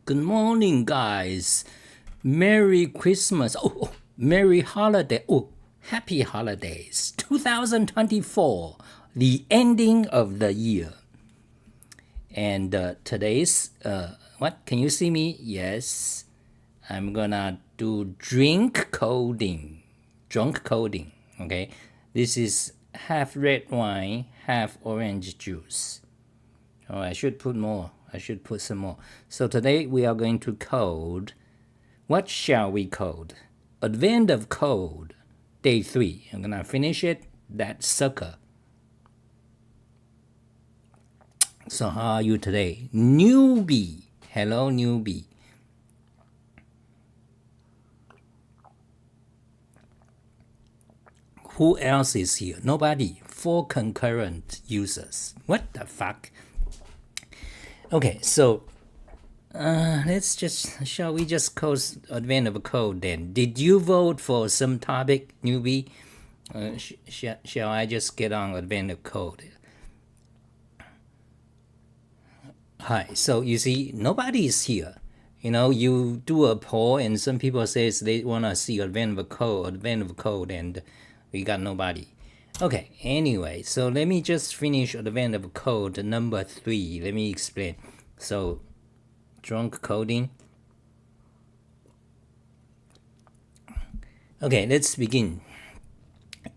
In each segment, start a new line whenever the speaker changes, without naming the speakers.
Good morning, guys. Merry Christmas. Merry holiday. Happy holidays. 2024, the ending of the year. And today's, what? Can you see me? Yes. I'm gonna do drunk coding. Okay? This is half red wine, half orange juice. Oh, I should put more. I should put some more. So today we are going to code. What shall we code? Advent of Code, day 3. I'm gonna finish it, that sucker. So how are you today? Newbie. Hello, newbie. Who else is here? Nobody. 4 concurrent users. What the fuck? Okay, so shall we just code Advent of Code then? Did you vote for some topic, newbie? Shall I just get on Advent of Code? Hi, so you see, nobody is here. You know, you do a poll and some people says they want to see Advent of Code, and we got nobody. Okay, anyway, so let me just finish Advent of Code number 3. Let me explain. So, drunk coding. Okay, let's begin.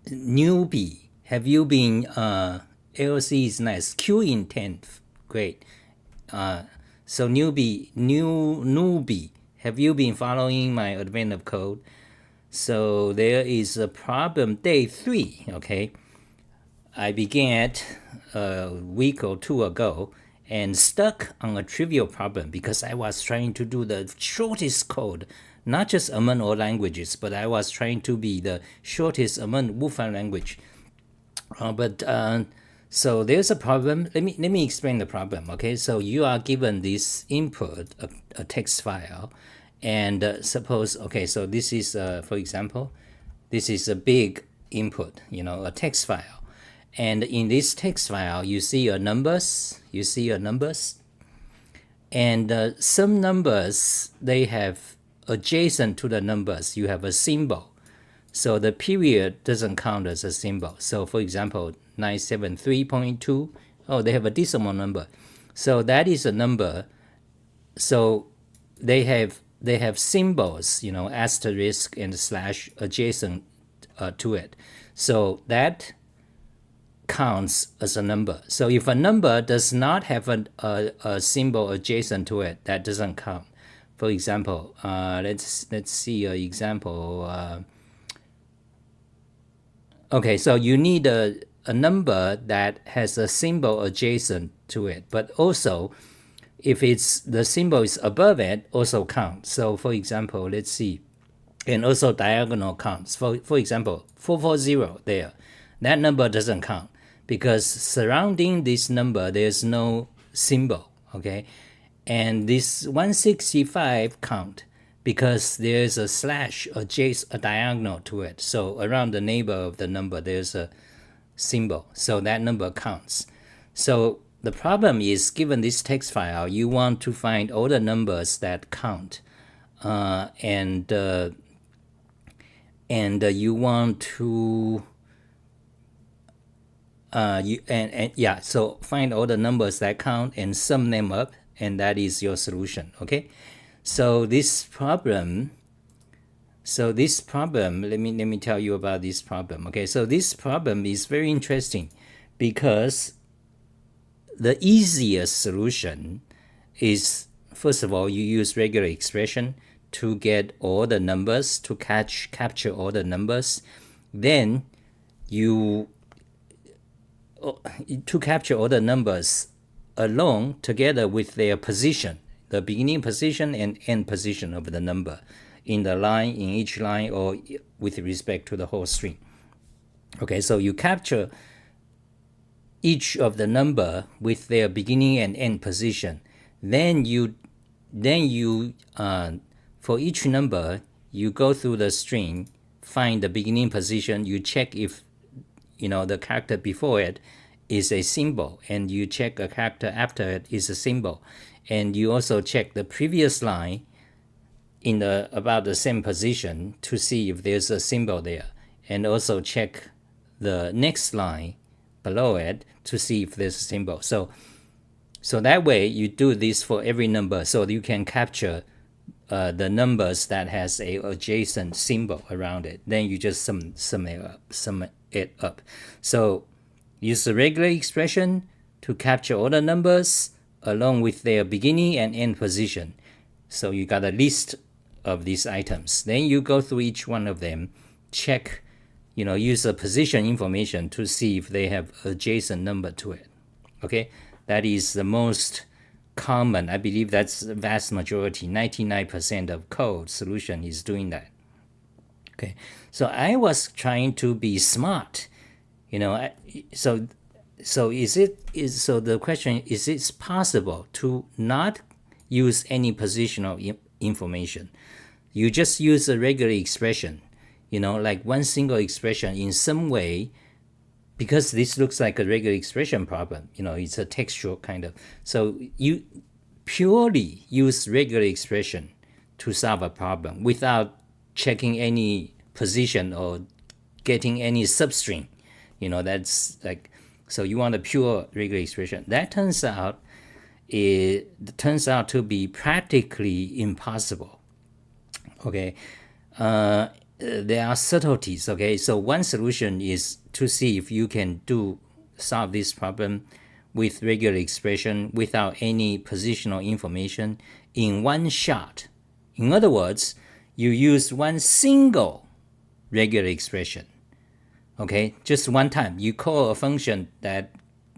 Newbie, have you been, LC is nice. Q in 10th, great. So newbie, have you been following my Advent of Code? So there is a problem, day 3, okay? I began a week or 2 ago and stuck on a trivial problem because I was trying to do the shortest code, not just among all languages, but I was trying to be the shortest among WolframLang language. So there's a problem. Let me explain the problem, okay? So you are given this input, a text file, and suppose, okay, so this is, for example, this is a big input, a text file. And in this text file, you see your numbers, and some numbers, they have adjacent to the numbers, you have a symbol. So the period doesn't count as a symbol. So for example, 973.2, they have a decimal number. So that is a number. So they have symbols, asterisk and slash adjacent to it. So that counts as a number. So if a number does not have a symbol adjacent to it, that doesn't count. For example, let's see an example. Okay, so you need a number that has a symbol adjacent to it, but also if the symbol is above it, also counts. So for example, let's see, and also diagonal counts. For example, 440 there, that number doesn't count because surrounding this number there's no symbol, okay? And this 165 count because there's a slash adjacent, a diagonal to it. So around the neighbor of the number there's a symbol, so that number counts. So the problem is, given this text file, you want to find all the numbers that count, and you want to so find all the numbers that count and sum them up, and that is your solution. Okay, so this problem, let me tell you about this problem. Okay, so this problem is very interesting because the easiest solution is, first of all, you use regular expression to get all the numbers, to capture all the numbers. Then to capture all the numbers alone together with their position, the beginning position and end position of the number in each line, or with respect to the whole string. Okay, so you capture each of the number with their beginning and end position. Then you for each number, you go through the string, find the beginning position, you check if the character before it is a symbol, and you check a character after it is a symbol, and you also check the previous line in about the same position to see if there's a symbol there, and also check the next line below it to see if there's a symbol. So that way you do this for every number, so you can capture the numbers that has a adjacent symbol around it. Then you just sum it up. So use the regular expression to capture all the numbers along with their beginning and end position. So you got a list of these items. Then you go through each one of them, check, use the position information to see if they have adjacent number to it. Okay, that is the most common. I believe that's the vast majority. 99% of code solution is doing that. Okay, so I was trying to be smart. So the question is it possible to not use any positional information? You just use a regular expression, like one single expression in some way, because this looks like a regular expression problem. It's a textual kind of. So you purely use regular expression to solve a problem without checking any position or getting any substring. That's like, so you want a pure regular expression. That turns out to be practically impossible. Okay, there are subtleties. Okay, so one solution is to see if you can solve this problem with regular expression without any positional information in one shot. In other words, you use one single regular expression. Okay, just one time. You call a function that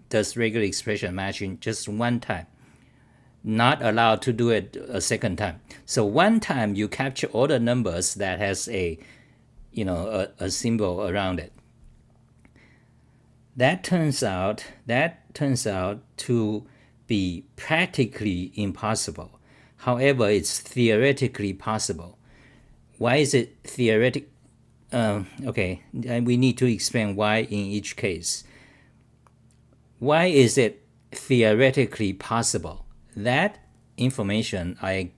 does regular expression matching just one time. Not allowed to do it a second time. So one time you capture all the numbers that has a symbol around it. That turns out to be practically impossible. However, it's theoretically possible. Why is it theoretic? Okay, and we need to explain why in each case. Why is it theoretically possible? That information, I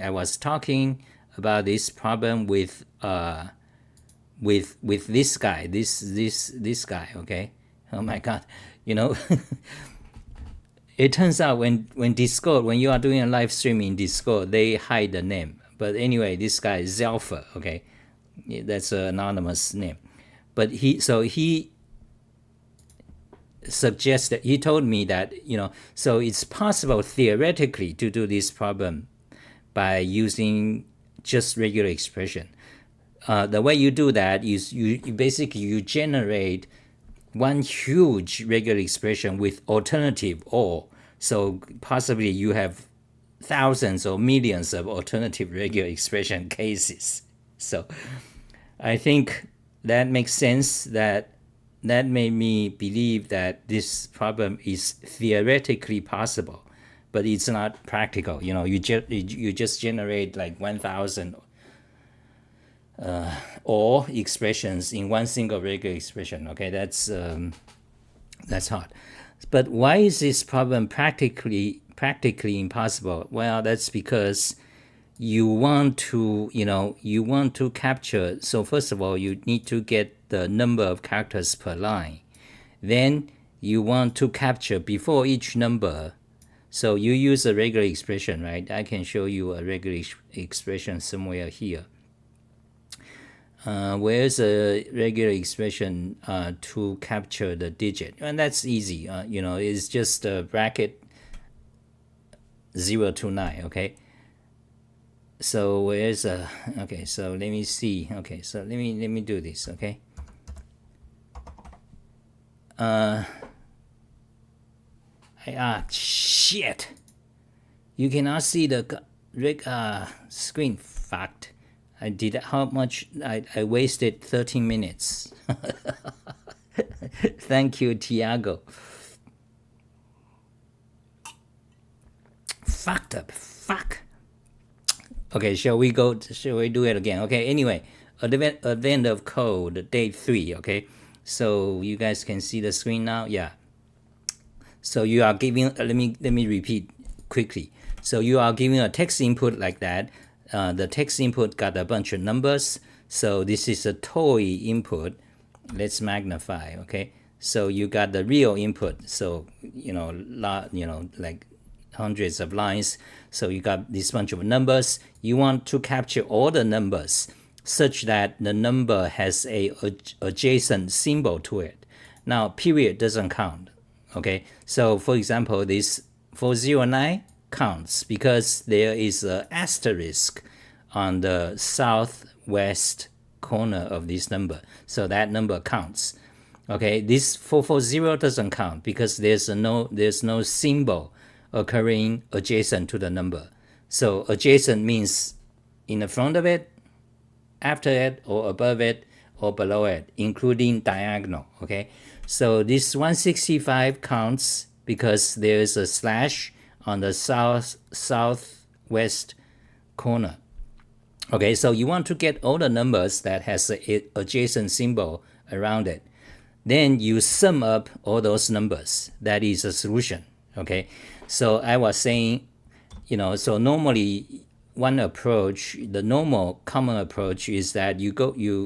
was talking about this problem with this guy, this guy. Okay, oh my God, it turns out when Discord, when you are doing a live stream in Discord, they hide the name. But anyway, this guy is Zelfa. Okay, that's an anonymous name. But he suggested, he told me that, so it's possible theoretically to do this problem by using just regular expression. The way you do that is you basically generate one huge regular expression with alternative or. So possibly you have thousands or millions of alternative regular expression cases. So I think that makes sense. That made me believe that this problem is theoretically possible, but it's not practical. You just generate like 1,000 or expressions in one single regular expression. Okay, that's hard. But why is this problem practically impossible? Well, that's because you want to capture. So first of all, you need to get the number of characters per line. Then you want to capture before each number. So you use a regular expression, right? I can show you a regular expression somewhere here. Where's a regular expression to capture the digit? And that's easy. It's just a bracket 0 to 9. Okay. So where's okay? So let me see. Okay. So let me do this. Okay. Shit! You cannot see the screen. Fact. I did how much? I wasted 13 minutes. Thank you, Tiago. Fucked up. Fuck. Okay, shall we do it again? Okay, anyway, event of code, day 3, okay? So you guys can see the screen now? Yeah. So you are giving, let me repeat quickly. So you are giving a text input like that. The text input got a bunch of numbers. So this is a toy input. Let's magnify, okay? So you got the real input. So, like hundreds of lines. So you got this bunch of numbers. You want to capture all the numbers such that the number has a adjacent symbol to it. Now, period doesn't count, okay? So, for example, this 409 counts because there is an asterisk on the southwest corner of this number. So that number counts. Okay, this 440 doesn't count because there's no symbol occurring adjacent to the number. So adjacent means in the front of it, after it, or above it, or below it, including diagonal. Okay, so this 165 counts because there is a slash on the southwest corner. Okay, so you want to get all the numbers that has an adjacent symbol around it. Then you sum up all those numbers. That is a solution. Okay, so I was saying, so normally one approach, the normal common approach is that you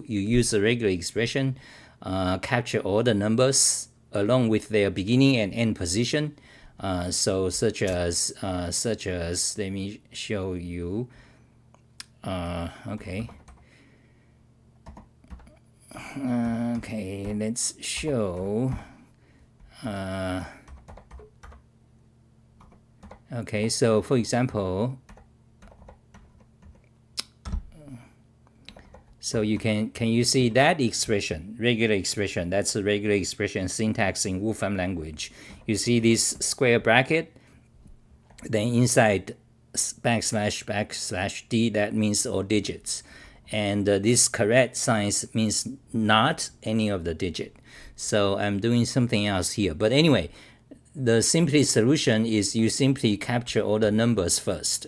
use a regular expression, capture all the numbers along with their beginning and end position. So such as let me show you. Okay, let's show. Okay, so for example, so can you see that expression, regular expression? That's a regular expression syntax in Wolfram language. You see this square bracket, then inside \\d, that means all digits. And this caret signs means not any of the digit. So I'm doing something else here. But anyway, the simplest solution is you simply capture all the numbers first.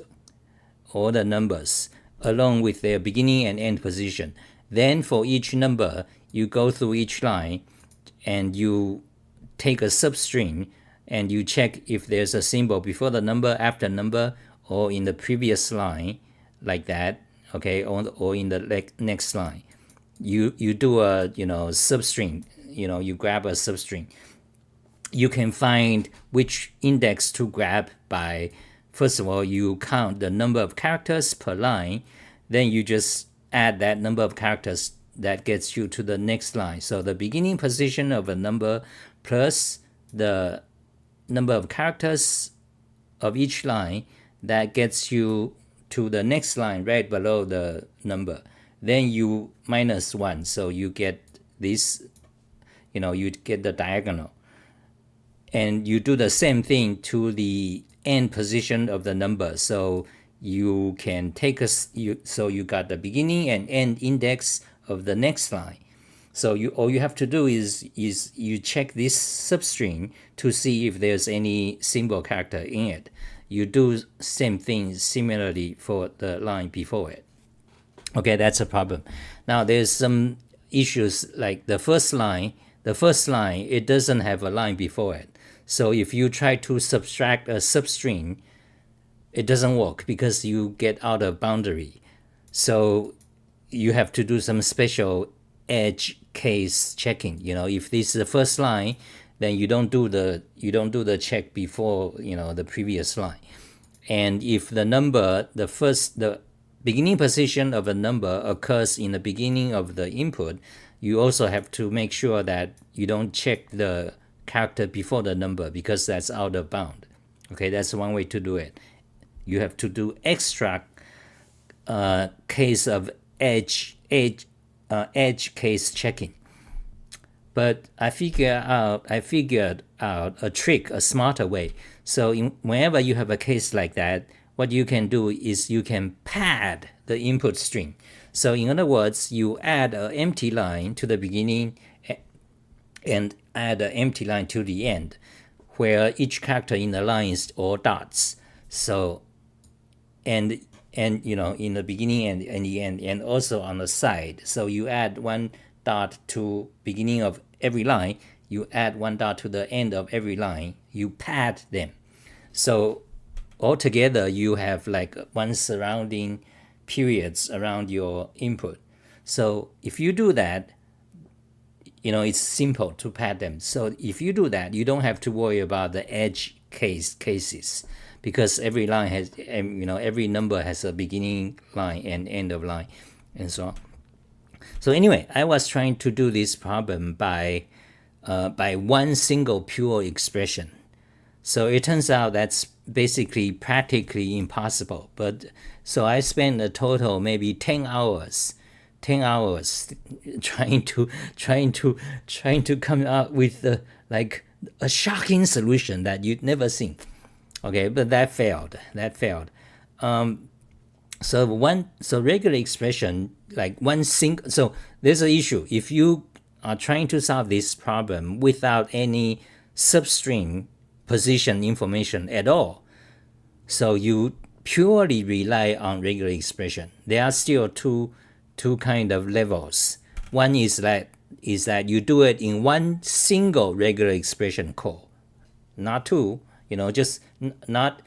All the numbers along with their beginning and end position. Then for each number, you go through each line and you take a substring and you check if there's a symbol before the number, after number, or in the previous line, like that, okay, or in the next line. You do a substring, you grab a substring. You can find which index to grab by, first of all, you count the number of characters per line, then you just add that number of characters that gets you to the next line. So the beginning position of a number plus the number of characters of each line, that gets you to the next line right below the number. Then you minus 1, so you get this, you get the diagonal. And you do the same thing to the end position of the number. So you can take so you got the beginning and end index of the next line. So all you have to do is you check this substring to see if there's any symbol character in it. You do same thing similarly for the line before it. Okay, that's a problem. Now there's some issues like the first line, it doesn't have a line before it. So if you try to subtract a substring, it doesn't work because you get out of boundary. So you have to do some special edge case checking. If this is the first line, then you don't do the check before the previous line. And if the number, the beginning position of a number occurs in the beginning of the input, you also have to make sure that you don't check the character before the number because that's out of bound. Okay, that's one way to do it. You have to do extra case of edge case checking. But I figured out a trick, a smarter way. So whenever you have a case like that, what you can do is you can pad the input string. So in other words, you add an empty line to the beginning and add an empty line to the end, where each character in the line is all dots. So, and in the beginning and the end, and also on the side. So you add one dot to beginning of every line, you add one dot to the end of every line, you pad them. So altogether, you have like one surrounding periods around your input. So if you do that, it's simple to pad them. So if you do that, you don't have to worry about the edge cases, because every line has, every number has a beginning line and end of line, and so on. So anyway, I was trying to do this problem by one single pure expression. So it turns out that's basically practically impossible. But so I spent a total maybe 10 hours trying to come up with a shocking solution that you'd never seen. Okay, but that failed. So regular expression, like one single, so there's an issue. If you are trying to solve this problem without any substring position information at all, so you purely rely on regular expression. There are still two kind of levels. One is that you do it in one single regular expression call, not two. Just not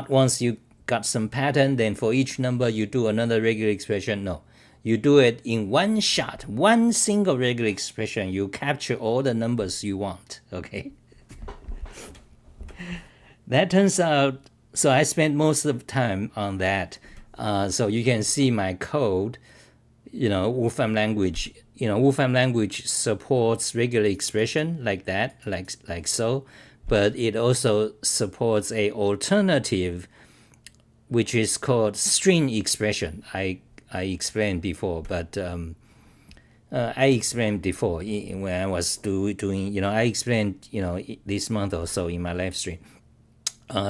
once you got some pattern, then for each number you do another regular expression. No, you do it in one shot, one single regular expression. You capture all the numbers you want. Okay. That turns out. So I spent most of the time on that. So you can see my code. Wolfram language. Wolfram language supports regular expression like that, like so, but it also supports a alternative, which is called string expression. I explained before, but I explained before when I was doing. I explained this month or so in my live stream.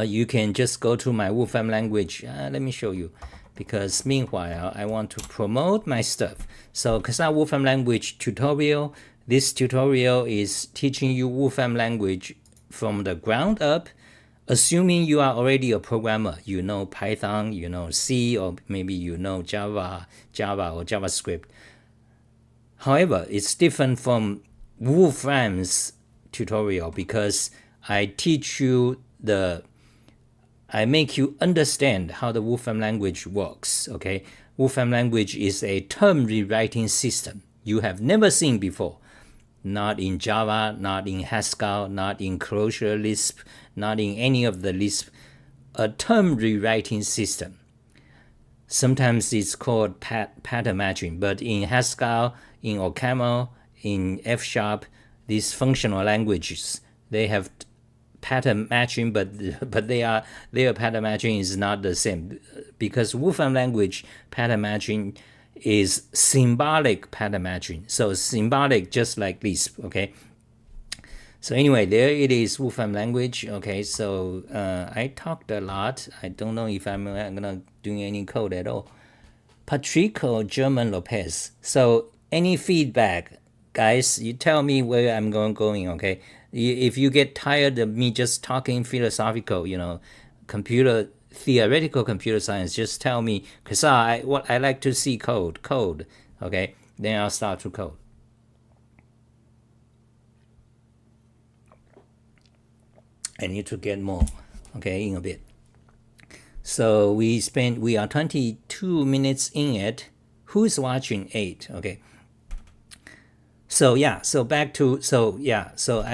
You can just go to my Wolfram language. Let me show you, because meanwhile I want to promote my stuff. So Kasa Wolfram language tutorial. This tutorial is teaching you Wolfram language from the ground up, assuming you are already a programmer. You know Python, you know C, or maybe you know Java or JavaScript. However, it's different from Wolfram's tutorial because I teach you I make you understand how the Wolfram language works. Okay, Wolfram language is a term rewriting system you have never seen before. Not in Java, not in Haskell, not in Clojure Lisp, not in any of the Lisp. A term rewriting system. Sometimes it's called pattern matching, but in Haskell, in OCaml, in F#, these functional languages, they have pattern matching, but their pattern matching is not the same, because Wolfram language pattern matching is symbolic pattern matching. So symbolic, just like Lisp. Okay. So anyway, there it is, Wolfram language. Okay. So I talked a lot. I don't know if I'm gonna do any code at all. Patrico German Lopez. So any feedback, guys? You tell me where I'm going. Okay. If you get tired of me just talking philosophical, theoretical computer science, just tell me, because I like to see code. Okay, then I'll start to code. I need to get more. Okay, in a bit. So we are 22 minutes in it. Who's watching 8? Okay. So I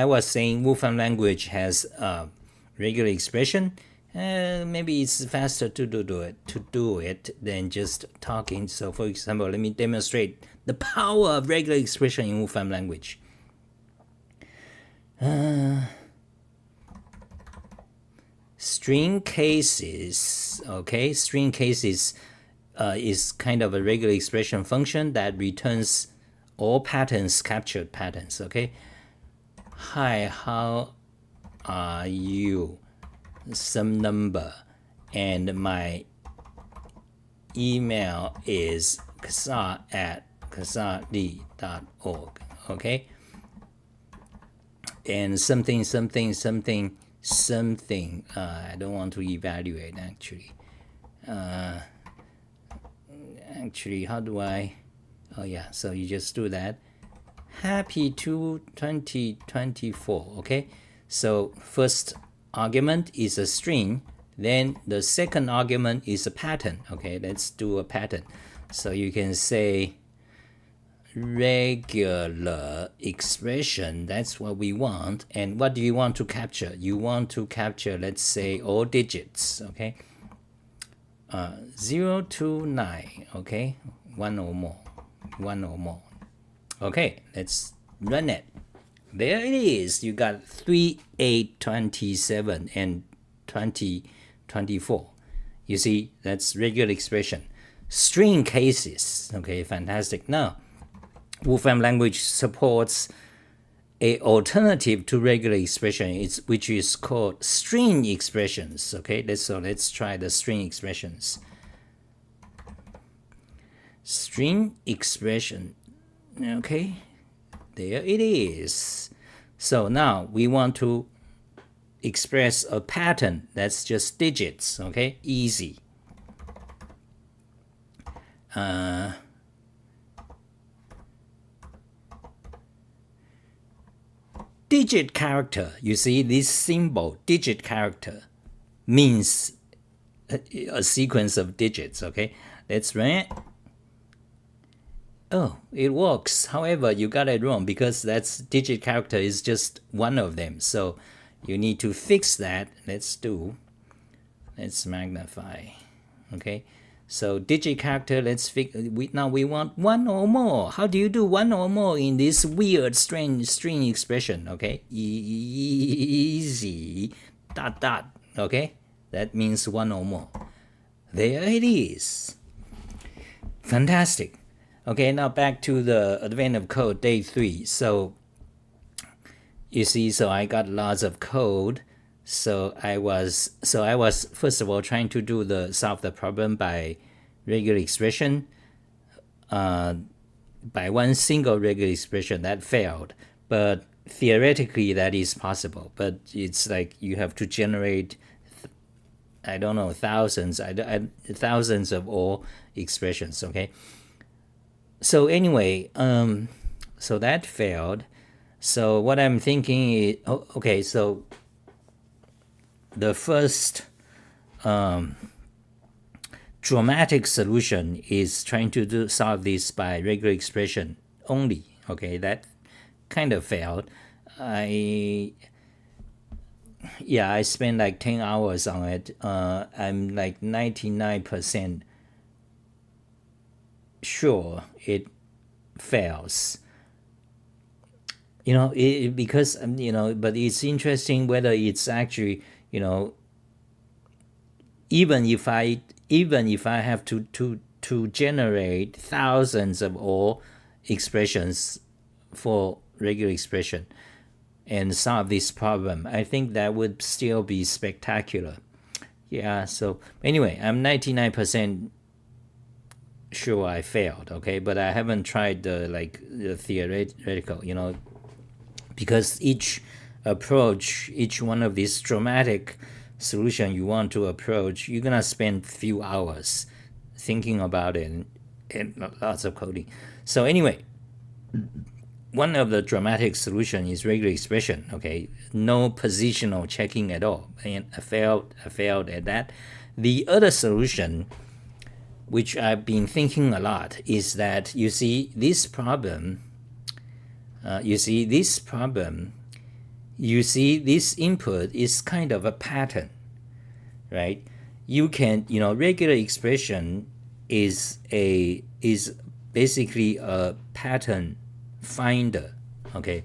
was saying Wolfram language has regular expression. Maybe it's faster to do it than just talking. So for example, let me demonstrate the power of regular expression in Wolfram language. String cases. Okay, string cases is kind of a regular expression function that returns all patterns, captured patterns. Okay. Hi, how are you? Some number, and my email is kasa@kasali.org. Okay. And something. I don't want to evaluate actually. Actually, how do I? Oh yeah, so you just do that. happy to 2024. Okay, so first argument is a string, then the second argument is a pattern. Okay, let's do a pattern. So you can say regular expression, that's what we want. And what do you want to capture? You want to capture, let's say, all digits. Okay, 0 to 9. Okay, one or more. Okay, let's run it. There it is. You got 3, 8, 27, and 20, 24. You see, that's regular expression. String cases. Okay, fantastic. Now, Wolfram language supports a alternative to regular expression, which is called string expressions. Okay, let's try the string expressions. String expression. Okay, there it is. So now we want to express a pattern that's just digits. Okay, easy. Digit character, you see this symbol, digit character, means a sequence of digits. Okay, let's run it. Oh, it works. However, you got it wrong because that's digit character is just one of them. So you need to fix that. Let's magnify. Okay, so digit character, let's fix. Now we want one or more. How do you do one or more in this weird strange string expression? Okay, easy, ... Okay, that means one or more. There it is. Fantastic. Okay, now back to the Advent of Code, day 3. So you see, so I got lots of code. So I was first of all trying to solve the problem by regular expression, by one single regular expression. That failed, but theoretically that is possible. But it's like you have to generate, I don't know, thousands of all expressions. Okay. So anyway, so that failed. So what I'm thinking is, okay, so the first dramatic solution is trying to solve this by regular expression only. Okay, that kind of failed. I spent like 10 hours on it. I'm like 99% sure it fails. Because but it's interesting whether it's actually, even if I have to generate thousands of all expressions for regular expression and solve this problem, I think that would still be spectacular. Yeah, so anyway, I'm 99% sure I failed. Okay, but I haven't tried the theoretical, because each one of these dramatic solution you want to approach, you're gonna spend few hours thinking about it and lots of coding. So anyway, one of the dramatic solution is regular expression. Okay, no positional checking at all, and I failed at that. The other solution, which I've been thinking a lot, is that you see this problem, this input is kind of a pattern, right? You can, regular expression is basically a pattern finder. Okay,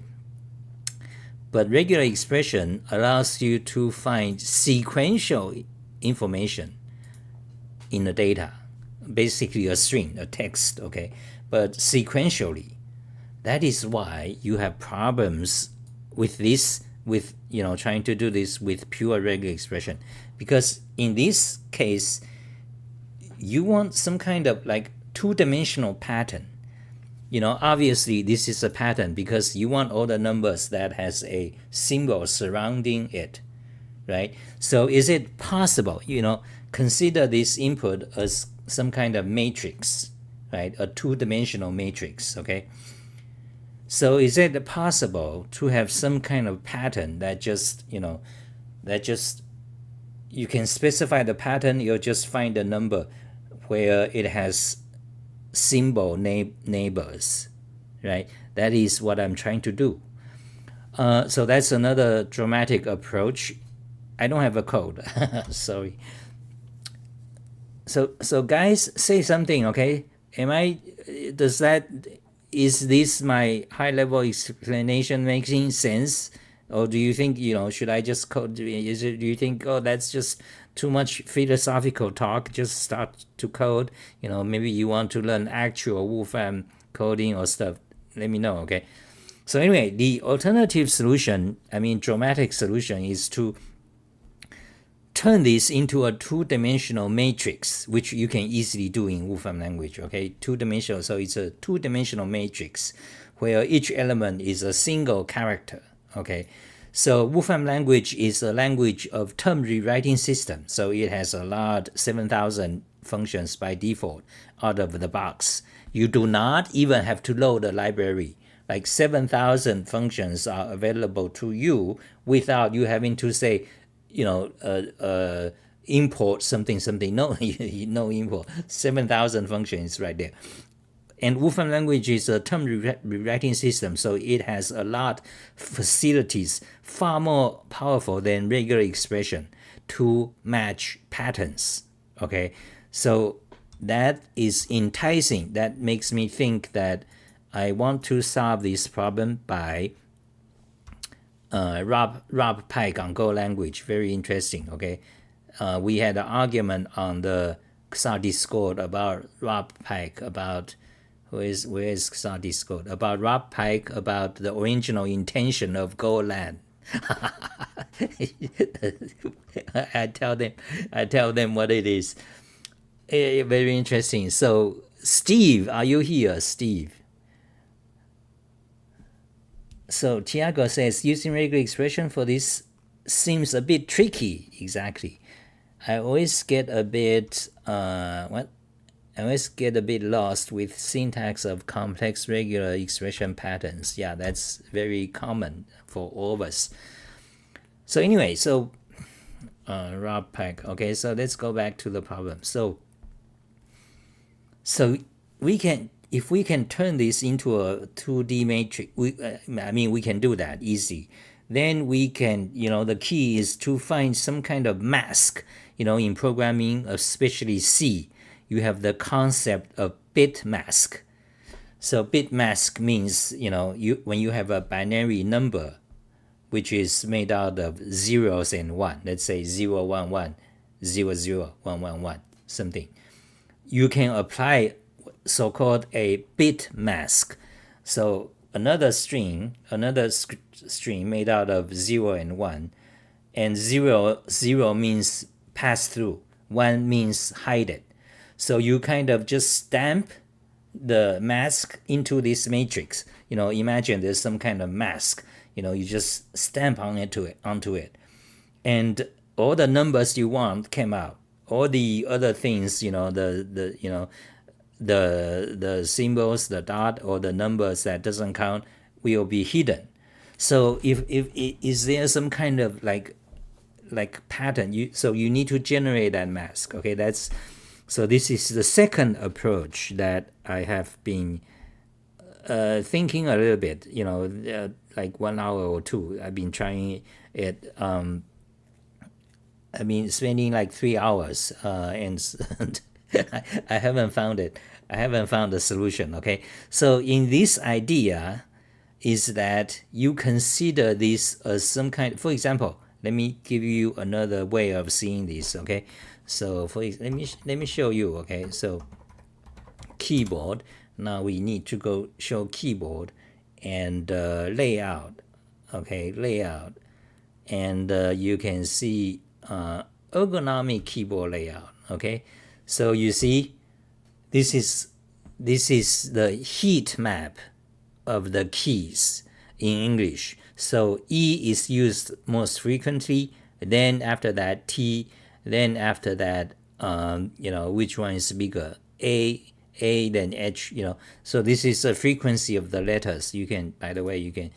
but regular expression allows you to find sequential information in the data, basically a string, a text. Okay, but sequentially. That is why you have problems with this, trying to do this with pure regular expression, because in this case you want some kind of like two-dimensional pattern. Obviously this is a pattern because you want all the numbers that has a symbol surrounding it, right? So is it possible, consider this input as some kind of matrix, right? A two-dimensional matrix. Okay, So is it possible to have some kind of pattern that just, that just, you can specify the pattern, you'll just find a number where it has symbol neighbors, right? That is what I'm trying to do. So that's another dramatic approach. I don't have a code. Sorry. So guys, say something, okay? Is this my high level explanation making sense? Or do you think, should I just code? Do you think, oh, that's just too much philosophical talk, just start to code? Maybe you want to learn actual Wolfram coding or stuff. Let me know, okay? So anyway, the alternative solution, dramatic solution, is to turn this into a two-dimensional matrix, which you can easily do in Wolfram language, okay? Two-dimensional, so it's a two-dimensional matrix where each element is a single character, okay? So Wolfram language is a language of term rewriting system, so it has a lot, 7,000 functions by default out of the box. You do not even have to load a library. Like 7,000 functions are available to you without you having to say, import something. No, no import. 7,000 functions right there. And Wolfram language is a term rewriting system, so it has a lot facilities far more powerful than regular expression to match patterns. Okay, so that is enticing. That makes me think that I want to solve this problem by Rob Pike on Go language. Very interesting, okay? We had an argument on the XR Discord about Rob Pike, about where is XR Discord? About Rob Pike, about the original intention of Golang. I tell them what it is. Very interesting. So Steve, are you here, Steve? So Tiago says, using regular expression for this seems a bit tricky. Exactly. I always get a bit lost with syntax of complex regular expression patterns. Yeah, that's very common for all of us. So anyway, Rob Peck. Okay, so let's go back to the problem. So we can, if we can turn this into a 2D matrix, we can do that easy. Then we can, the key is to find some kind of mask. In programming, especially C, you have the concept of bit mask. So bit mask means, when you have a binary number, which is made out of zeros and one, let's say 0, 1, 1, 0, 0, 1, 1, 1, something. You can apply so-called a bit mask. So another string made out of 0 and 1, and 0 means pass through, 1 means hide it. So you kind of just stamp the mask into this matrix. Imagine there's some kind of mask. You just stamp onto it, and all the numbers you want came out. All the other things, the symbols, the dot, or the numbers that doesn't count will be hidden. So if is there some kind of like pattern? So you need to generate that mask. Okay, so this is the second approach that I have been thinking a little bit. Like 1 hour or two. I've been trying it. I've been spending like 3 hours, and I haven't found it. I haven't found the solution. Okay, so in this idea is that you consider this as some kind. For example, let me give you another way of seeing this. Okay, so let me show you. Okay, so keyboard. Now we need to go show keyboard and layout. Okay, layout, and you can see ergonomic keyboard layout. Okay, so you see this is the heat map of the keys in English. So E is used most frequently, then after that T, then after that which one is bigger, A A then H, so this is the frequency of the letters. You can, by the way, you can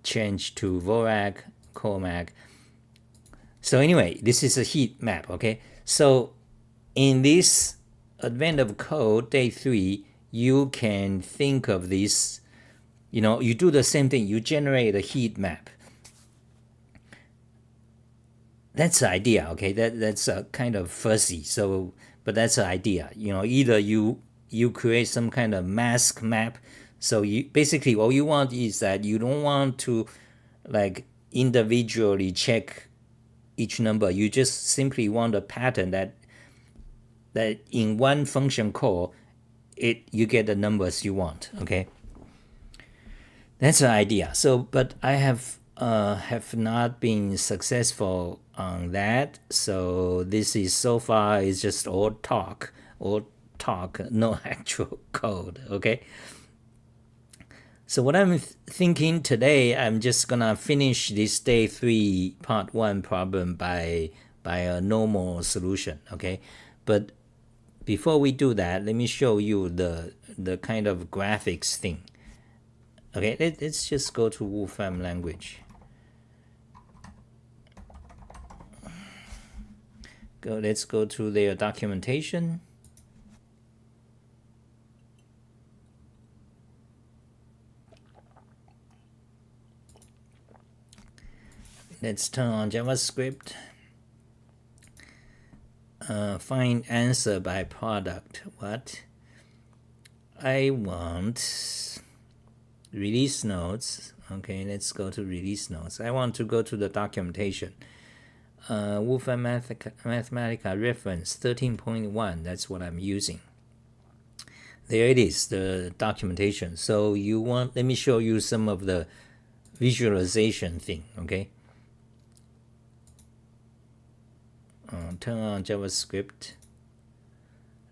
change to Vorak, Comac. So anyway, this is a heat map, okay? So in this Advent of Code, day 3, you can think of this, you do the same thing. You generate a heat map. That's the idea, okay? That's kind of fuzzy, so, but that's the idea. Either you create some kind of mask map. So you basically, all you want is that you don't want to like individually check each number. You just simply want a pattern that in one function call, you get the numbers you want, okay? That's the idea. So, but I have not been successful on that. So this is so far is just all talk, no actual code, okay? So what I'm thinking today, I'm just gonna finish this day 3 part 1 problem by a normal solution, okay? But before we do that, let me show you the kind of graphics thing. Okay, let's just go to Wolfram language. Let's go to their documentation. Let's turn on JavaScript. Find answer by product. What? I want release notes. Okay, let's go to release notes. I want to go to the documentation. Wolfram Mathematica reference 13.1. That's what I'm using. There it is, the documentation. So let me show you some of the visualization thing, okay? Turn on JavaScript.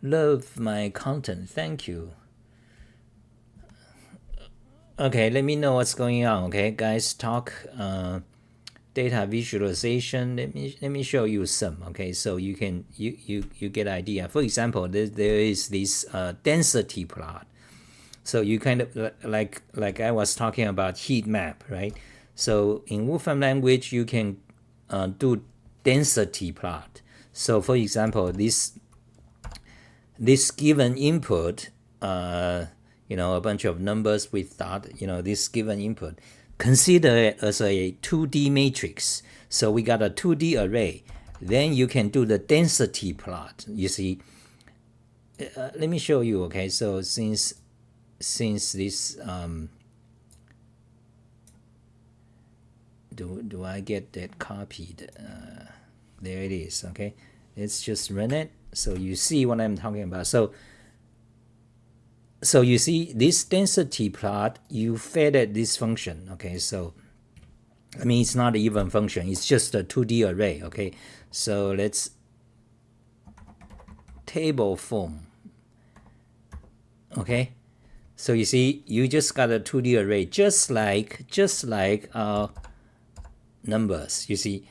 Love my content, thank you. Okay, let me know what's going on, okay? Guys, talk data visualization. Let me show you some, okay? So you can you get idea. For example, there is this density plot. So you kind of like I was talking about heat map, right? So in Wolfram language, you can do density plot. So for example, this given input, a bunch of numbers with dot, this given input, consider it as a 2D matrix. So we got a 2D array. Then you can do the density plot. You see, let me show you. Okay, so since this do I get that copied? There it is. Okay, let's just run it. So you see what I'm talking about. So you see this density plot, you fed it this function. Okay, so I mean it's not an even function, it's just a 2D array. Okay, so let's table form. Okay, so you see you just got a 2D array, just like our numbers. You see,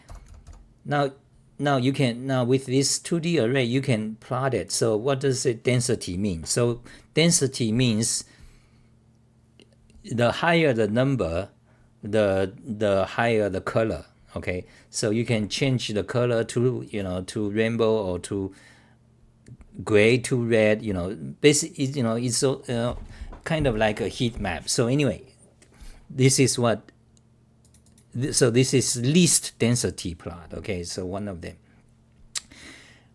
now you can, with this 2D array you can plot it. So what does it density mean? So density means the higher the number, the higher the color. Okay, so you can change the color to to rainbow or to gray to red. Basically it's so kind of like a heat map. So anyway, this is what. So this is least density plot. Okay, so one of them.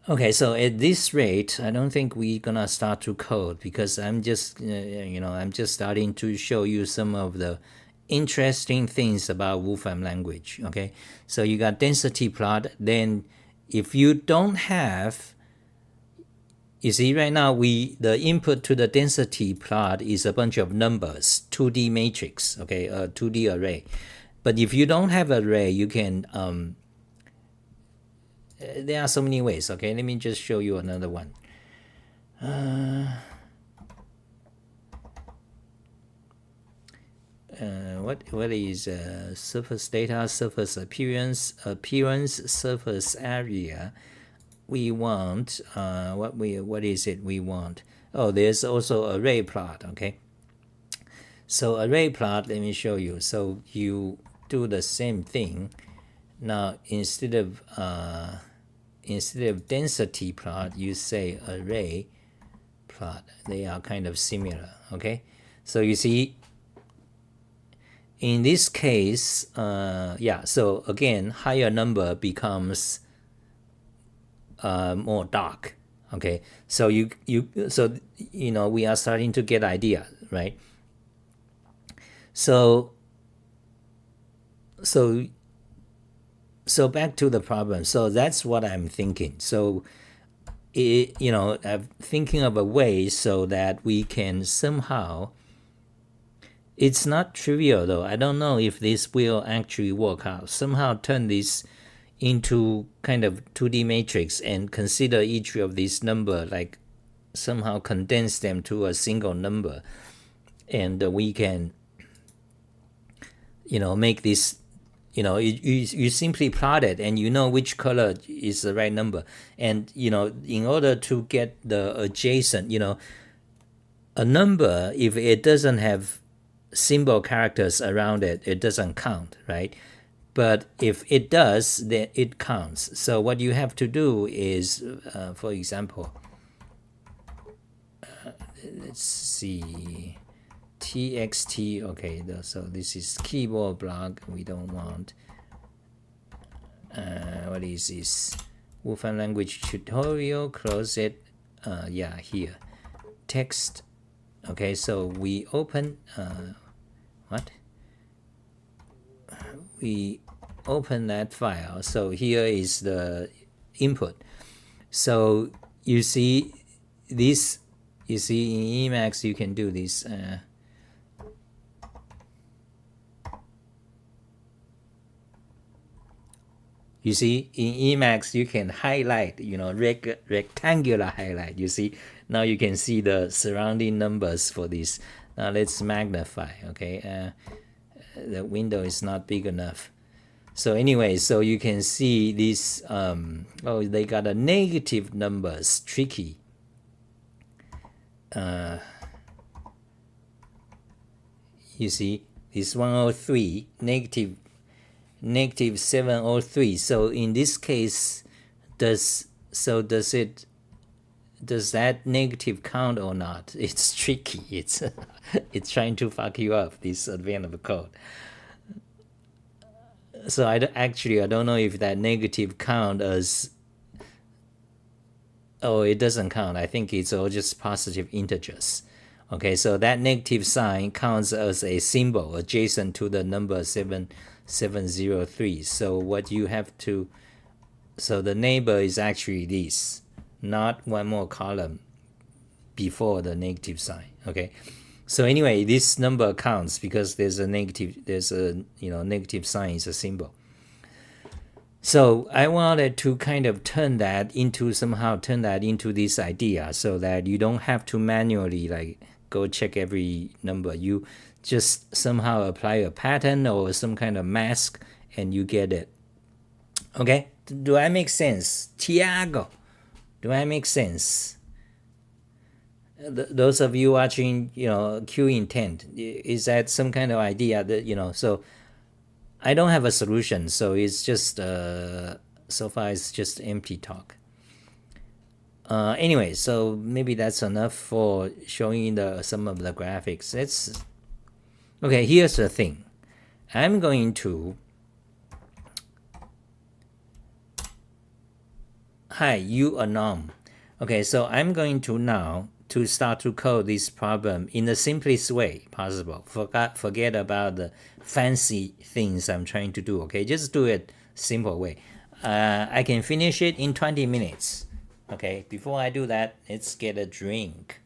Okay, so at this rate, I don't think we're gonna start to code, because I'm just I'm just starting to show you some of the interesting things about Wolfram language. Okay, so you got density plot. Then if you don't have, you see right now the input to the density plot is a bunch of numbers, 2D matrix. Okay, a 2D array. But if you don't have an array, you can, there are so many ways. Okay, let me just show you another one. What is surface data, surface appearance, surface area? We want what is it we want? Oh, there's also array plot, okay? So array plot, let me show you. So you do the same thing. Now instead of density plot, you say array plot. They are kind of similar, okay? So you see, in this case, yeah, so again, higher number becomes more dark, okay? So we are starting to get idea, right? So back to the problem. So that's what I'm thinking. So I'm thinking of a way so that we can somehow, it's not trivial though, I don't know if this will actually work out, somehow turn this into kind of 2D matrix and consider each of these number, like somehow condense them to a single number, and we can make this, you simply plot it and you know which color is the right number. And in order to get the adjacent, a number, if it doesn't have symbol characters around it, it doesn't count, right? But if it does, then it counts. So what you have to do is, for example, let's see, txt, okay, so this is keyboard block, we don't want, what is this, Wolfram language tutorial, close it, yeah, here, text, okay, so we open, we open that file. So here is the input. So you see this, in Emacs you can do this. You see, in Emacs you can highlight, rectangular highlight. You see, now you can see the surrounding numbers for this. Now let's magnify, okay? The window is not big enough. So anyway, so you can see this, oh, they got a negative numbers, tricky. You see, this 103, negative 703. So in this case, does that negative count or not? It's tricky. It's it's trying to fuck you up, this advent of code. So I don't know if that negative count as, oh, it doesn't count. I think it's all just positive integers. Okay, so that negative sign counts as a symbol adjacent to the number 7703. So what you have to, so the neighbor is actually this, not one more column before the negative sign, okay? So anyway, this number counts because there's a negative sign is a symbol. So I wanted to kind of turn that into this idea so that you don't have to manually like go check every number. You just somehow apply a pattern or some kind of mask and you get it. Okay, do I make sense? Tiago, do I make sense? Those of you watching, Q intent, is that some kind of idea that, so I don't have a solution, so it's just, so far it's just empty talk. Anyway, so maybe that's enough for showing some of the graphics. Okay, here's the thing. I'm going to, hi, you anom. Okay, so I'm going to now to start to code this problem in the simplest way possible. Forget about the fancy things I'm trying to do, okay? Just do it simple way. I can finish it in 20 minutes. Okay, before I do that, let's get a drink.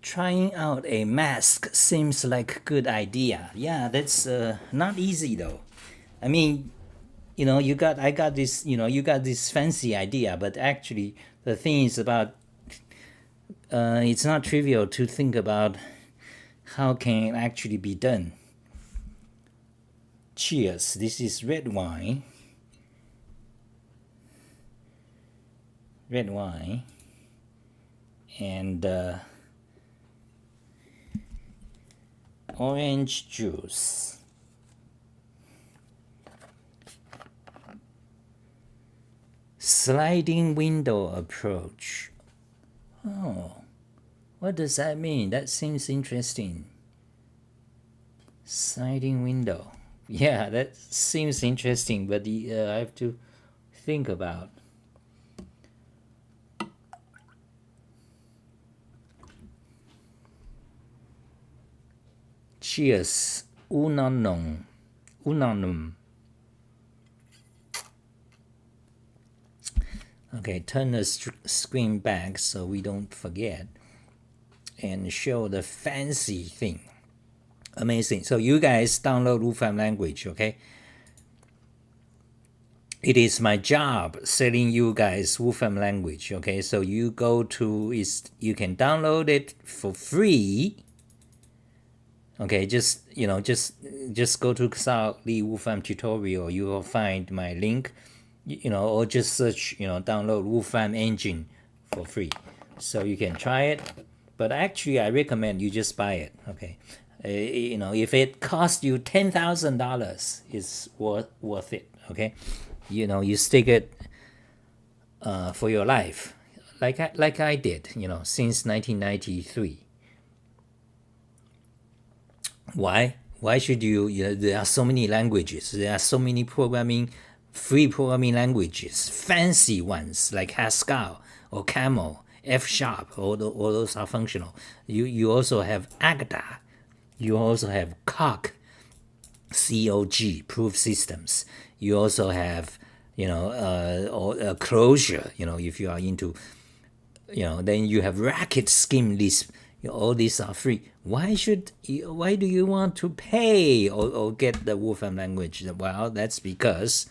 Trying out a mask seems like a good idea. Yeah, that's not easy though. I mean, I got this, you got this fancy idea, but actually the thing is about, it's not trivial to think about how can it actually be done. Cheers. This is red wine. Red wine. And orange juice. Sliding window approach. Oh, what does that mean? That seems interesting. Sliding window. Yeah, that seems interesting, but I have to think about. Cheers. Unanum. Okay, turn the screen back so we don't forget and show the fancy thing. Amazing. So you guys download Wolfram language, okay? It is my job selling you guys Wolfram language, okay? So you go to, you can download it for free. Okay, just go to Sao Li Wolfram tutorial. You will find my link, or just search, download Wolfram engine for free. So you can try it, but actually I recommend you just buy it, okay? If it costs you $10,000, it's worth it, okay? You stick it for your life, like I did, since 1993. Why should you? There are so many languages. There are so many free programming languages, fancy ones like Haskell or Camel, F#. All those are functional. You also have Agda. You also have COG, COG, proof systems. You also have, Clojure. If you are into, then you have Racket, Scheme, Lisp. All these are free. Why do you want to pay or get the Wolfram language? Well, that's because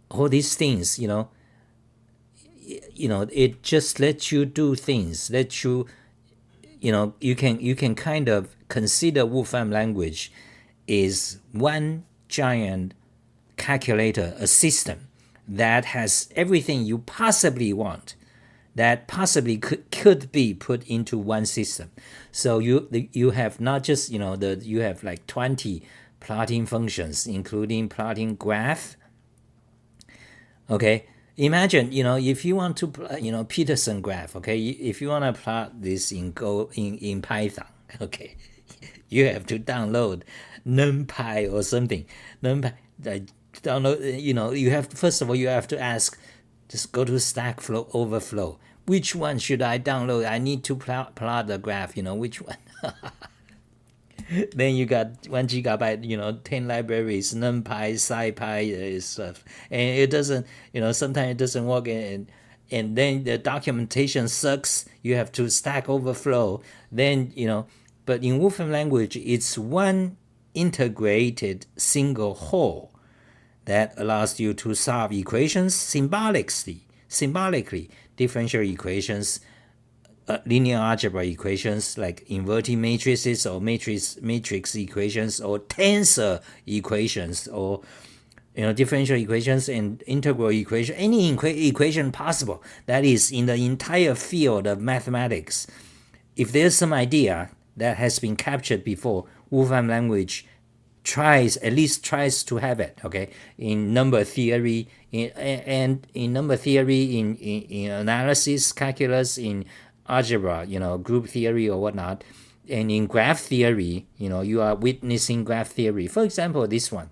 all these things, it just lets you do things. You can kind of consider Wolfram language is one giant calculator, a system that has everything you possibly want, that possibly could be put into one system. So you have not just you have like 20 plotting functions, including plotting graph. Okay, imagine if you want to Peterson graph. Okay, if you want to plot this in Python. Okay, you have to download NumPy or something. NumPy download. You have first of all you have to ask. Just go to Stack Overflow. Which one should I download? I need to plot the graph. Which one? Then you got 1 gigabyte. 10 libraries, NumPy, SciPy stuff, and it doesn't. Sometimes it doesn't work, and then the documentation sucks. You have to Stack Overflow. Then but in Wolfram language, it's one integrated single whole that allows you to solve equations symbolically, differential equations, linear algebra equations like inverting matrices or matrix equations, or tensor equations, or differential equations and integral equation, any equation possible that is in the entire field of mathematics. If there's some idea that has been captured before, Wolfram language at least tries to have it, okay, in number theory, in number theory, in analysis, calculus, in algebra, group theory or whatnot, and in graph theory, you are witnessing graph theory. For example, this one.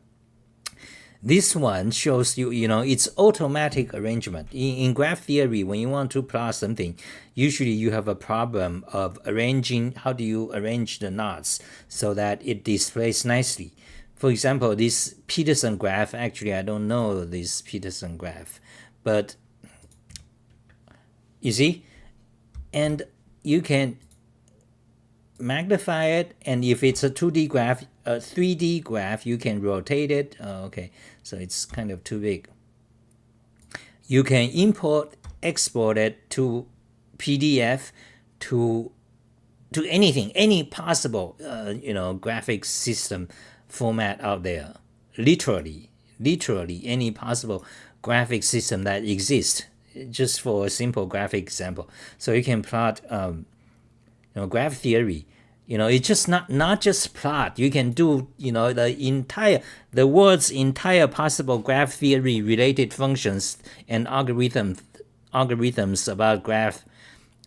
This one shows you, it's automatic arrangement. In graph theory, when you want to plot something, usually you have a problem of arranging, how do you arrange the knots so that it displays nicely. For example, this Peterson graph, actually I don't know this Peterson graph, but you see, and you can magnify it, and if it's a 2D graph, a 3D graph, you can rotate it. Okay, so it's kind of too big. You can import, export it to PDF, to anything, any possible graphics system format out there. Literally any possible graphic system that exists, just for a simple graphic example. So you can plot graph theory. It's just not just plot. You can do the world's entire possible graph theory related functions and algorithms about graph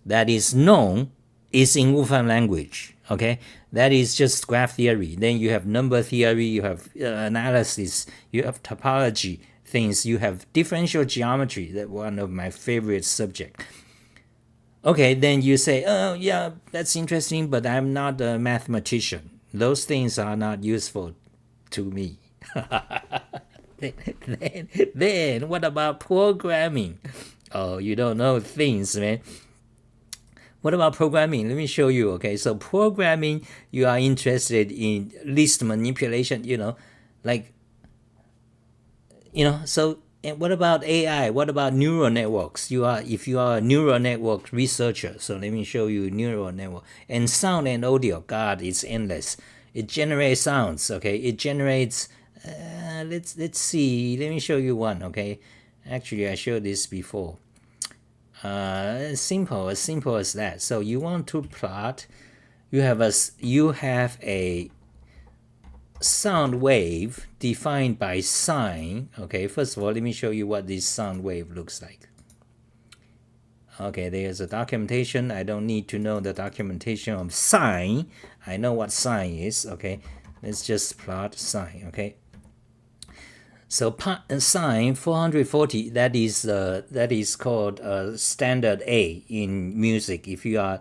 that is known is in Wolfram language. Okay, that is just graph theory. Then you have number theory, you have analysis, you have topology things, you have differential geometry. That one of my favorite subject. Okay, then you say, oh yeah, that's interesting, but I'm not a mathematician. Those things are not useful to me. then what about programming? Oh, you don't know things, man. What about programming? Let me show you. Okay, so programming, you are interested in list manipulation, so. And what about AI? What about neural networks? If you are a neural network researcher, so let me show you neural network. And sound and audio, God, it's endless. It generates sounds, okay? It generates, let's see, let me show you one, okay? Actually, I showed this before. As simple as that. So you want to plot, you have a sound wave defined by sine. Okay, first of all, let me show you what this sound wave looks like. Okay, there's a documentation. I don't need to know the documentation of sine. I know what sine is. Okay, let's just plot sine. Okay, so sine 440. That is called standard A in music. If you are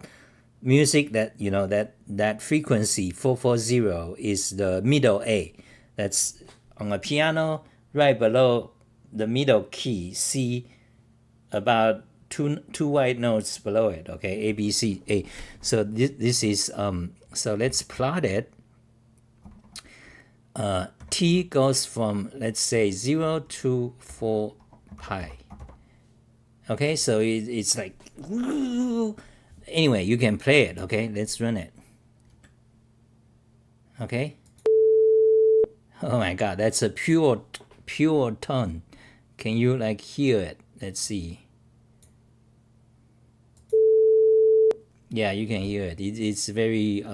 music, that frequency 440 is the middle A. That's on a piano, right below the middle key C, about two white notes below it. Okay, A, B, C, A. So this is so let's plot it. T goes from, let's say, 0 to 4 pi. Okay, so it's like, anyway, you can play it. Okay, let's run it. Okay. Oh my God, that's a pure tone. Can you hear it? Let's see. Yeah, you can hear it. It's very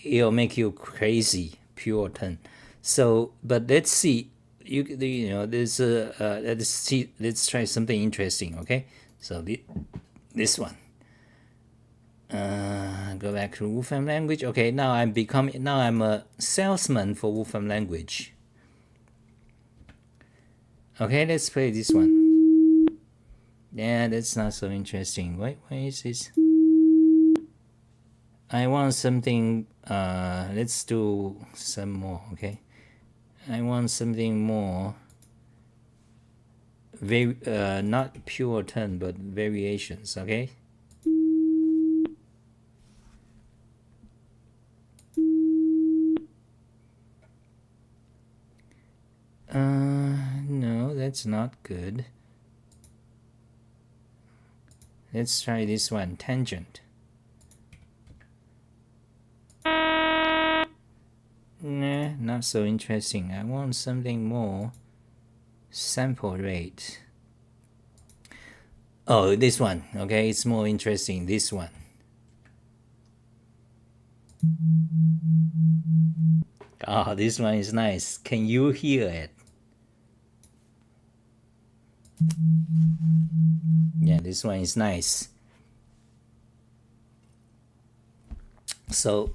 it'll make you crazy. Pure tone. So, but let's see. There's let's try something interesting. Okay, so this one. Go back to Wolfram language. Okay, now I'm a salesman for Wolfram language. Okay, let's play this one. Yeah, that's not so interesting. Wait, why is this? I want something. Let's do some more. Okay, I want something more. Not pure tone, but variations. Okay. No, that's not good. Let's try this one, tangent. Nah, not so interesting. I want something more. Sample rate. Oh, this one. Okay, it's more interesting. This one. Oh, this one is nice. Can you hear it? Yeah, this one is nice. So,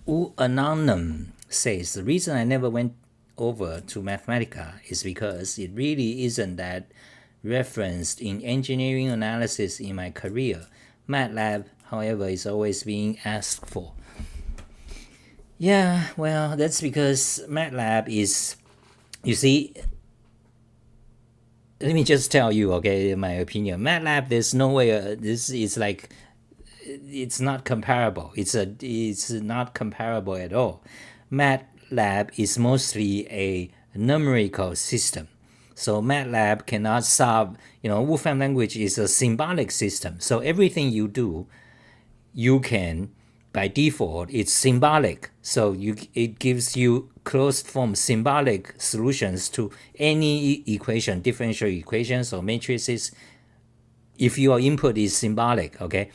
Anonymous says, the reason I never went over to Mathematica is because it really isn't that referenced in engineering analysis in my career. MATLAB, however, is always being asked for. Yeah, well, that's because MATLAB is, you see, let me just tell you, okay, in my opinion, MATLAB, there's no way, this is like, it's not comparable. It's not comparable at all. MATLAB is mostly a numerical system. So MATLAB cannot solve, Wolfram language is a symbolic system. So everything you do, you can, by default, it's symbolic. So it gives you closed form symbolic solutions to any equation, differential equations or matrices, if your input is symbolic, okay?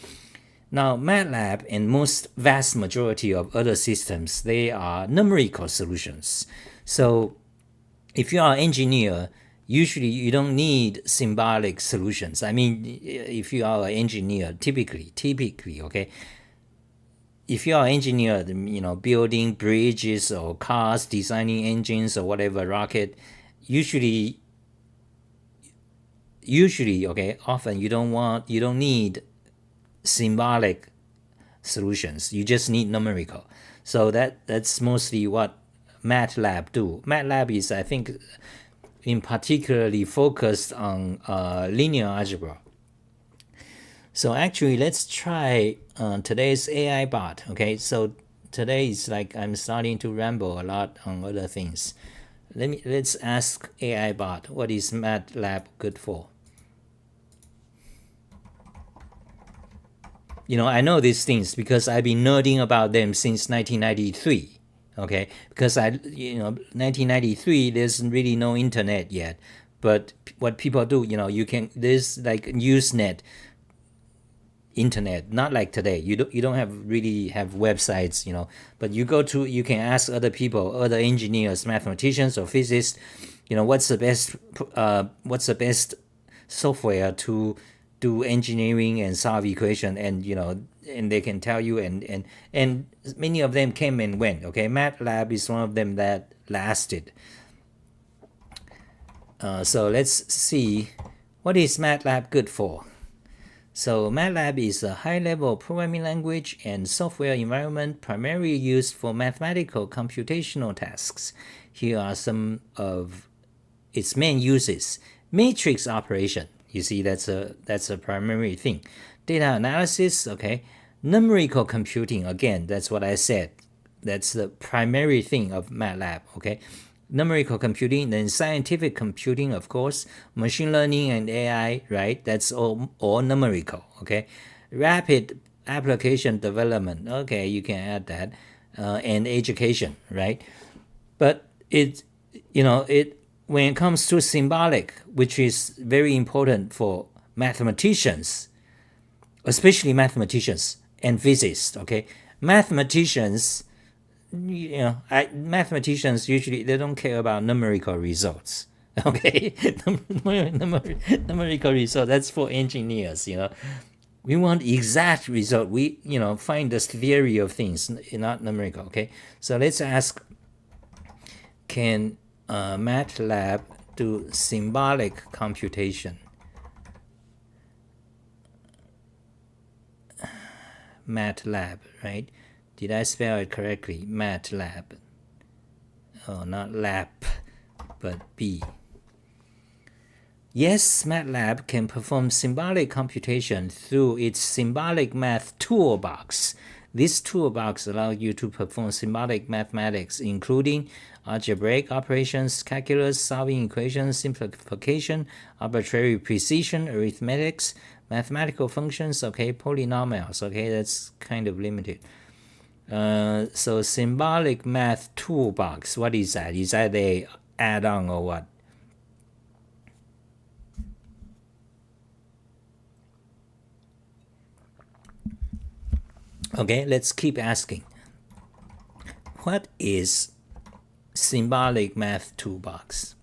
Now, MATLAB and vast majority of other systems, they are numerical solutions. So if you are an engineer, usually you don't need symbolic solutions. I mean, if you are an engineer, typically, okay? If you are an engineer, building bridges or cars, designing engines or whatever, rocket, usually, okay, often you don't need symbolic solutions. You just need numerical. So that's mostly what MATLAB do. MATLAB is, I think, in particularly focused on linear algebra. So actually, let's try today's AI bot. Okay, so today is like I'm starting to ramble a lot on other things. Let's ask AI bot, what is MATLAB good for? I know these things because I've been nerding about them since 1993. Okay, because 1993, there's really no internet yet. But what people do, there's like Usenet internet, not like today. You don't really have websites, but you can ask other people, other engineers, mathematicians or physicists, what's the best software to do engineering and solve equation, and and they can tell you, and many of them came and went. Okay, MATLAB is one of them that lasted. So let's see, what is MATLAB good for? So MATLAB is a high-level programming language and software environment primarily used for mathematical computational tasks. Here are some of its main uses. Matrix operation. You see, that's a primary thing. Data analysis, okay. Numerical computing, again, that's what I said. That's the primary thing of MATLAB, okay. Numerical computing, then scientific computing, of course, machine learning and AI, right? That's all numerical, okay. Rapid application development, okay, you can add that, and education, right? But when it comes to symbolic, which is very important for mathematicians, especially mathematicians and physicists, okay? Mathematicians usually, they don't care about numerical results, okay? Numerical result, that's for engineers, We want exact result. We, find the theory of things, not numerical, okay? So let's ask, can MATLAB do symbolic computation? MATLAB, right? Did I spell it correctly? MATLAB. Oh, not lab, but B. Yes, MATLAB can perform symbolic computation through its symbolic math toolbox. This toolbox allows you to perform symbolic mathematics, including algebraic operations, calculus, solving equations, simplification, arbitrary precision, arithmetics, mathematical functions, okay, polynomials, okay, that's kind of limited. So symbolic math toolbox, what is that? Is that a add-on or what? Okay, let's keep asking. What is symbolic math toolbox?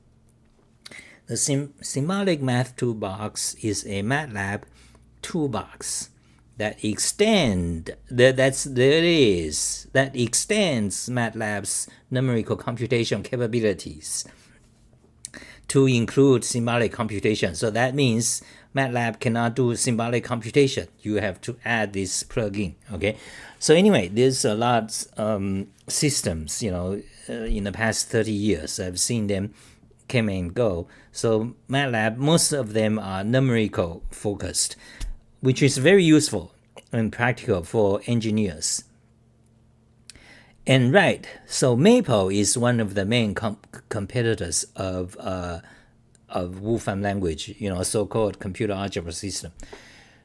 The symbolic math toolbox is a MATLAB toolbox that extends MATLAB's numerical computation capabilities to include symbolic computation. So that means MATLAB cannot do symbolic computation. You have to add this plugin, okay? So anyway, there's a lot systems, in the past 30 years. I've seen them come and go. So MATLAB, most of them are numerical focused, which is very useful. and practical for engineers. And right, so Maple is one of the main competitors of Wolfram language, so-called computer algebra system.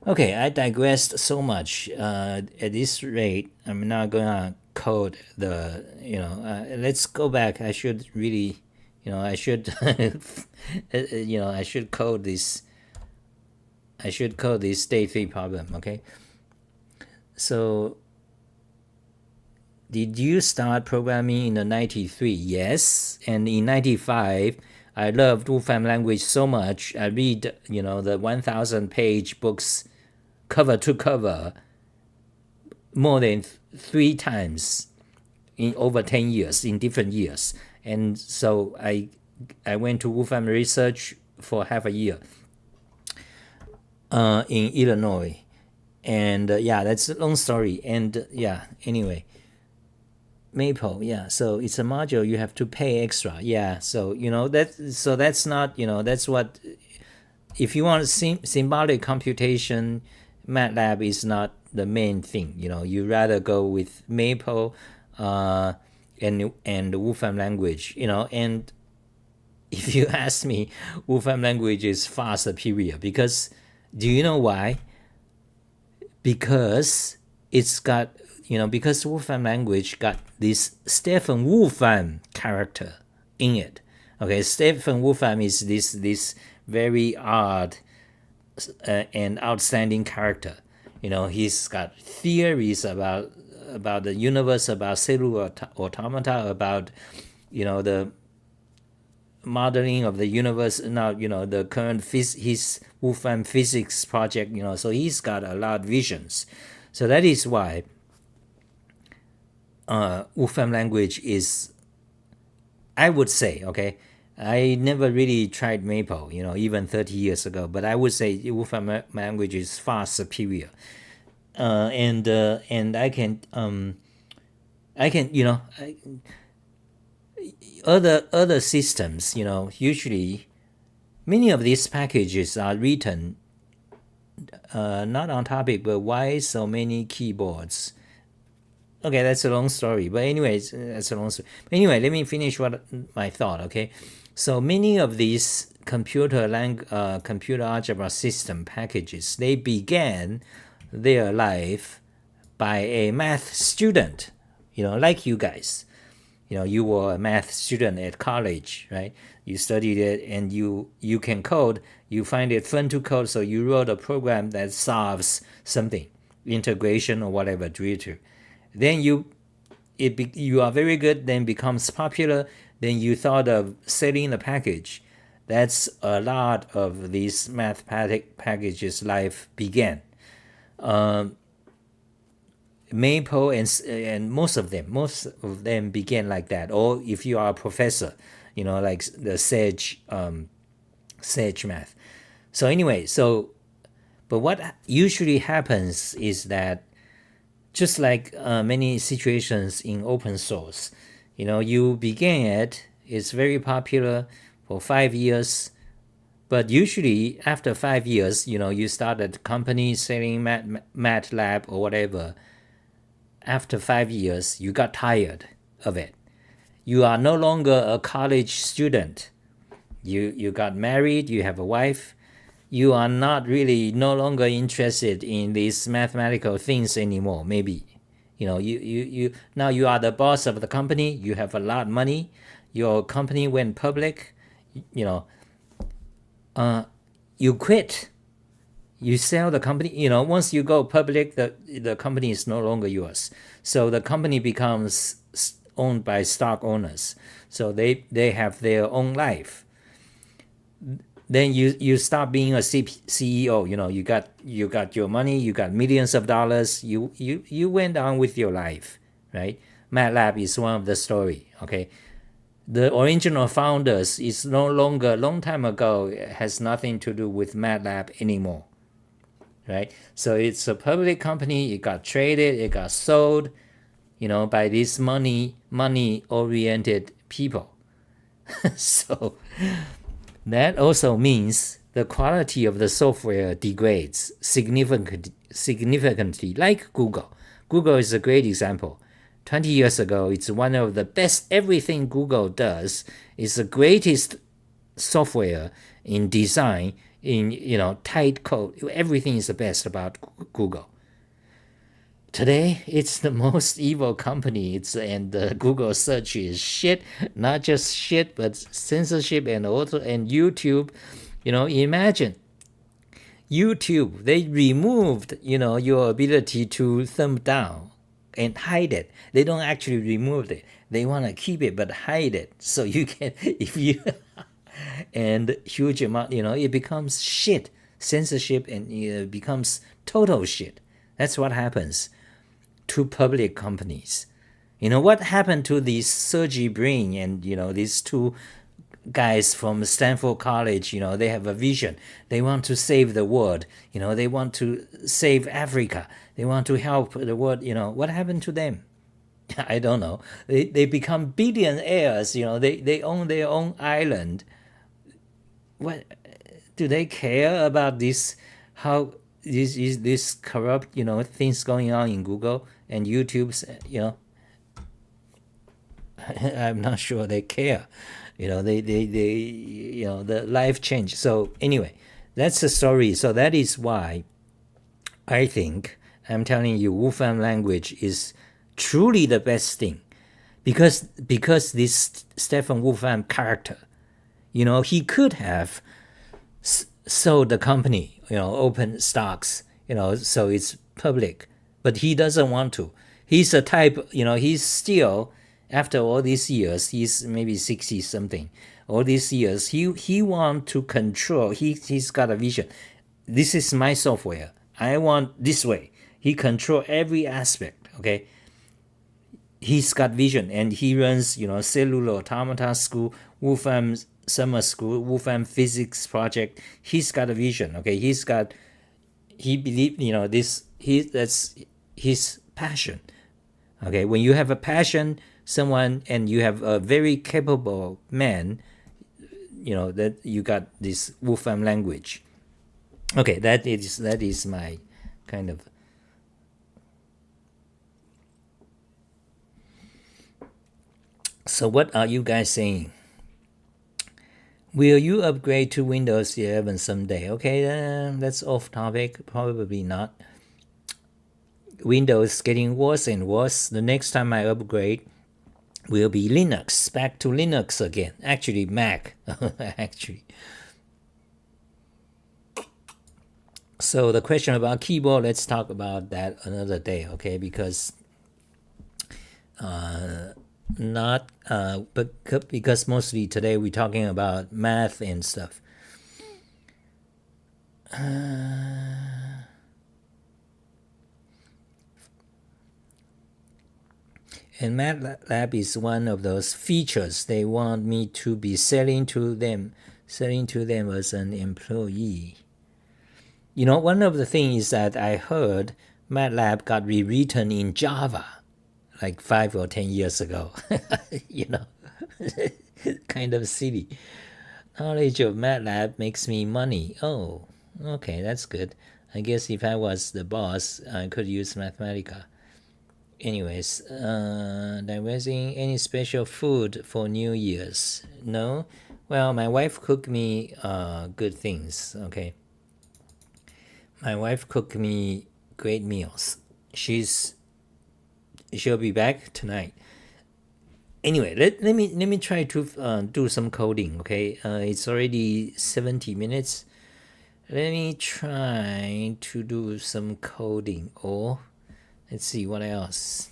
Okay, I digressed so much. At this rate, I'm not gonna code the, let's go back. I should really, I should, I should code this. I should code this day 3 problem. Okay, so. Did you start programming in the 93? Yes. And in 95, I loved Wolfram language so much. I read, the 1,000-page books cover to cover more than 3 times in over 10 years, in different years. And so I went to Wolfram Research for half a year in Illinois. And that's a long story. And anyway. Maple, so it's a module you have to pay extra. So that's not, that's what, if you want symbolic computation, MATLAB is not the main thing. You rather go with Maple and Wolfram language, and if you ask me, Wolfram language is far superior because, do you know why? Because it's got, because Wolfram language got this Stephen Wolfram character in it. Okay, Stephen Wolfram is this very odd and outstanding character. He's got theories about the universe, about cellular automata, about the modeling of the universe. Now the current his Wolfram physics project. So he's got a lot of visions. So that is why. Wolfram language is, I would say, okay, I never really tried Maple, even 30 years ago, but I would say Wolfram language is far superior. And I can, other systems, usually many of these packages are written not on topic, but why so many keyboards? Okay, that's a long story. But anyways, that's a long story. Anyway, let me finish my thought, okay? So many of these computer algebra system packages, they began their life by a math student, like you guys. You were a math student at college, right? You studied it and you can code. You find it fun to code, so you wrote a program that solves something, integration or whatever, then you are very good, then becomes popular, then you thought of selling the package. That's a lot of these math packages life began. Maple and most of them began like that. Or if you are a professor, like the Sage math. So anyway, but what usually happens is that, just like many situations in open source, you begin it's very popular for 5 years, but usually after 5 years, you started a company selling MATLAB or whatever. After 5 years, you got tired of it. You are no longer a college student. You got married, you have a wife. You are not really no longer interested in these mathematical things anymore. Maybe, you now you are the boss of the company. You have a lot of money. Your company went public. You quit. You sell the company. Once you go public, the company is no longer yours. So the company becomes owned by stock owners. So they have their own life. Then you stop being a CEO. You got your money, you got millions of dollars. You went on with your life, right? MATLAB is one of the story. Okay, the original founders is no longer, long time ago, it has nothing to do with MATLAB anymore, right? So it's a public company. It got traded. It got sold, by these money oriented people. So. That also means the quality of the software degrades significantly, like Google. Google is a great example. 20 years ago, it's one of the best. Everything Google does is the greatest software in design, in tight code. Everything is the best about Google. Today, it's the most evil company. And Google search is shit, not just shit, but censorship and YouTube. Imagine YouTube. They removed your ability to thumb down and hide it. They don't actually remove it. They want to keep it but hide it, so you can if you and huge amount. It becomes shit, censorship, and it becomes total shit. That's what happens to public companies. What happened to these Sergey Brin and these two guys from Stanford College? They have a vision. They want to save the world. They want to save Africa. They want to help the world. What happened to them? I don't know. They become billionaires. They own their own island. What do they care about this? How this corrupt things going on in Google and YouTube's? I'm not sure they care. They the life change. So anyway, that's the story. So that is why I think I'm telling you, Wolfram language is truly the best thing, because this Stephen Wolfram character, he could have sold the company, open stocks, so it's public, but he doesn't want to. He's a type, he's still, after all these years, he's maybe 60 something. All these years, he want to control. He's got a vision. This is my software. I want this way. He control every aspect. Okay. He's got vision, and he runs, cellular automata school, Wolfram summer school, Wolfram physics project. He's got a vision. Okay. He believe, that's his passion. Okay. When you have a passion, someone, and you have a very capable man, that you got this Wolfram language. Okay, that is my kind of. So what are you guys saying? Will you upgrade to Windows 11 someday? Okay, that's off topic. Probably not. Windows getting worse and worse. The next time I upgrade will be Linux. Back to Linux again. Actually, Mac. Actually. So the question about keyboard, let's talk about that another day, okay? Because because mostly today we're talking about math and stuff. And MATLAB is one of those features they want me to be selling to them as an employee. One of the things is that I heard MATLAB got rewritten in Java like 5 or 10 years ago. Kind of silly. Knowledge of MATLAB makes me money. Oh, okay, that's good. I guess if I was the boss, I could use Mathematica. Anyways, diversing, any special food for New Year's? No? Well, my wife cooked me good things, okay? My wife cooked me great meals. She'll be back tonight. Anyway, let me try to do some coding, okay? It's already 70 minutes. Let me try to do some coding, or let's see what else.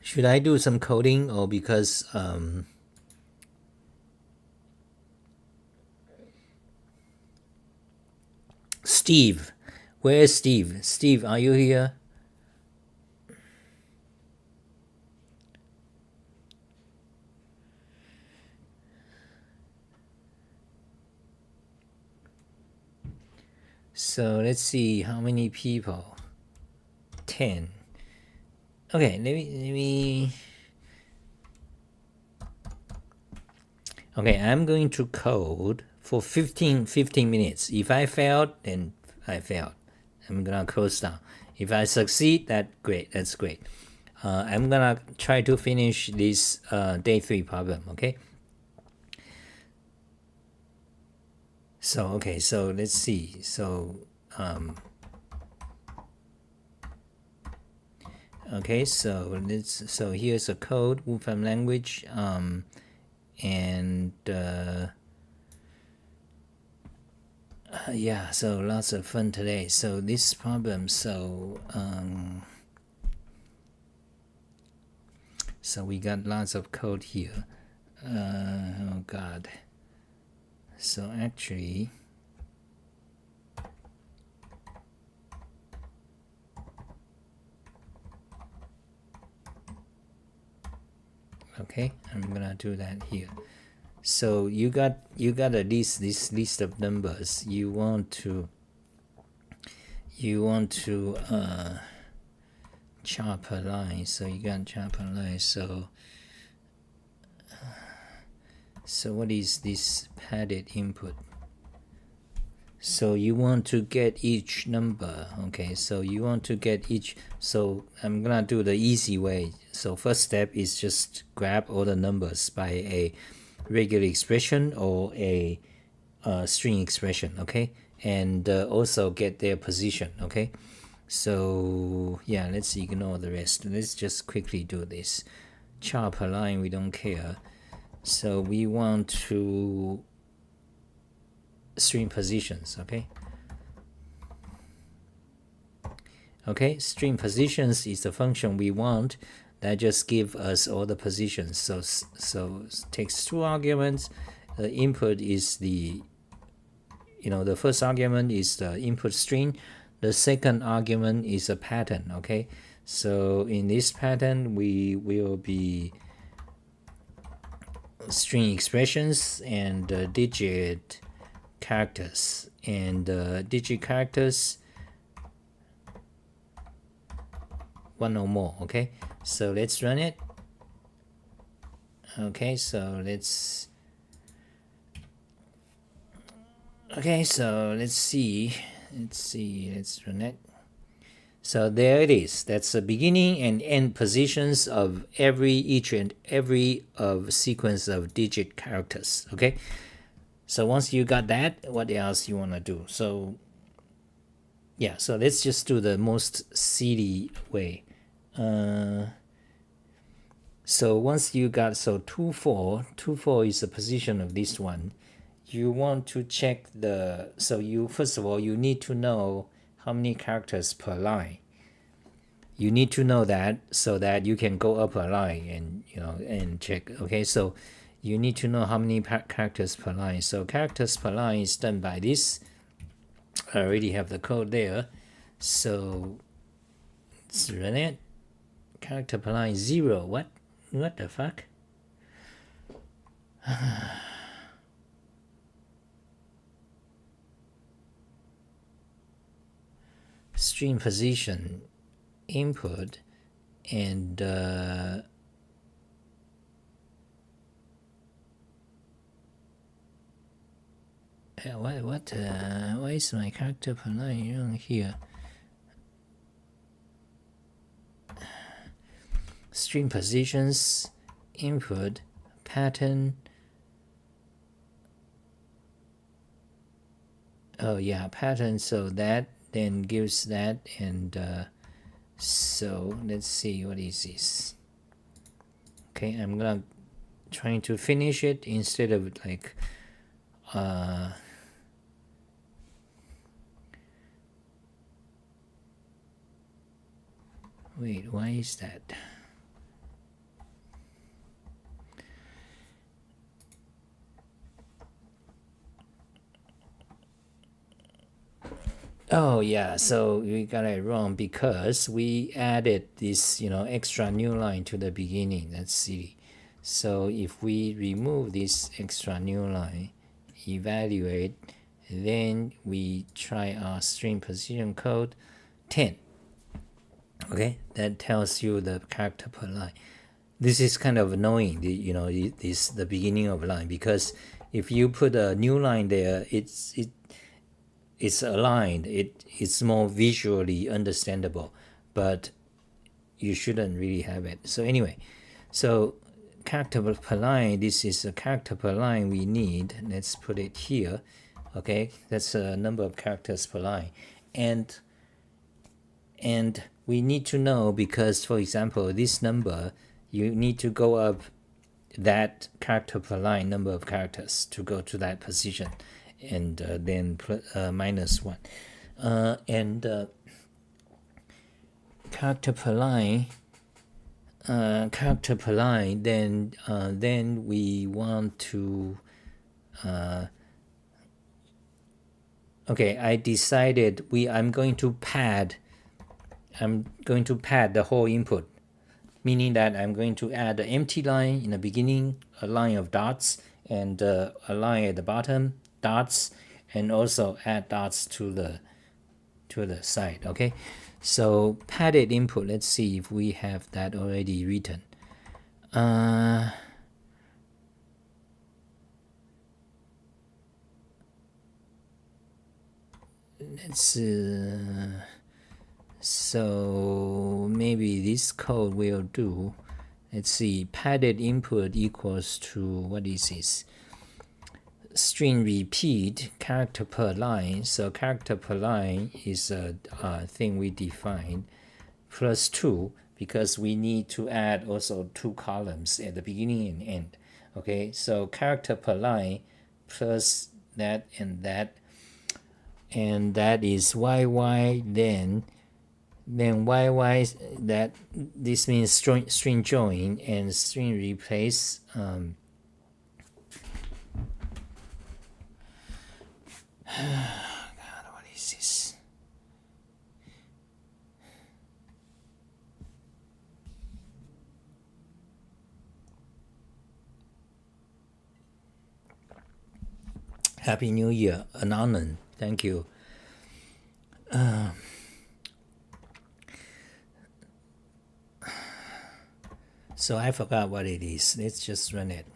Should I do some coding, or because Steve, where is Steve? Steve, are you here? So let's see how many people. 10. Okay, let me Okay, I'm going to code for 15 minutes. If I failed, then I failed. I'm gonna close down. If I succeed, that's great. I'm gonna try to finish this day 3 problem, okay? So let's see. So here's a code, Wolfram language, and yeah, so lots of fun today. So this problem, so we got lots of code here. Oh God. So actually, okay, I'm gonna do that here. So you got this list of numbers. You want to chop a line. So you got chop a line. So what is this padded input? So you want to get each number, okay? So you want to get each. So I'm gonna do the easy way. So first step is just grab all the numbers by a regular expression or a string expression, okay? And also get their position, okay? So yeah, let's ignore the rest. Let's just quickly do this. Chop a line, we don't care. So we want to string positions, okay? Okay, string positions is the function we want that just give us all the positions. So takes 2 arguments. The input is the the first argument is the input string. The second argument is a pattern, okay? So in this pattern, we will be string expressions and digit characters. And digit characters, 1 or more, okay? So let's run it. Okay, so let's see. Let's run it. So there it is. That's the beginning and end positions of each and every of sequence of digit characters, okay? So once you got that, what else you want to do? So yeah, so let's just do the most silly way. So once you got 2 4 is the position of this one. You want to check the, so you first of all you need to know how many characters per line. You need to know that so that you can go up a line and and check. Okay, so you need to know how many characters per line. So characters per line is done by this. I already have the code there. So let's run it. Character per line 0. What the fuck? String position input and why is my character per line here? String positions input pattern. Oh yeah, pattern. So that then gives that, and so let's see, what is this? Okay, I'm gonna trying to finish it instead of like wait, why is that? Oh yeah, so we got it wrong because we added this extra new line to the beginning. That's silly. So if we remove this extra new line, evaluate, then we try our string position code 10. Okay, that tells you the character per line. this is kind of annoying, this the beginning of line, because if you put a new line there, it's aligned, it's more visually understandable, but you shouldn't really have it. So anyway, so character per line, this is a character per line we need. Let's put it here. Okay, that's a number of characters per line, and we need to know, because for example this number, you need to go up that character per line number of characters to go to that position, and then -1, and character per line, then we want to okay, I decided I'm going to pad the whole input, meaning that I'm going to add an empty line in the beginning, a line of dots, and a line at the bottom, dots, and also add dots to the side. Okay, so padded input, let's see if we have that already written. Let's so maybe this code will do. Let's see, padded input equals to, what is this? String repeat, character per line. So character per line is a thing we defined, plus 2, because we need to add also 2 columns at the beginning and end. Okay, so character per line plus that, and that is YY, then YY, that this means string join, and string replace God, what is this? Happy New Year, Anand. Thank you. So I forgot what it is. Let's just run it.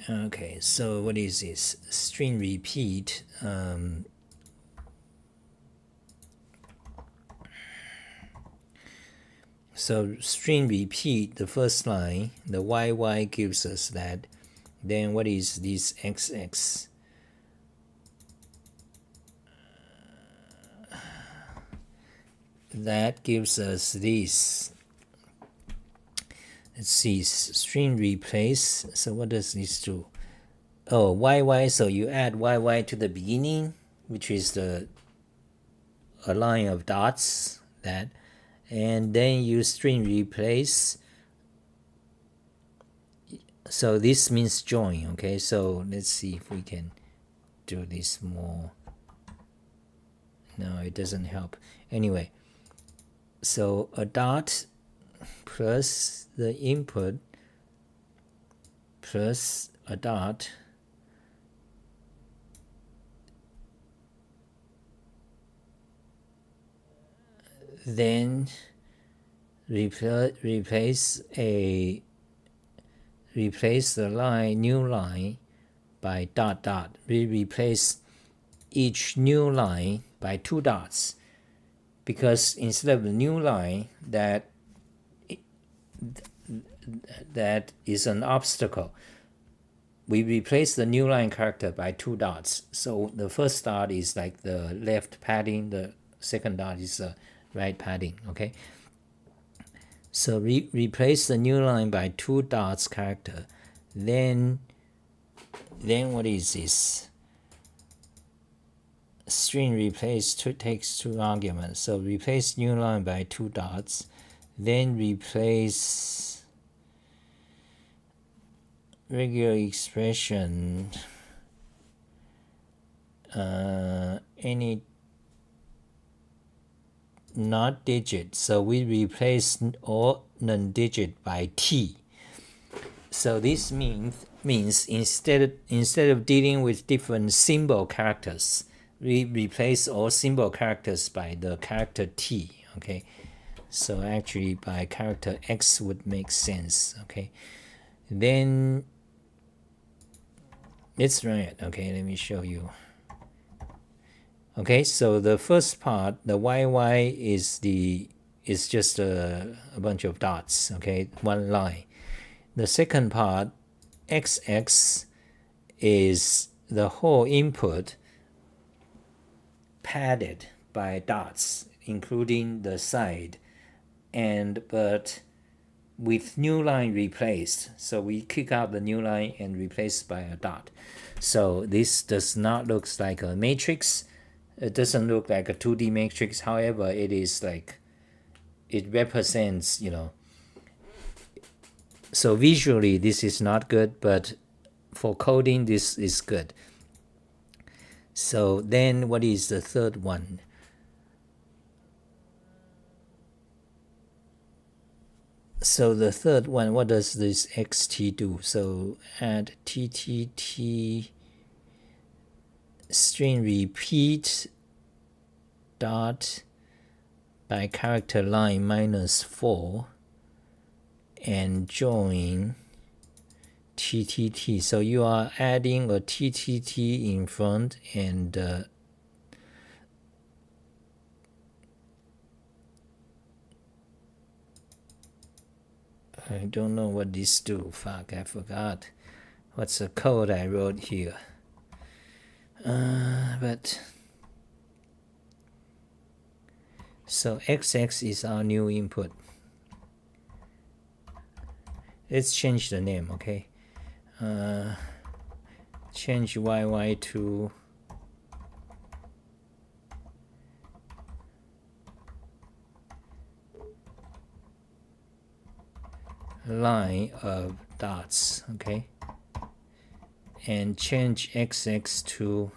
Okay, so what is this? String repeat. So string repeat, the first line, the YY gives us that. Then what is this XX? That gives us this. Let's see, string replace. So what does this do? Oh, YY, so you add YY to the beginning, which is a line of dots, that, and then you string replace. So this means join. Okay, so let's see if we can do this more. No, it doesn't help. Anyway, so a dot plus the input plus a dot, then replace the line, new line, by dot dot. We replace each new line by 2 dots, because instead of the new line, that is an obstacle, we replace the new line character by 2 dots. So the first dot is like the left padding, the second dot is the right padding. Okay, so replace the new line by 2 dots character. Then what is this? String replace takes 2 arguments. So replace new line by 2 dots, then replace regular expression, any not digit. So we replace all non-digit by T. So this means instead of dealing with different symbol characters, we replace all symbol characters by the character T. Okay, So actually by character X would make sense. Okay, then let's run it. Okay, let me show you. Okay, so the first part, the YY is just a bunch of dots, okay, one line. The second part, XX, is the whole input padded by dots, including the side, but with new line replaced. So we kick out the new line and replace by a dot. So this does not look like a matrix. It doesn't look like a 2D matrix. However, it is like, it represents, so visually this is not good, but for coding this is good. So then what is the third one? So the third one, what does this xt do? So add ttt string repeat dot by character line -4 and join ttt. So you are adding a ttt in front, and I don't know what this do. Fuck, I forgot what's the code I wrote here. But so XX is our new input. Let's change the name, okay? Change YY to line of dots, okay? And change XX to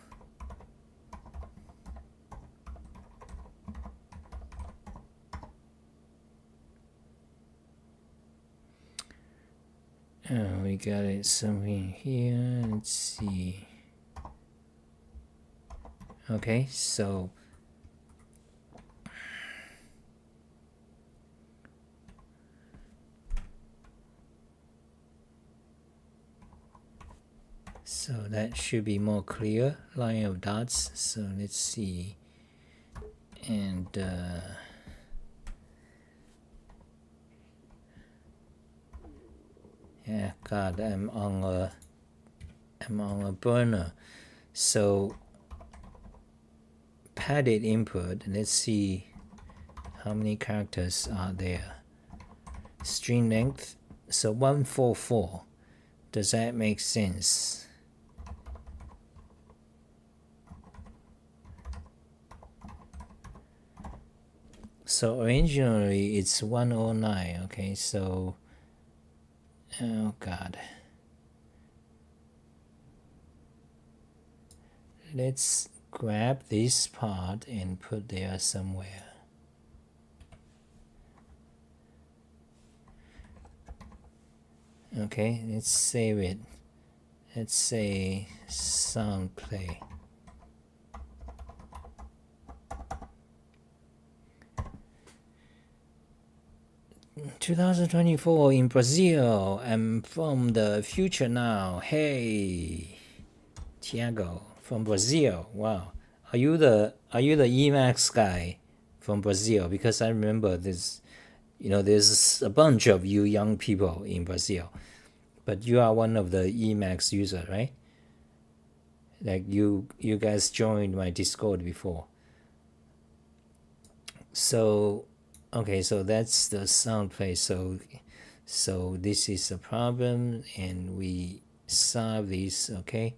we got it something here. Let's see. Okay, so that should be more clear. Line of dots. So let's see. And yeah, God, I'm on a burner. So padded input. Let's see how many characters are there. String length. So 144. Does that make sense? So originally it's 109. Okay, so oh God. Let's grab this part and put there somewhere. Okay, let's save it. Let's say sound play. "2024 in Brazil. I'm from the future now. Hey, Tiago from Brazil. Wow, are you the Emacs guy from Brazil? Because I remember this. There's a bunch of you young people in Brazil, but you are one of the Emacs user, right? Like you guys joined my Discord before. So okay, so that's the sound play. So this is a problem, and we solve this. Okay,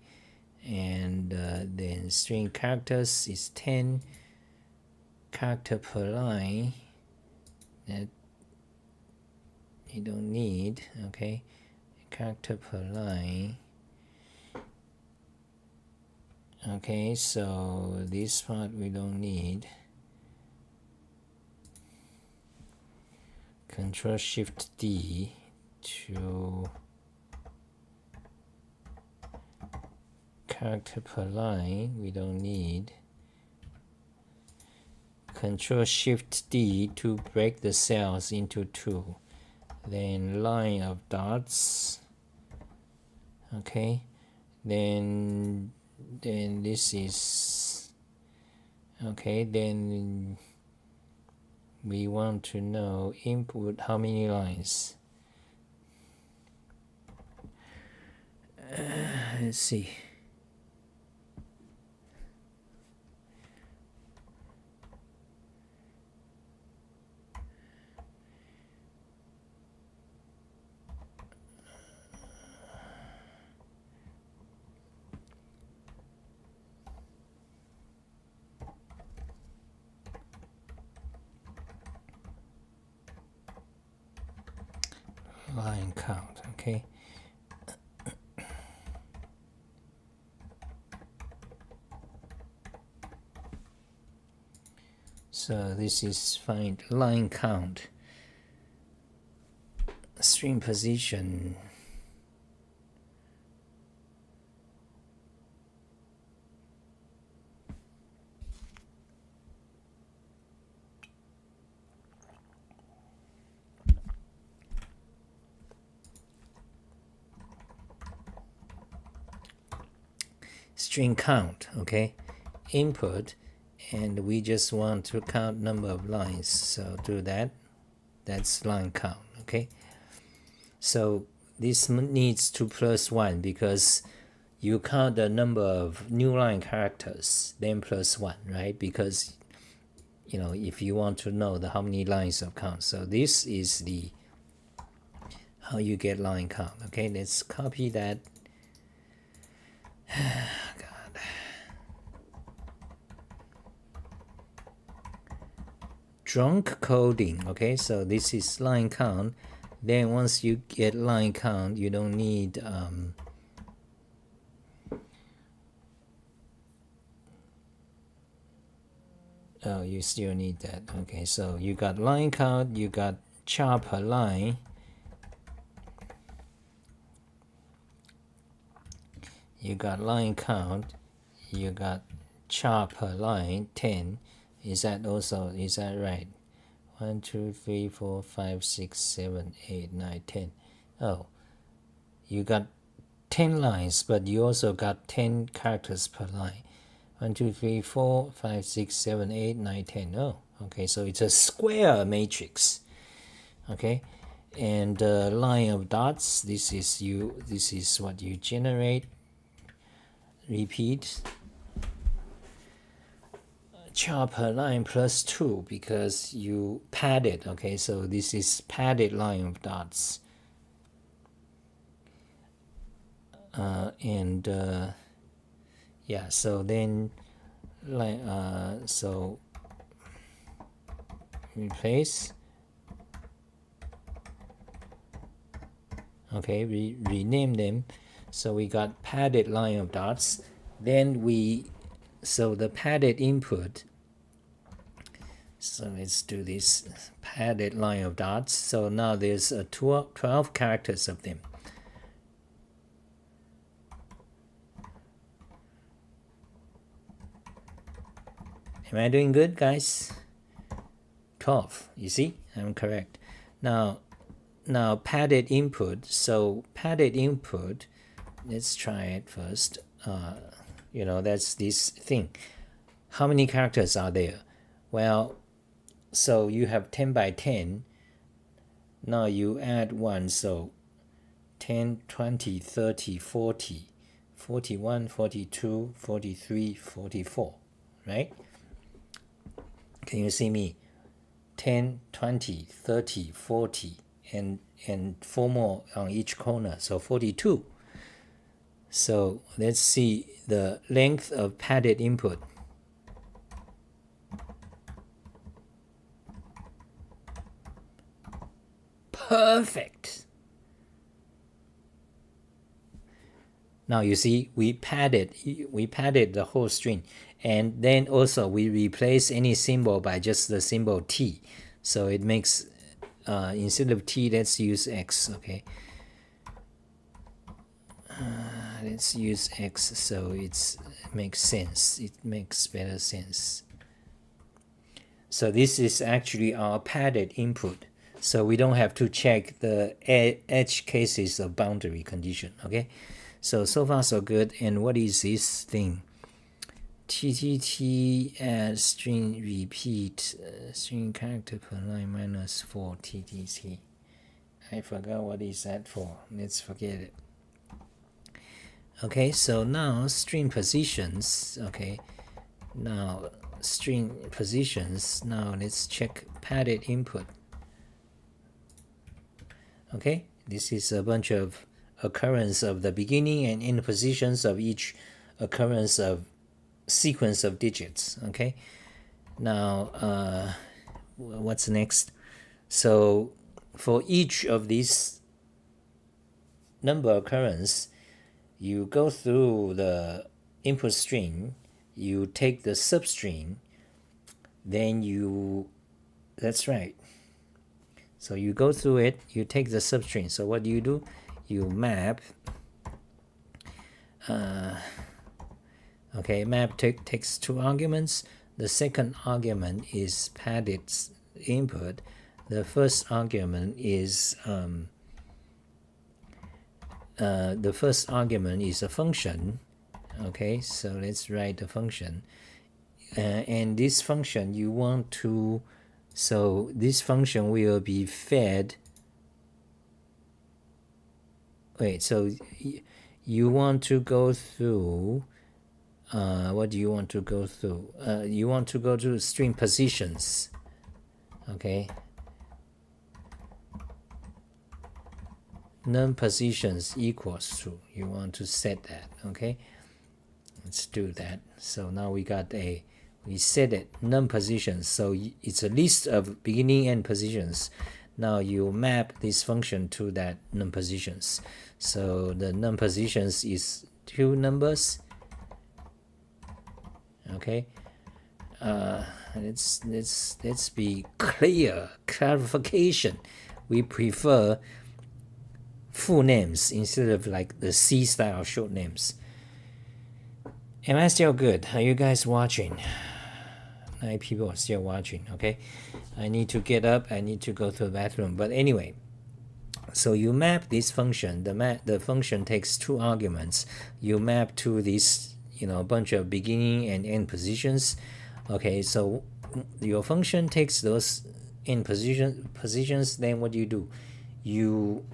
and then string characters is 10 character per line. That you don't need. Okay, character per line. Okay, so this part we don't need. Control Shift D to character per line, we don't need. Control Shift D to break the cells into two. Then line of dots. Okay. Then this is okay. Then we want to know input how many lines. Let's see. Line count, okay. So this is find line count, string position. String count, okay, input, and we just want to count number of lines, so do that. That's line count, okay. So this needs to plus 1 because you count the number of new line characters, then plus 1, right? Because if you want to know how many lines of count, so this is the how you get line count. Okay, let's copy that. God. Drunk coding. Okay, so this is line count. Then once you get line count, you don't need oh, you still need that. Okay, so you got line count, you got char per line. You got line count, you got char per line 10. Is that right? 1, 2, 3, 4, 5, 6, 7, 8, 9, 10. Oh, you got 10 lines, but you also got 10 characters per line. 1, 2, 3, 4, 5, 6, 7, 8, 9, 10. Oh, okay, so it's a square matrix. Okay, and line of dots, this is what you generate. Repeat. Char per line plus 2 because you padded. Okay, so this is padded line of dots. Yeah, so then so replace. Okay, we rename them. So we got padded line of dots. Then so the padded input. So let's do this padded line of dots. So now there's 12 characters of them. Am I doing good, guys? 12. You see, I'm correct. Now padded input. So padded input. Let's try it first. That's this thing. How many characters are there? Well, so you have 10 by 10. Now you add 1, so 10, 20, 30, 40, 41, 42, 43, 44, right? Can you see me? 10, 20, 30, 40, and 4 more on each corner, so 42. So let's see the length of padded input. Perfect. Now you see we padded the whole string, and then also we replace any symbol by just the symbol T. So it makes instead of T, let's use X. Okay. Let's use X, so it makes sense. It makes better sense. So this is actually our padded input. So we don't have to check the edge cases of boundary condition. Okay, so far so good. And what is this thing? TTT add string repeat string character per line minus 4 TTT. I forgot what is that for. Let's forget it. Okay, so now string positions. Okay, now string positions. Now let's check padded input. Okay, this is a bunch of occurrence of the beginning and end positions of each occurrence of sequence of digits. Okay, now what's next? So for each of these number occurrence, you go through the input string, you take the substring, then that's right. So you go through it, you take the substring. So what do? You map. Okay, map takes two arguments. The second argument is padded input. The first argument is a function. Okay, so let's write the function. And this function you want to, so this function will be fed. Wait, so you want to go through, what do you want to go through? You want to go to string positions. Okay. Num positions equals to, you want to set that. Okay. Let's do that. So now we set it num positions. So it's a list of beginning and positions. Now you map this function to that num positions. So the num positions is two numbers. Okay. Let's be clear. Clarification. We prefer full names instead of like the C style short names. Am I still good? Are you guys watching? 9 people are still watching. Okay, I need to get up. I need to go to the bathroom. But anyway, so you map this function. The function takes two arguments. You map to this, a bunch of beginning and end positions. Okay, so your function takes those end positions. Then what do? You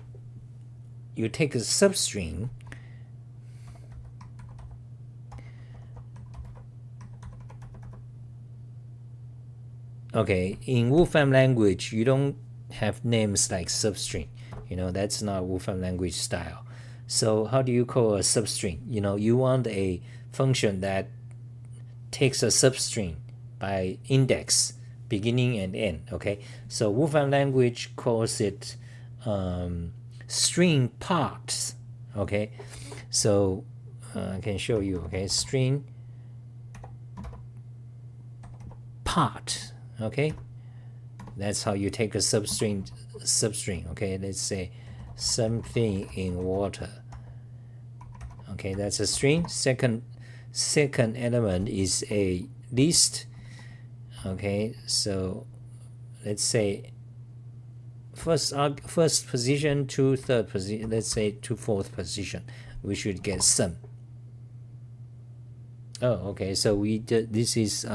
take a substring. Okay, in Wolfram language, you don't have names like substring. That's not Wolfram language style. So how do you call a substring? You want a function that takes a substring by index, beginning and end. Okay, so Wolfram language calls it string parts. Okay, so I can show you. Okay, string part. Okay, that's how you take a substring. Okay, let's say something in water. Okay, that's a string. Second element is a list. Okay, so let's say first position to third position. Let's say to fourth position. We should get some. Oh, okay. So we did. This is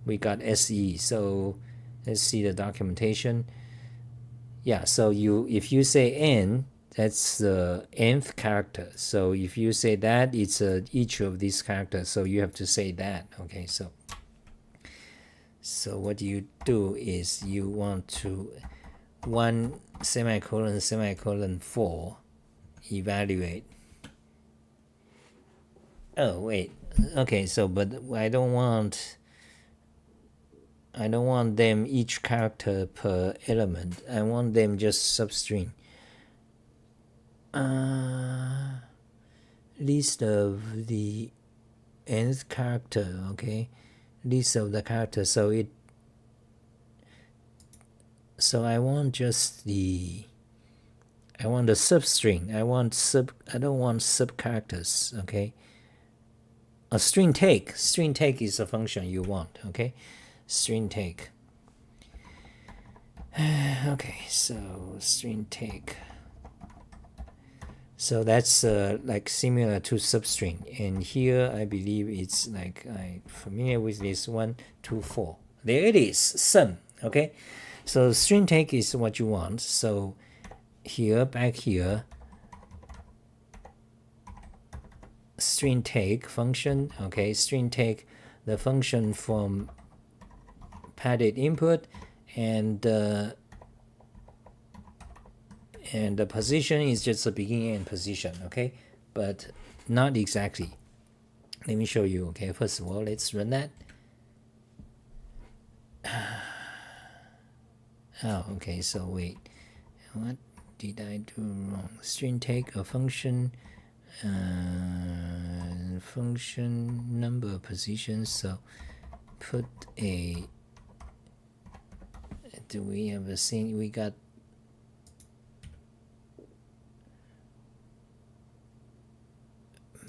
we got SE. So let's see the documentation. Yeah, so if you say n, that's the nth character. So if you say that, it's each of these characters. So you have to say that. Okay, so what you do is you want to 1 semicolon 4 evaluate. Oh wait, okay. So but I don't want them each character per element. I want them just substring. List of the nth character. Okay, list of the characters. So I want just the substring. I don't want sub characters. Okay. A string take is a function you want. Okay. String take. Okay, so string take. So that's like similar to substring, and here I believe it's like I'm familiar with this 1, 2, 4. There it is, sum. Okay, so string take is what you want. So here, back here, string take function. Okay, string take the function from padded input, and the position is just the beginning and position. Okay, but not exactly. Let me show you. Okay, first of all, let's run that. Oh, okay, so wait, what did I do wrong? String take a function, function number positions. So put a, do we have a thing? We got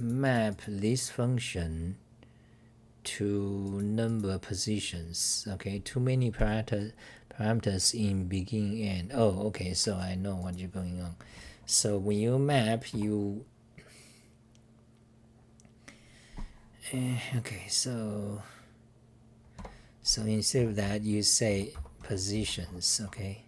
map this function to number positions. Okay, too many parameters in beginning end. Oh, okay, so I know what you're going on. So when you map, you okay, so instead of that you say positions. Okay,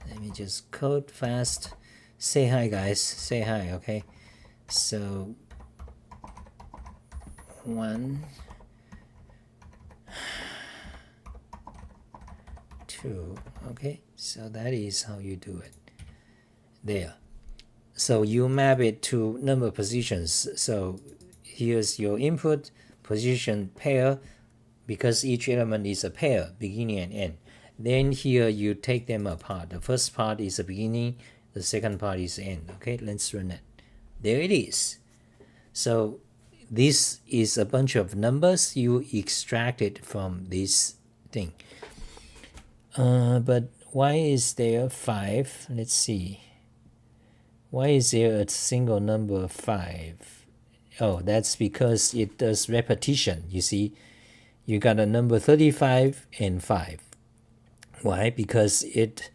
let me just code fast. Say hi, guys, say hi. Okay, so 1, 2. Okay, so that is how you do it there. So you map it to number positions. So here's your input position pair, because each element is a pair, beginning and end. Then here you take them apart. The first part is the beginning, the second part is the end. Okay, let's run it. There it is. So this is a bunch of numbers you extracted from this thing. But why is there 5? Let's see. Why is there a single number 5? Oh, that's because it does repetition. You see, you got a number 35 and 5. Why? Because it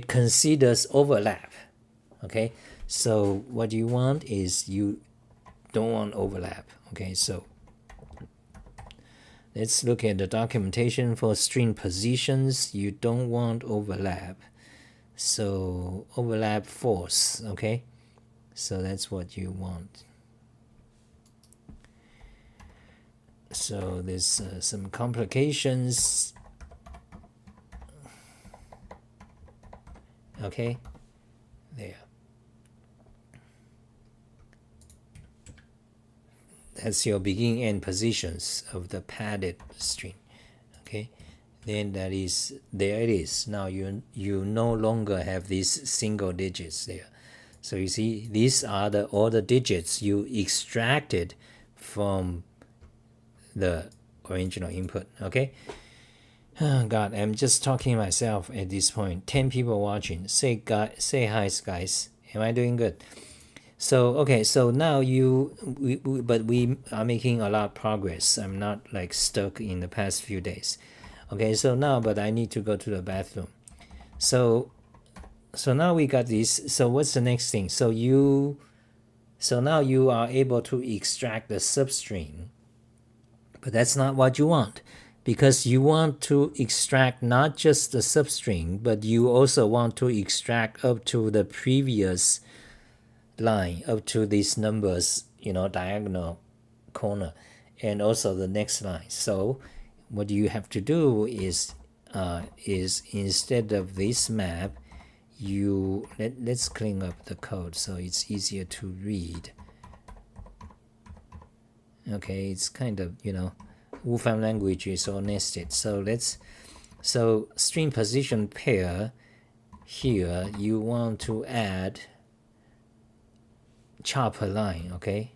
considers overlap. Okay, so what you want is you don't want overlap. Okay, so let's look at the documentation for string positions. You don't want overlap. So overlap false. Okay, so that's what you want. So there's some complications. Okay, there. That's your beginning end positions of the padded string. Okay, then that is, there it is. Now you no longer have these single digits there. So you see, these are all the digits you extracted from the original input. Okay. Oh God, I'm just talking to myself at this point. 10 people watching. Say hi, guys. Am I doing good? So okay, so now but we are making a lot of progress. I'm not like stuck in the past few days. Okay, so now, but I need to go to the bathroom. So now we got this. So what's the next thing? So now you are able to extract the substring, but that's not what you want, because you want to extract not just the substring, but you also want to extract up to the previous line, up to these numbers, diagonal corner, and also the next line. So what you have to do is instead of this map, let's clean up the code so it's easier to read. Okay, it's kind of, Wolfram language is all nested. So string position pair, here you want to add chopper line. Okay,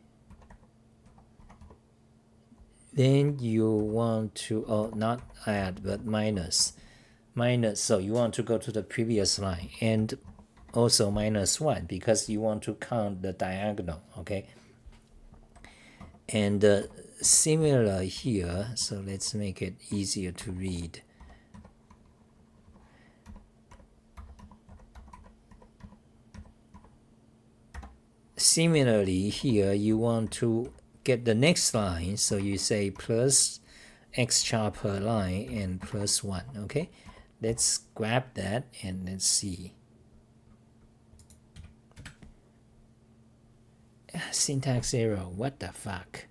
then you want to not add but minus, so you want to go to the previous line, and also -1 because you want to count the diagonal. Okay, and similar here, so let's make it easier to read. Similarly here, you want to get the next line, so you say plus x char per line and plus 1. Okay, let's grab that and let's see. Syntax error, what the fuck?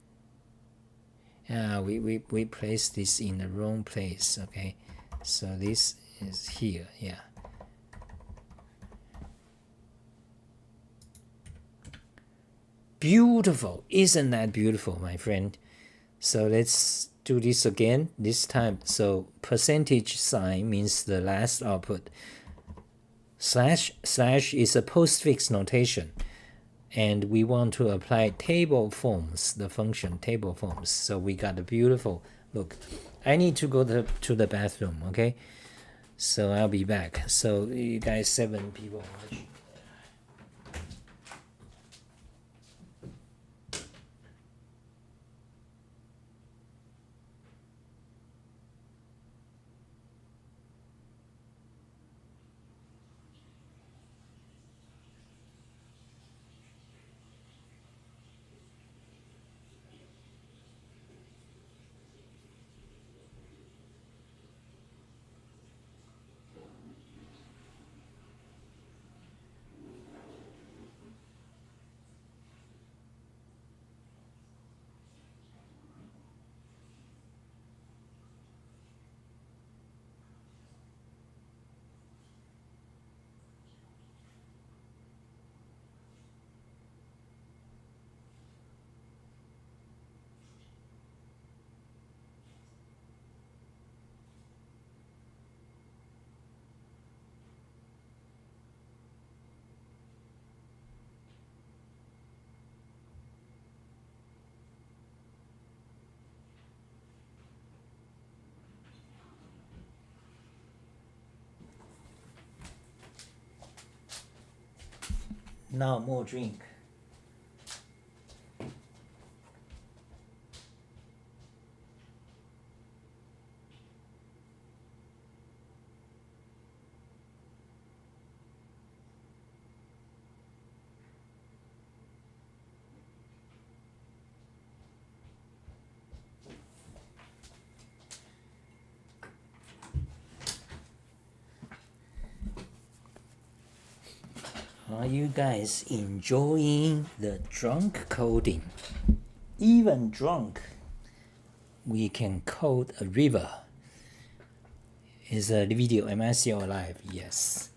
We placed this in the wrong place. Okay, so this is here. Yeah, beautiful. Isn't that beautiful, my friend? So let's do this again this time. So percentage sign means the last output. Slash is a postfix notation, and we want to apply table forms, the function table forms. So we got a beautiful look. I need to go to the bathroom. Okay, so I'll be back. So you guys, 7 people watch. Now more drink. Are you guys enjoying the drunk coding? Even drunk, we can code a river. Is a video, am I still alive? Yes.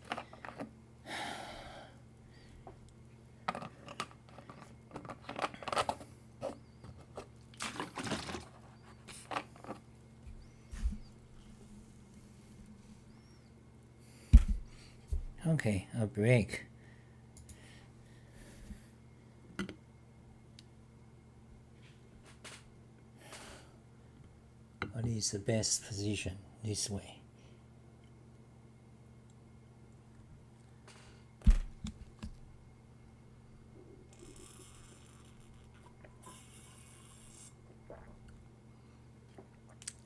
Okay, a break. What is the best position? This way.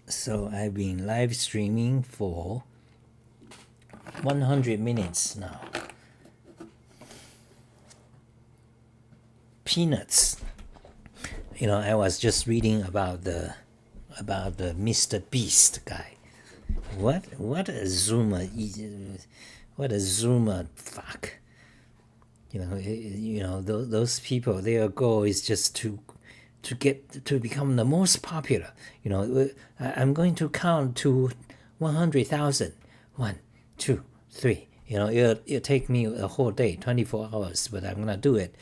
So I've been live streaming for 100 minutes now. Peanuts. You know, I was just reading about the Mr. Beast guy. What a zoomer! What a zoomer! Fuck. You know those people. Their goal is just to become the most popular. You know, I'm going to count to 100,000. 1, 2, 3. You know, it'll take me a whole day, 24 hours, but I'm gonna do it.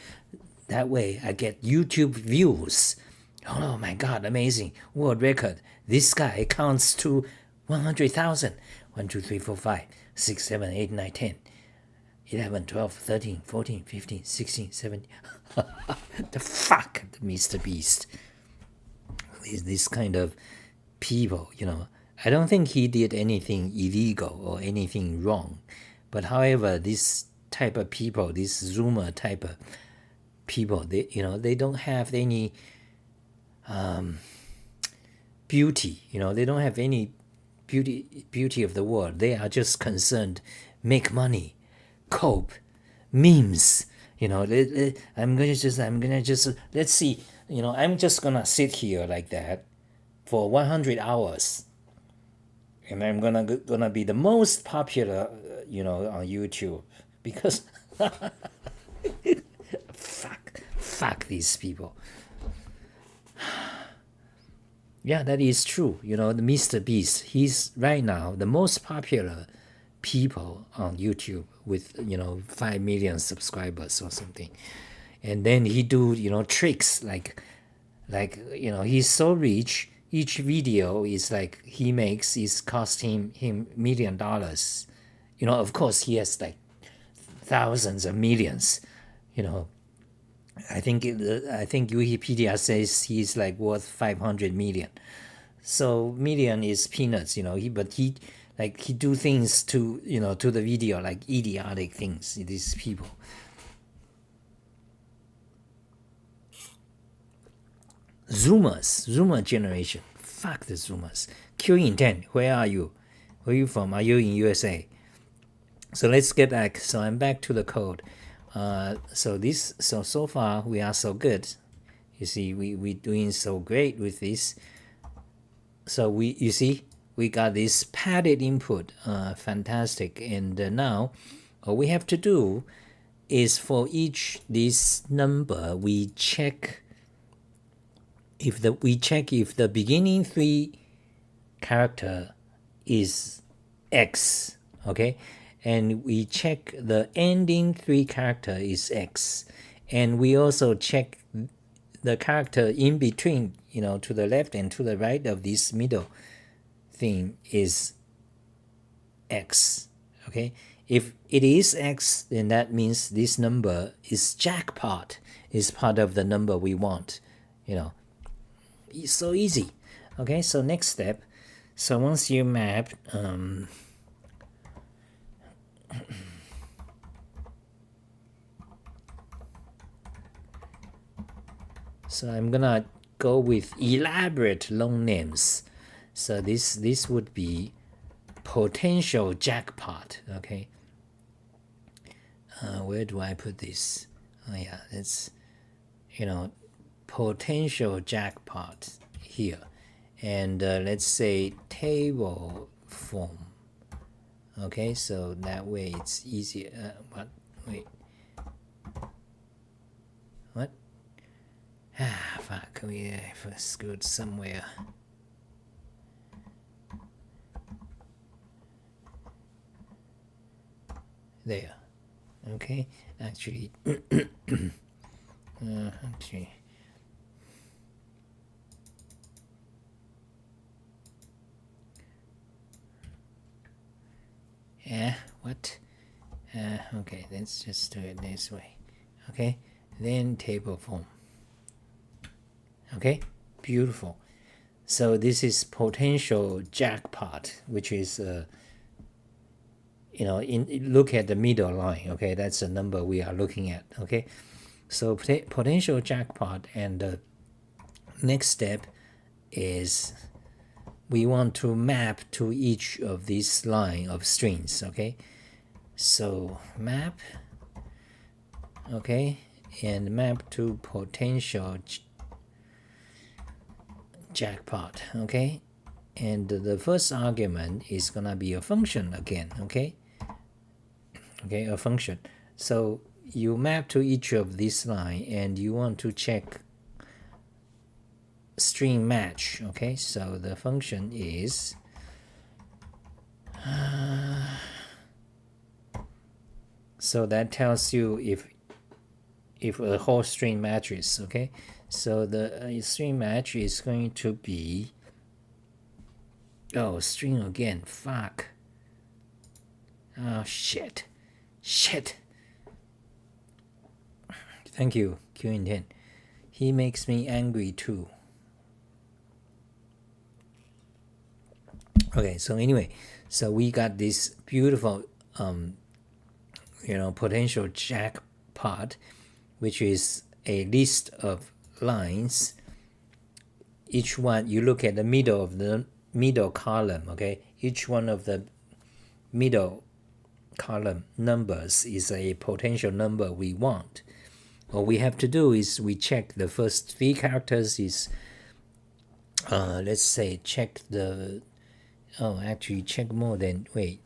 That way, I get YouTube views. Oh my God, amazing. World record. This guy counts to 100,000. 1, 2, 3, 4, 5, 6, 7, 8, 9, 10, 11, 12, 13, 14, 15, 16, 17. The fuck, Mr. Beast. This kind of people, you know. I don't think he did anything illegal or anything wrong. But however, this type of people, this Zoomer type of people, they don't have any beauty. They don't have any beauty of the world. They are just concerned make money, cope, memes. I'm gonna just let's see. I'm just gonna sit here like that for 100 hours, and I'm gonna be the most popular, on YouTube because fuck these people. Yeah, that is true. The Mr. Beast, he's right now the most popular people on YouTube with 5 million subscribers or something. And then he do tricks like he's so rich. Each video is like he makes is cost him $1 million. Of course he has like thousands of millions. I think Wikipedia says he's like worth 500 million. So million is peanuts, but he do things to to the video like idiotic things. These people. Zoomer generation. Fuck the Zoomers. Q-Intent, where are you? Where are you from? Are you in USA? So let's get back. So I'm back to the code. So far we are so good. You see, we doing so great with this. So you see we got this padded input, fantastic. And now all we have to do is for each this number we check if the beginning 3 character is X, okay, and we check the ending 3 character is X, and we also check the character in between, to the left and to the right of this middle thing is X, okay. If it is X, then that means this number is jackpot, is part of the number we want. It's so easy. Okay, so next step. So once you map so I'm gonna go with elaborate long names. So this would be potential jackpot. Okay, where do I put this? Oh yeah, it's potential jackpot here, and let's say table form. Okay, so that way it's easier. What? Fuck, we screwed somewhere. There. Okay, actually actually what? Okay, let's just do it this way. Okay, then table form. Okay, beautiful. So this is potential jackpot, which is look at the middle line. Okay, that's the number we are looking at. Okay, so potential jackpot, and the next step is we want to map to each of these line of strings. Okay, so map, okay, and map to potential jackpot. Okay, and the first argument is gonna be a function again. Okay, a function. So you map to each of these line and you want to check string match. Okay, so the function is so that tells you if a whole string matches. Okay, so the string match is going to be string again. Fuck. Oh shit. Thank you, Q-Intent. He makes me angry too. Okay, so anyway, so we got this beautiful potential jackpot, which is a list of lines each one, you look at the middle of the middle column, okay? Each one of the middle column numbers is a potential number we want. All we have to do is we check the first 3 characters is, let's say, check the, actually check more than, wait.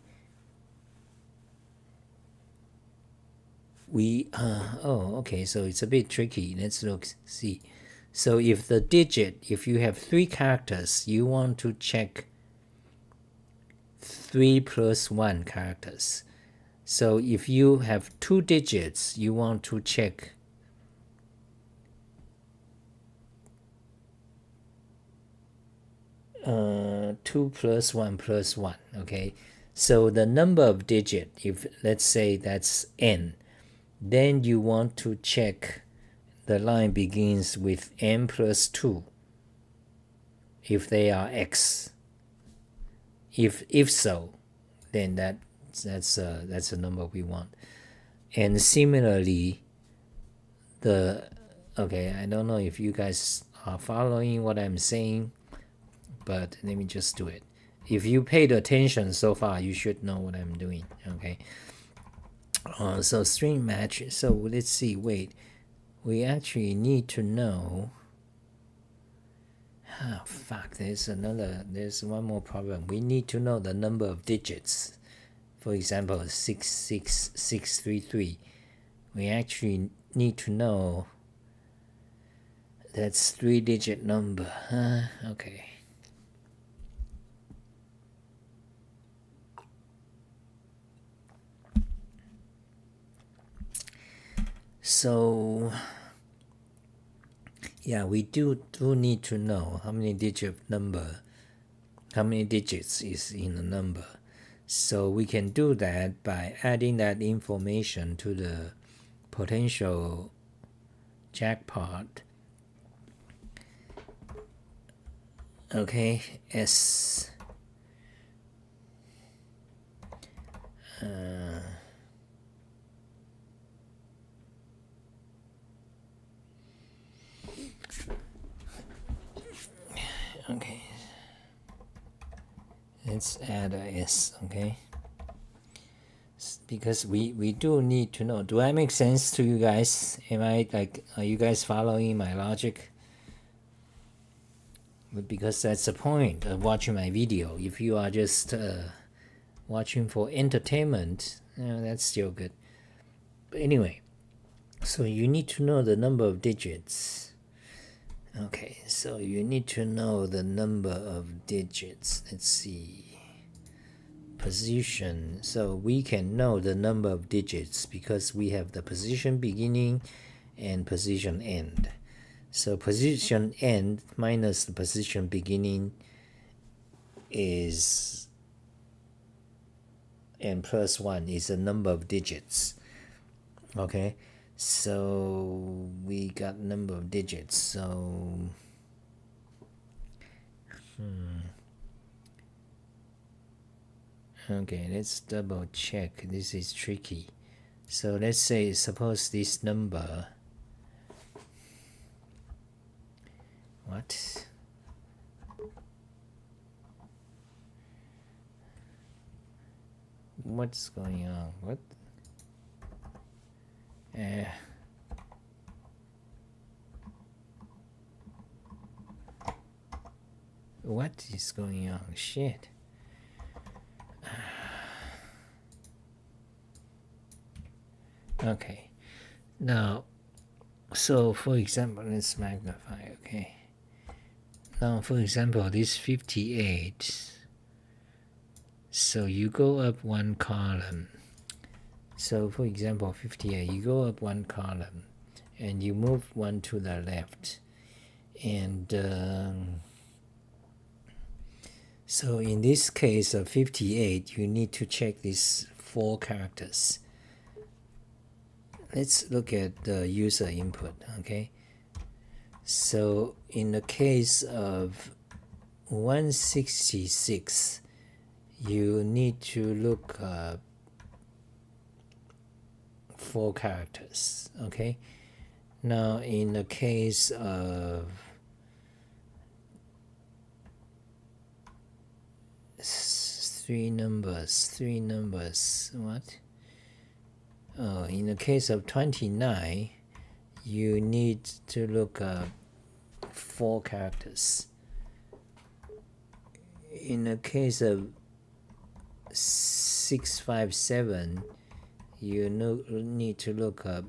Okay, so it's a bit tricky. Let's see. So if you have 3 characters, you want to check 3 plus 1 characters. So if you have 2 digits, you want to check 2 plus 1 plus 1, okay? So the number of digits, if let's say that's n, then you want to check the line begins with n plus 2 if they are x. If so, then that's a number we want. And similarly, okay, I don't know if you guys are following what I'm saying, but let me just do it. If you paid attention so far, you should know what I'm doing, okay? So string match, so let's see, wait, we actually need to know, there's one more problem. We need to know the number of digits. For example, 66633. We actually need to know that's 3-digit number. Okay. So yeah, we do need to know how many digits is in a number. So we can do that by adding that information to the potential jackpot. Okay, S. Okay, let's add a S, okay? Because we do need to know. Do I make sense to you guys? Are you guys following my logic? Because that's the point of watching my video. If you are just watching for entertainment, that's still good. But anyway, so you need to know the number of digits. Okay, so you need to know the number of digits. Let's see. Position. So we can know the number of digits because we have the position beginning and position end. So position end minus the position beginning is n plus 1 is the number of digits. Okay, so we got number of digits. So okay, let's double check. This is tricky. So let's say, suppose this number, what's going on? What is going on? Shit. Okay, now, so for example, let's magnify. Okay, now for example, this 58, so you go up 1 column. So for example, 58, you go up 1 column and you move 1 to the left, and so in this case of 58, you need to check these 4 characters. Let's look at the user input, okay? So in the case of 166, you need to look up 4 characters, okay? Now in the case of three numbers, what? Oh, in the case of 29, you need to look up 4 characters. In the case of 657, you need to look up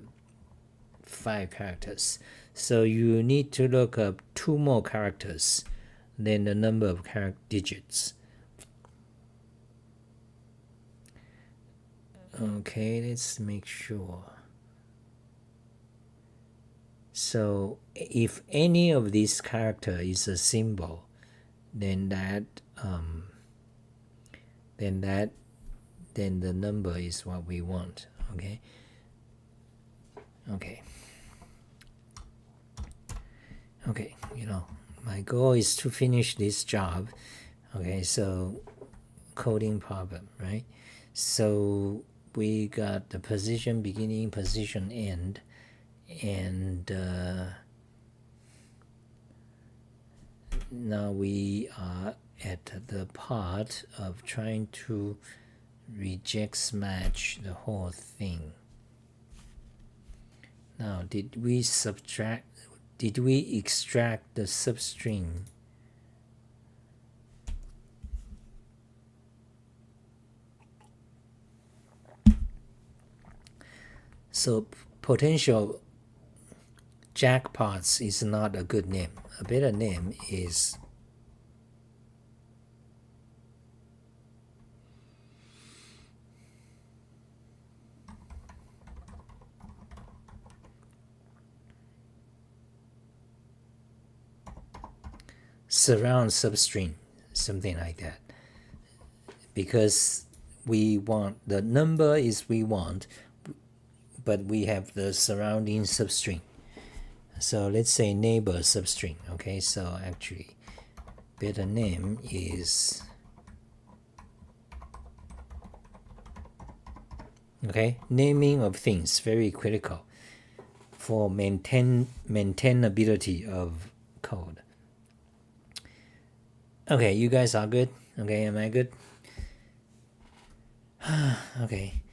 5 characters. So you need to look up 2 more characters than the number of digits. Okay, let's make sure. So if any of these character is a symbol, then the number is what we want. Okay. My goal is to finish this job. Okay, so coding problem, right? So we got the position beginning, position end, and now we are at the part of trying to reject match the whole thing. Now, did we extract the substring? So potential jackpots is not a good name. A better name is surround substring, something like that. Because we want, the number is we want, but we have the surrounding substring. So let's say neighbor substring. Okay, so actually better name is, okay, naming of things, very critical for maintainability of code. Okay, you guys are good? Okay, am I good? Okay,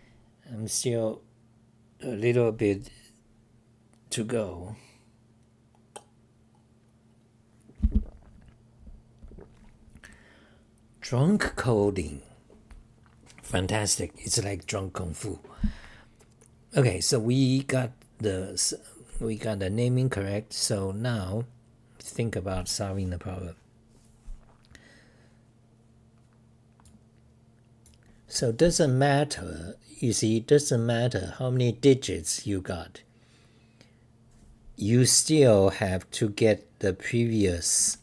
I'm still a little bit to go. Drunk coding. Fantastic. It's like drunk kungfu. Okay, so we got the naming correct. So now think about solving the problem. So doesn't matter, you see, it doesn't matter how many digits you got. You still have to get the previous,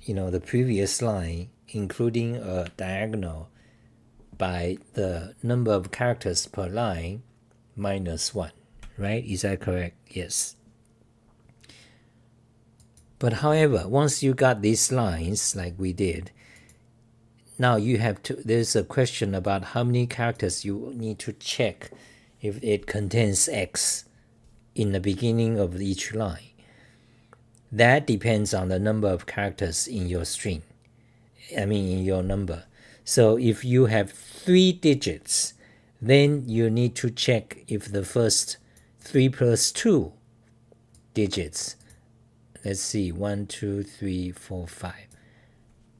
the previous line, including a diagonal, by the number of characters per line minus 1, right? Is that correct? Yes. But however, once you got these lines, like we did, now you have to, there's a question about how many characters you need to check if it contains X in the beginning of each line. That depends on the number of characters in your string, in your number. So if you have 3 digits, then you need to check if the first 3 plus 2 digits, let's see, 1, 2, 3, 4, 5,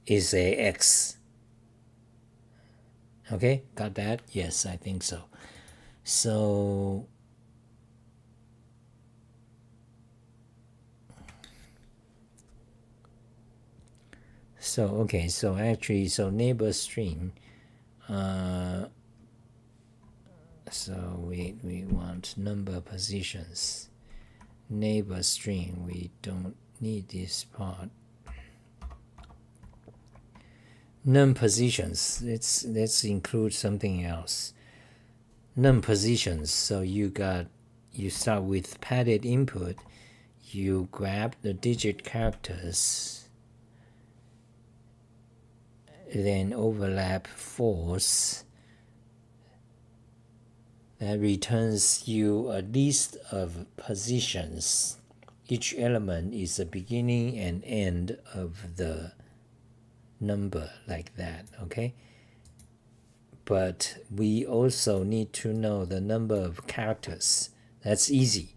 is a X. Okay, got that? Yes, I think so. So okay, so actually, so neighbor string, so we want number positions. Neighbor string, we don't need this part. Num positions, let's include something else. Num positions, so you start with padded input, you grab the digit characters, then overlap false. That returns you a list of positions. Each element is the beginning and end of the number like that, okay? But we also need to know the number of characters. That's easy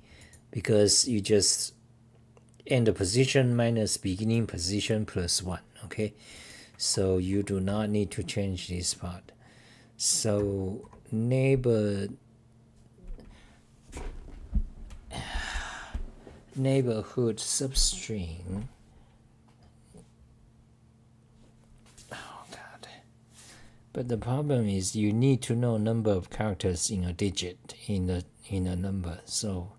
because you just end position minus beginning position plus 1, okay? So you do not need to change this part. So neighborhood substring. Oh God. But the problem is you need to know number of characters in a digit in a number. So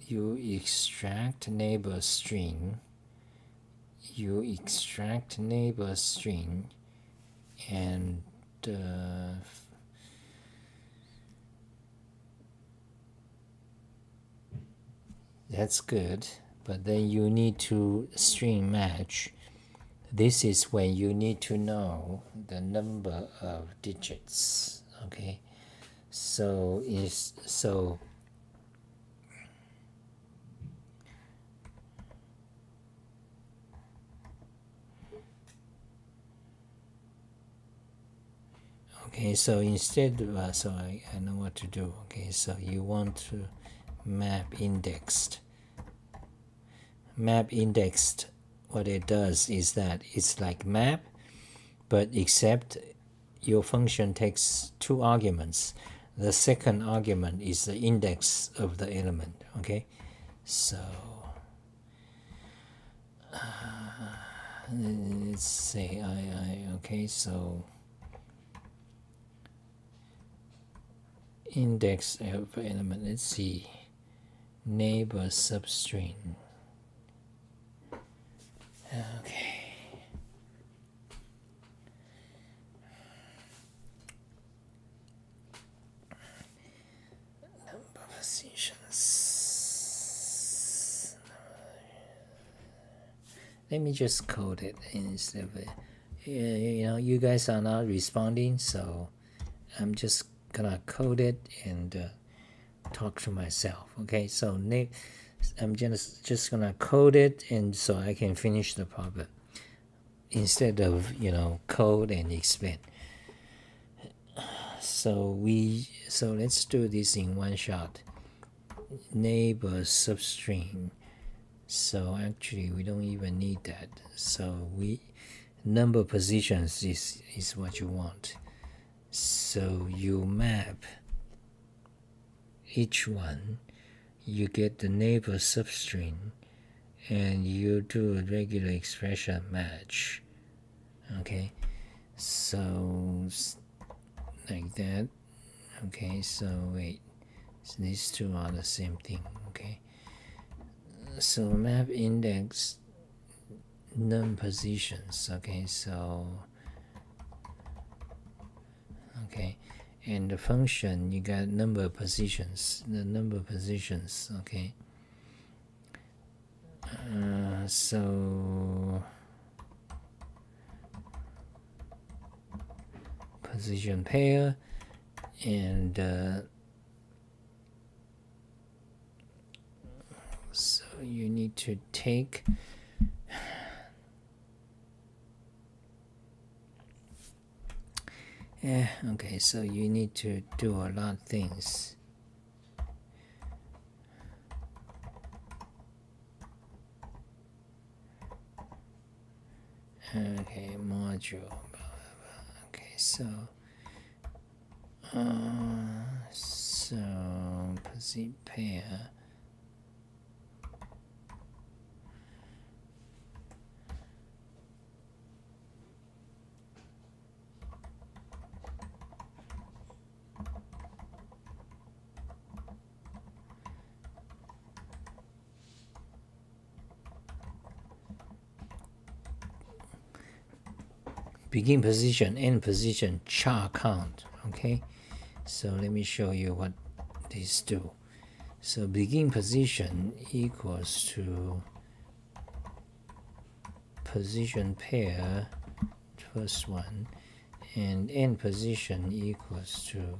you extract neighbor string. And that's good, but then you need to string match. This is when you need to know the number of digits, okay? Okay, so instead of, so I know what to do. Okay, so you want to map indexed. What it does is that it's like map, but except your function takes 2 arguments. The second argument is the index of the element, okay? So let's say okay, so index of element, let's see, neighbor substring. Okay. Number positions. Let me just code it instead of it. You guys are not responding, so I'm just gonna code it and talk to myself. Okay, so I'm just gonna code it, and so I can finish the problem instead of code and explain. So let's do this in one shot. Neighbor substring. So actually we don't even need that. So number positions is what you want. So you map each one, you get the neighbor substring, and you do a regular expression match. Okay, so like that. Okay, so wait, so these two are the same thing. Okay, so map index num positions. Okay, so okay, and the function, you got number of positions, the number of positions. Okay, so position pair, and so you need to take okay, so you need to do a lot of things. Okay, module. Okay, so position pair. Begin position, end position, char count. Okay, so let me show you what these do. So begin position equals to position pair, first one, and end position equals to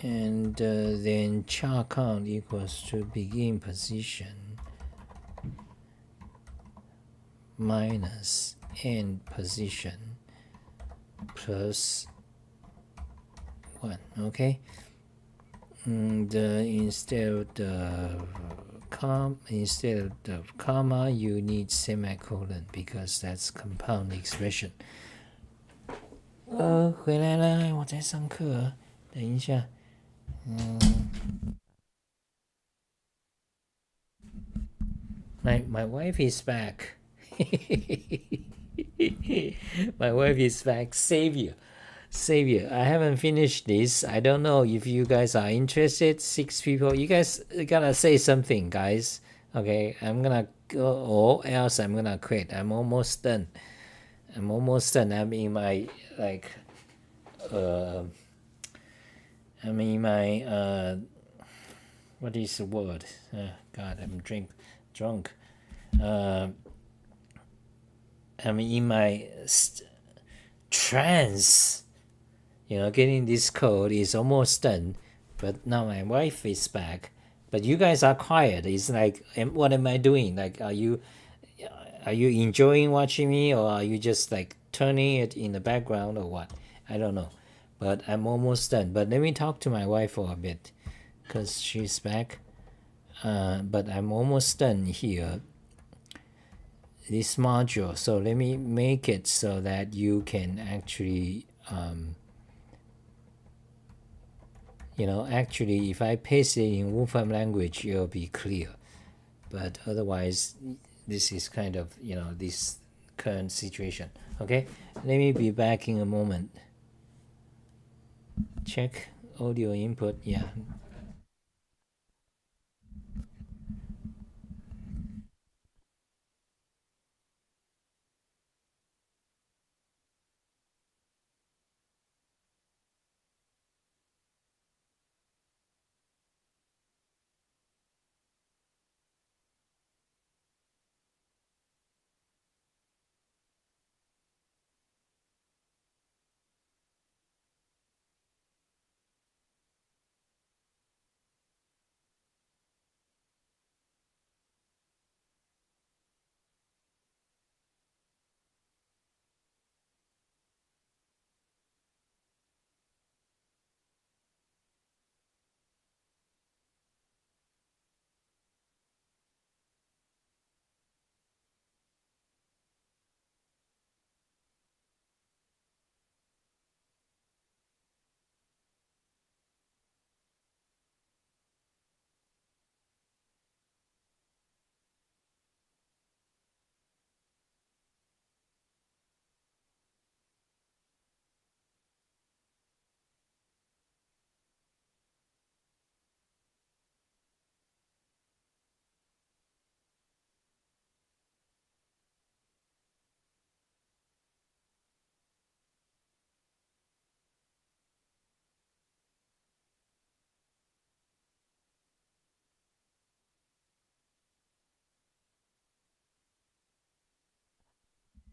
And then cha count equals to begin position minus end position plus 1. Okay, and instead of comma you need semicolon because that's compound expression. 回来了，我在上课，等一下。My wife is back. My wife is back. Savior. I haven't finished this. I don't know if you guys are interested. 6 people. You guys gotta say something, guys. Okay, I'm gonna go, or else I'm gonna quit. I'm almost done. I'm in my I'm in my what is the word? God, I'm drunk. I'm in my trance. Getting this code is almost done, but now my wife is back. But you guys are quiet. It's like, what am I doing? Like, are you enjoying watching me, or are you just like turning it in the background, or what? I don't know. But I'm almost done. But let me talk to my wife for a bit, because she's back. But I'm almost done here. This module. So let me make it so that you can actually actually if I paste it in Wolfram language, it'll be clear. But otherwise, this is kind of this current situation. Okay, let me be back in a moment. Check audio input. Yeah.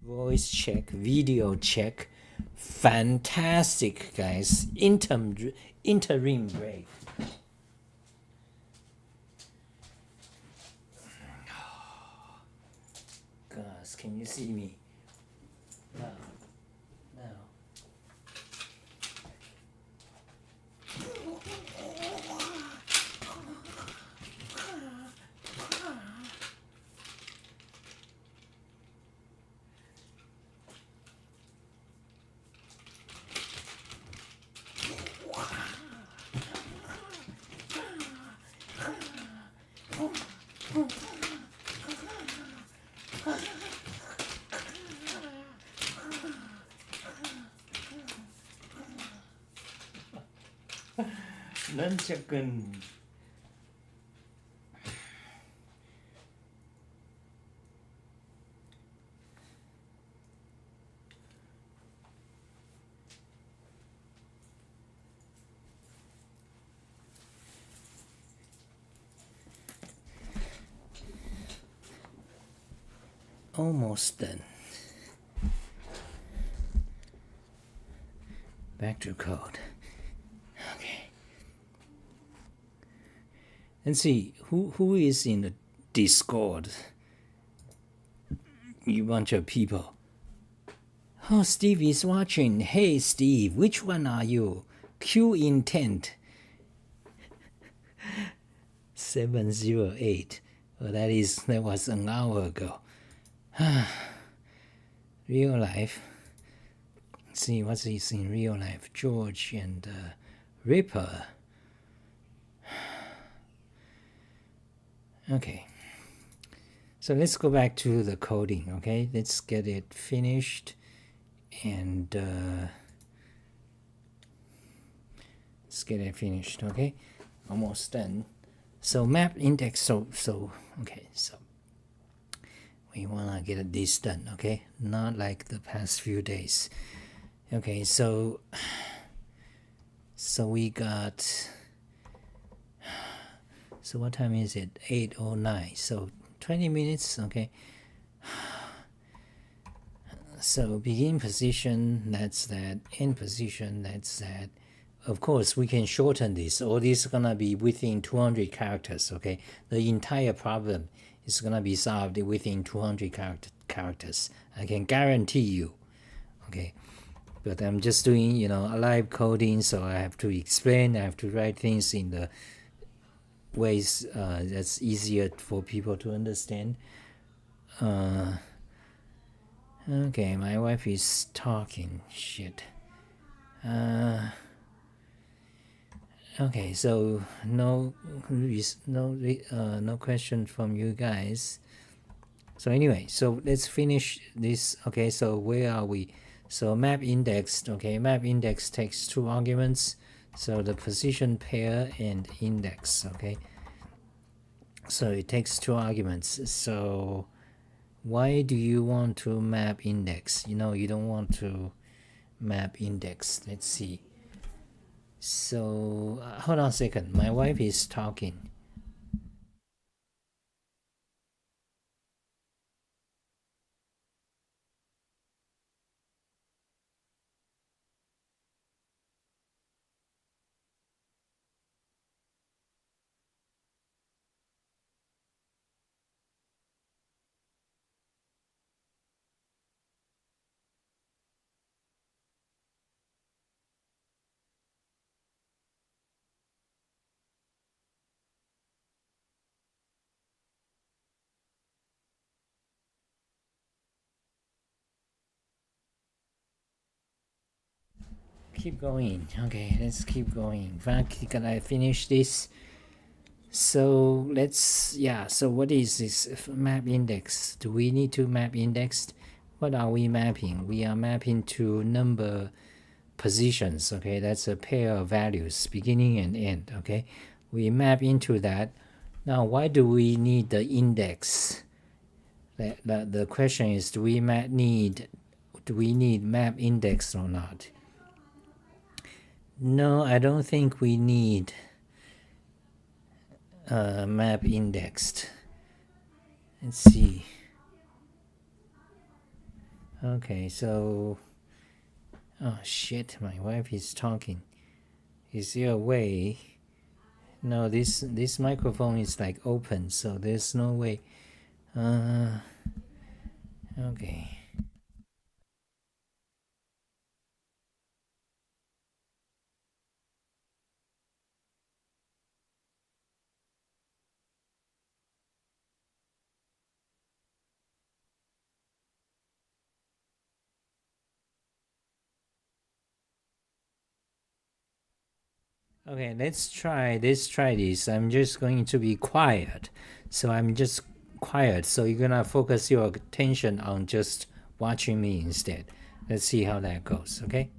Voice check, video check. Fantastic, guys. Interim break. Guys, can you see me? Now. Nuncha. Almost done. Back to code. Okay. And see who is in the Discord. You bunch of people. Oh, Steve is watching. Hey, Steve, which one are you? Q intent 708. Well, that was an hour ago. Real life. Let's see what's this in real life. George and Ripper. Okay. So let's go back to the coding. Okay, let's get it finished. And let's get it finished. Okay, almost done. So map index. So okay. So we wanna get this done. Okay, not like the past few days. Okay, so we got. So what time is it? 8:09. So 20 minutes. Okay. So begin position, that's that. End position, that's that. Of course, we can shorten this. All this is gonna be within 200 characters. Okay, the entire problem is gonna be solved within 200 characters. I can guarantee you. Okay, but I'm just doing a live coding, so I have to explain. I have to write things in the ways that's easier for people to understand. Okay, my wife is talking. Shit. Okay, so no question from you guys. So anyway, so let's finish this. Okay, so where are we? So map indexed. Okay, map index takes two arguments. So the position pair and index. Okay, so it takes two arguments. So why do you want to map index? You don't want to map index. Let's see. So hold on a second. My wife is talking. Keep going. Okay, let's keep going. Can I finish this? So so what is this map index? Do we need to map index? What are we mapping? We are mapping to number positions. Okay, that's a pair of values, beginning and end. Okay, we map into that. Now, why do we need the index? The question is, do we need map index or not? No, I don't think we need map indexed. Let's see. Okay, so oh shit, my wife is talking. Is there a way? No, this microphone is like open, so there's no way. Okay. Okay, let's try this. I'm just going to be quiet. So I'm just quiet. So you're gonna focus your attention on just watching me instead. Let's see how that goes, okay?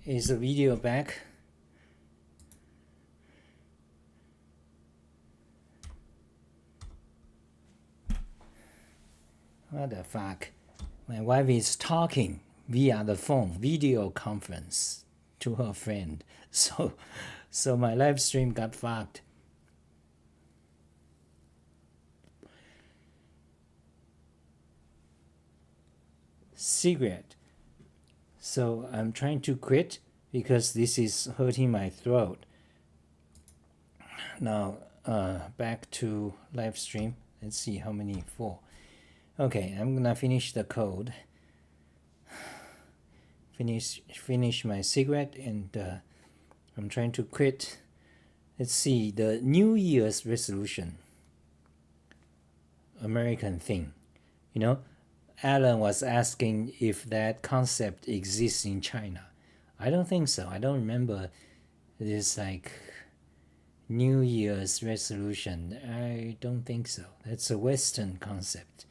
Is the video back? What the fuck? My wife is talking via the phone, video conference to her friend. So my live stream got fucked. Cigarette. So I'm trying to quit because this is hurting my throat. Now back to live stream. Let's see how many. 4. Okay, I'm gonna finish the code. Finish my cigarette, and I'm trying to quit. Let's see, the New Year's resolution. American thing. You know, Alan was asking if that concept exists in China. I don't think so. I don't remember this like New Year's resolution. I don't think so. That's a Western concept.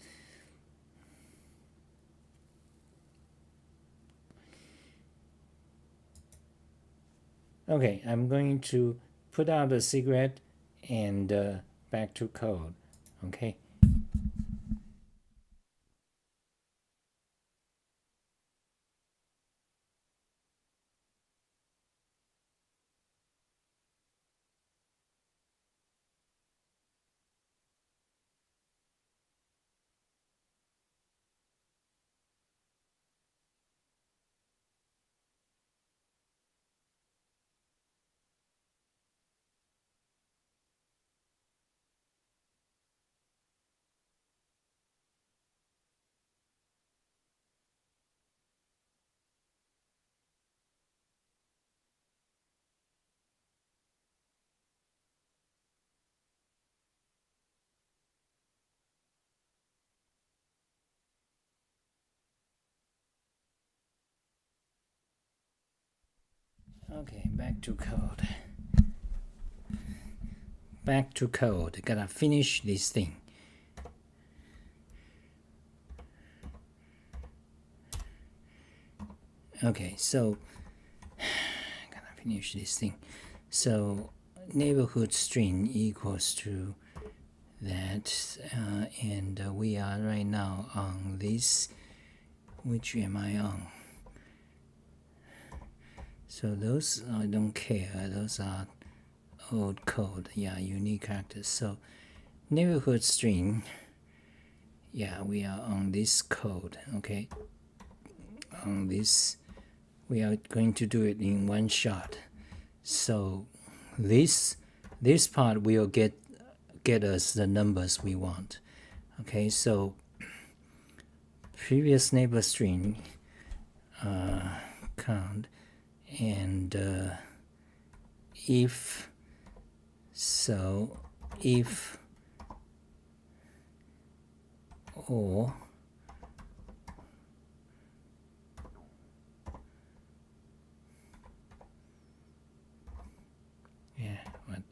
Okay, I'm going to put out a cigarette and back to code. Okay. Okay, back to code. Back to code. Gotta finish this thing. Okay, so gotta finish this thing. So neighborhood string equals to that, and we are right now on this. Which am I on? So those I don't care. Those are old code. Yeah, unique characters. So neighborhood string. Yeah, we are on this code. Okay, on this. We are going to do it in one shot. So this part will get us the numbers we want. Okay, so previous neighbor string count, and if or what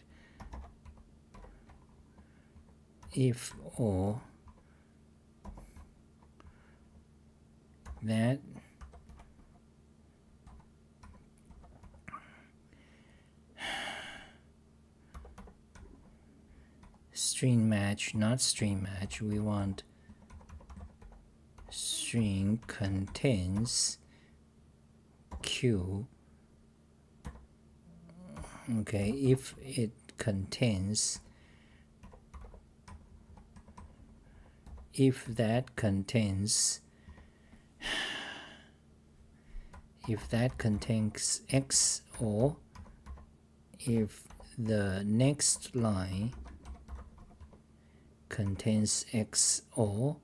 if or that string match, not string match. We want string contains Q. Okay, if it contains, if that contains X, or if the next line contains X, or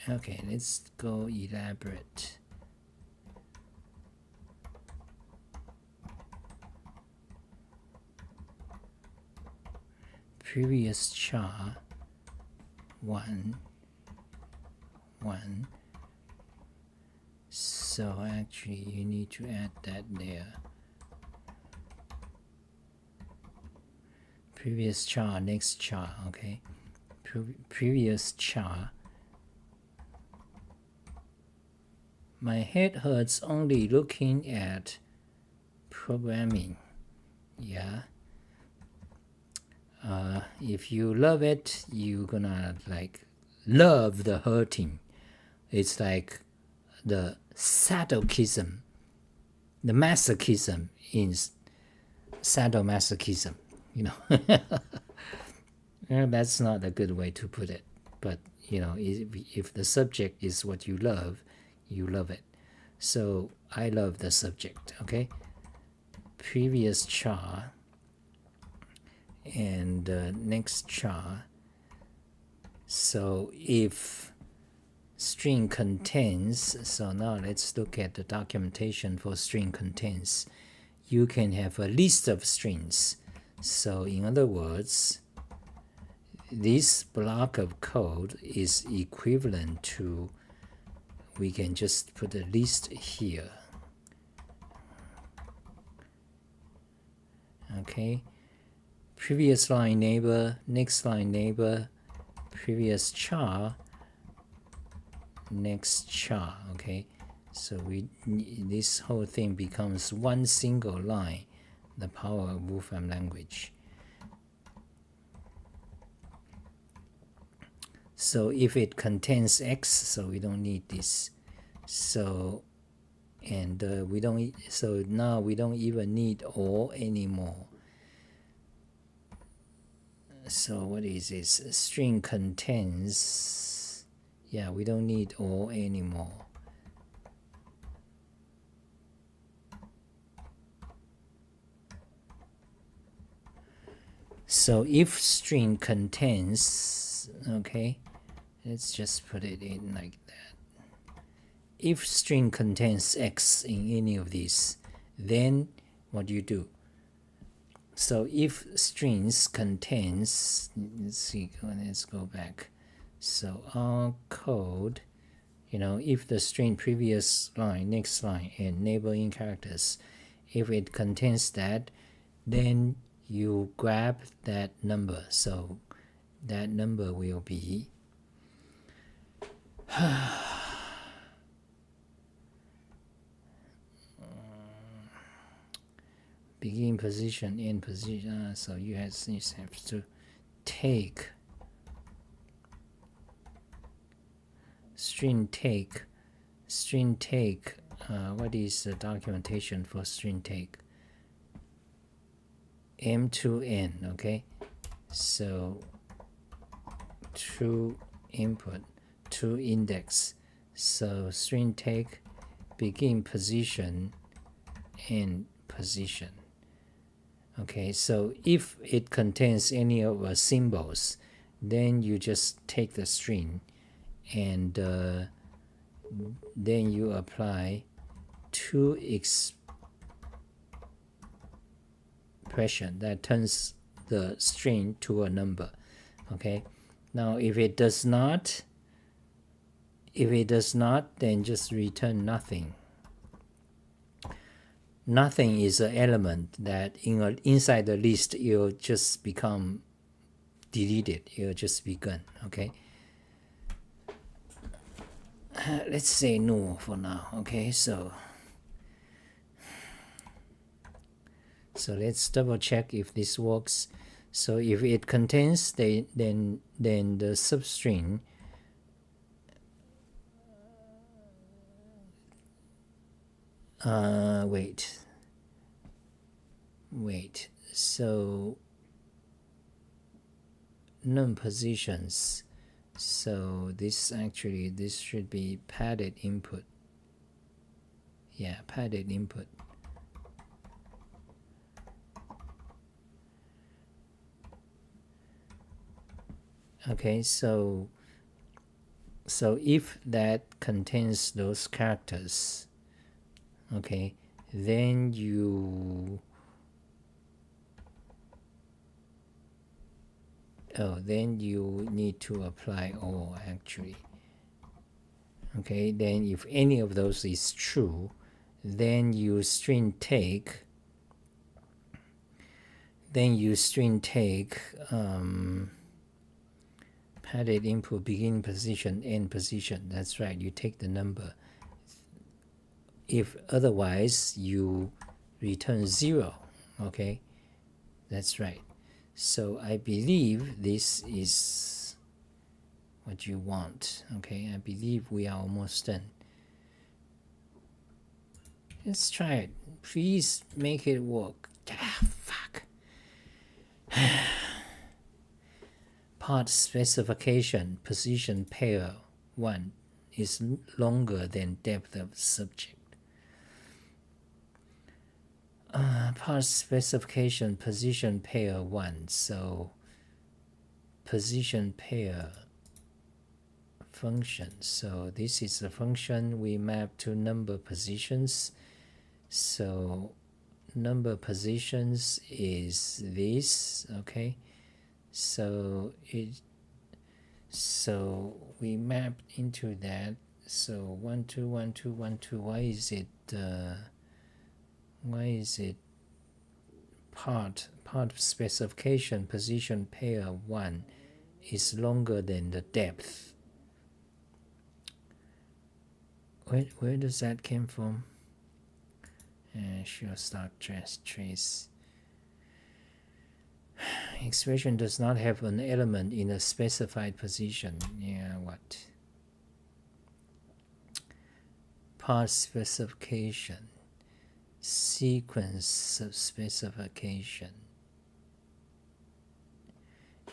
okay, let's go elaborate. Previous char 1 1 So actually you need to add that there. Previous char, next char, okay. Previous char. My head hurts only looking at programming. Yeah. If you love it, you're gonna like love the hurting. It's like the sadochism, the masochism in sadomasochism, you know. That's not a good way to put it, but you know, if the subject is what you love it. So I love the subject, okay. Previous char and next char. So if string contains, so now let's look at the documentation for string contains. You can have a list of strings. So in other words, this block of code is equivalent to, we can just put a list here. Okay, previous line neighbor, next line neighbor, previous char, next char. Okay, so this whole thing becomes one single line, the power of Wolfram language. So if it contains X, so we don't need this. So and we don't, so now we don't even need or anymore. So what is this? String contains, yeah, we don't need or anymore. So if string contains, okay, let's just put it in like that. If string contains X in any of these, then what do you do? So if strings contains, let's see, let's go back. So our code, you know, if the string previous line, next line, and neighboring characters, if it contains that, then you grab that number. So that number will be begin position, end position. So you have to take string take. What is the documentation for string take? M to N. Okay, so to input, to index. So string take, begin position, end position. Okay, so if it contains any of the symbols, then you just take the string and then you apply to expression that turns the string to a number. Okay, now if it does not, then just return nothing. Nothing is an element that inside the list it'll just become deleted. It'll just be gone. Okay. Let's say no for now. Okay. So let's double check if this works. So if it contains then the substring wait, so num positions, so this should be padded input. Yeah, padded input. Okay, so if that contains those characters, okay, then you need to apply or actually. Okay, then if any of those is true, then you string take padded input beginning position, end position. That's right, you take the number. If otherwise, you return 0. Okay, that's right. So I believe this is what you want. Okay, I believe we are almost done. Let's try it. Please make it work. Ah, fuck. Part specification position pair 1 is longer than depth of subject. Part specification position pair 1, so position pair function. So this is a function we map to number positions. So number positions is this. Okay, so we map into that. So 1 2 1 2 1 2. Why is it part specification position pair 1 is longer than the depth? Where does that came from? Sure, start trace. Expression does not have an element in a specified position. Yeah, what? Part specification, sequence of specification.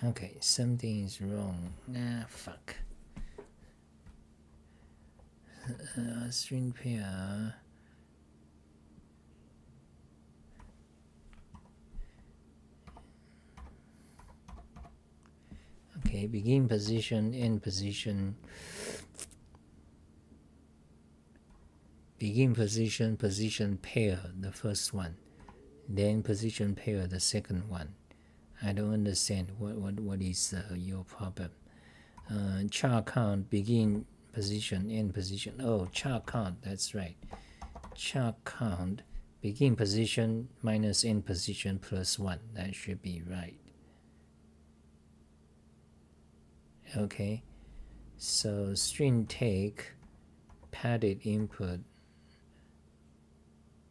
Okay, something is wrong. Ah, fuck. String pair. Okay, begin position, end position. Begin position, position pair, the first one. Then position pair, the second one. I don't understand what is your problem. Char count, begin position, end position. Oh, char count, that's right. Char count, begin position minus end position plus 1. That should be right. Okay, so string take, padded input.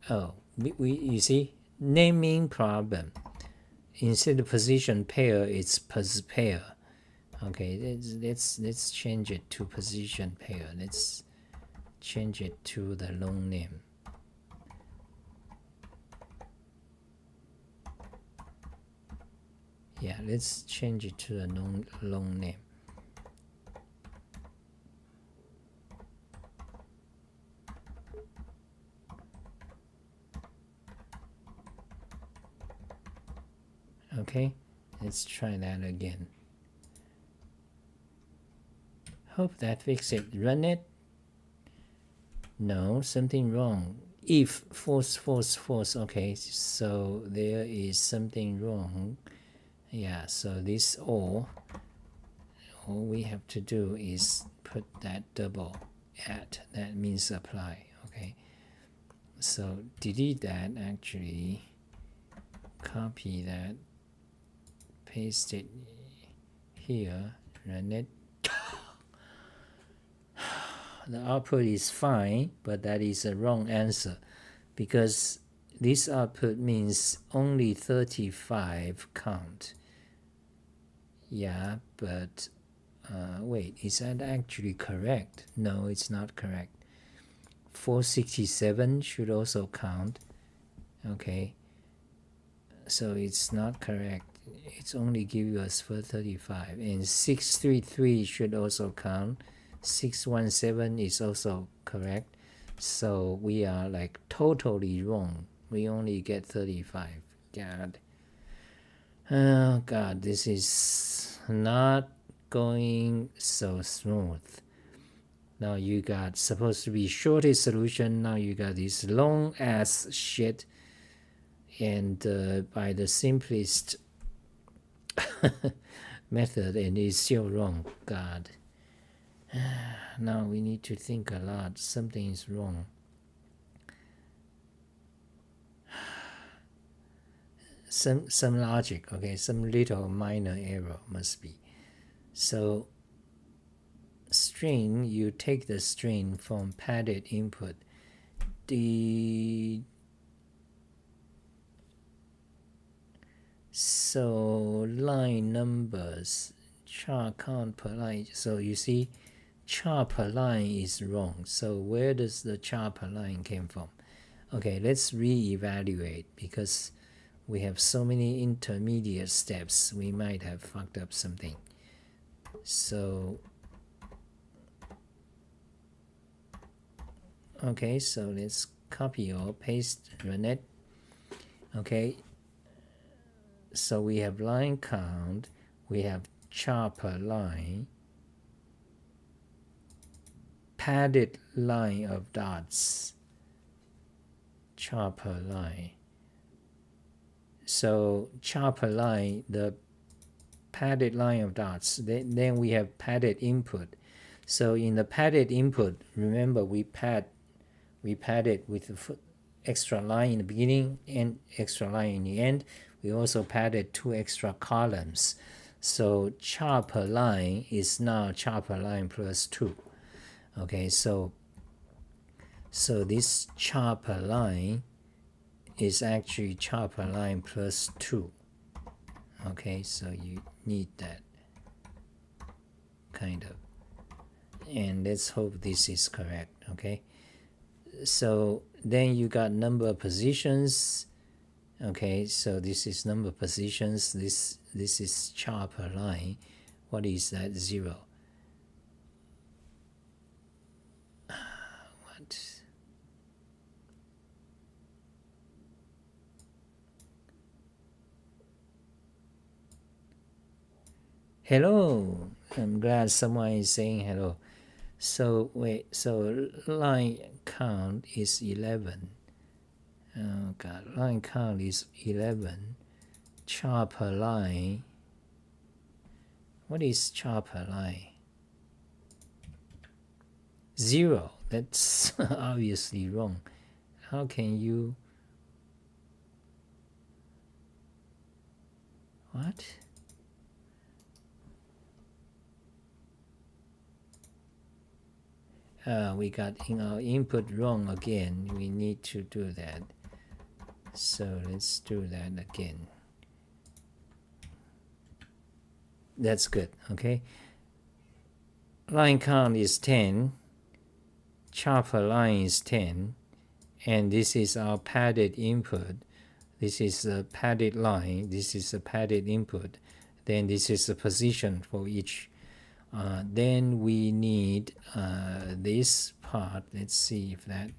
Oh, you see, naming problem. Instead of position pair, it's pos pair. Okay, let's change it to position pair. Let's change it to the long name. Yeah, let's change it to a long name. Okay, let's try that again. Hope that fixes it. Run it. No, something wrong. If false. Okay, so there is something wrong. Yeah, so this all we have to do is put that double at. That means apply. Okay, so delete that. Actually, copy that. Paste it here, run it. The output is fine, but that is a wrong answer because this output means only 35 count. Yeah, but wait, is that actually correct? No, it's not correct. 467 should also count. Okay, so it's not correct. It's only give us 435, and 633 should also count. 617 is also correct. So we are like totally wrong. We only get 35. God. Oh God, this is not going so smooth. Now you got supposed to be shortest solution. Now you got this long ass shit. And by the simplest method, and it's still wrong. God. Now we need to think a lot. Something is wrong. Some logic, okay, some little minor error must be. So string, you take the string from padded input. So line numbers, char count per line. So you see, char per line is wrong. So where does the char per line came from? Okay, let's re-evaluate because we have so many intermediate steps. We might have fucked up something. So okay, so let's copy or paste, run it. Okay, so we have line count, we have char per line, padded line of dots, char per line. So char per line, the padded line of dots, then we have padded input. So in the padded input, remember we padded with the extra line in the beginning and extra line in the end. We also padded 2 extra columns. So char per line is now char per line plus 2. Okay, so this char per line is actually char per line plus 2. Okay, so you need that kind of. And let's hope this is correct. Okay, so then you got number of positions. Okay, so this is number of positions. This is char per line. What is that? 0. What? Hello. I'm glad someone is saying hello. So wait, so line count is 11. Oh god, line count is 11. Char per line. What is char per line? 0. That's obviously wrong. How can you? What? We got in our input wrong again. We need to do that. So let's do that again. That's good. Okay. Line count is 10. Char per line is 10. And this is our padded input. This is a padded line. This is a padded input. Then this is the position for each. Then we need this part. Let's see if that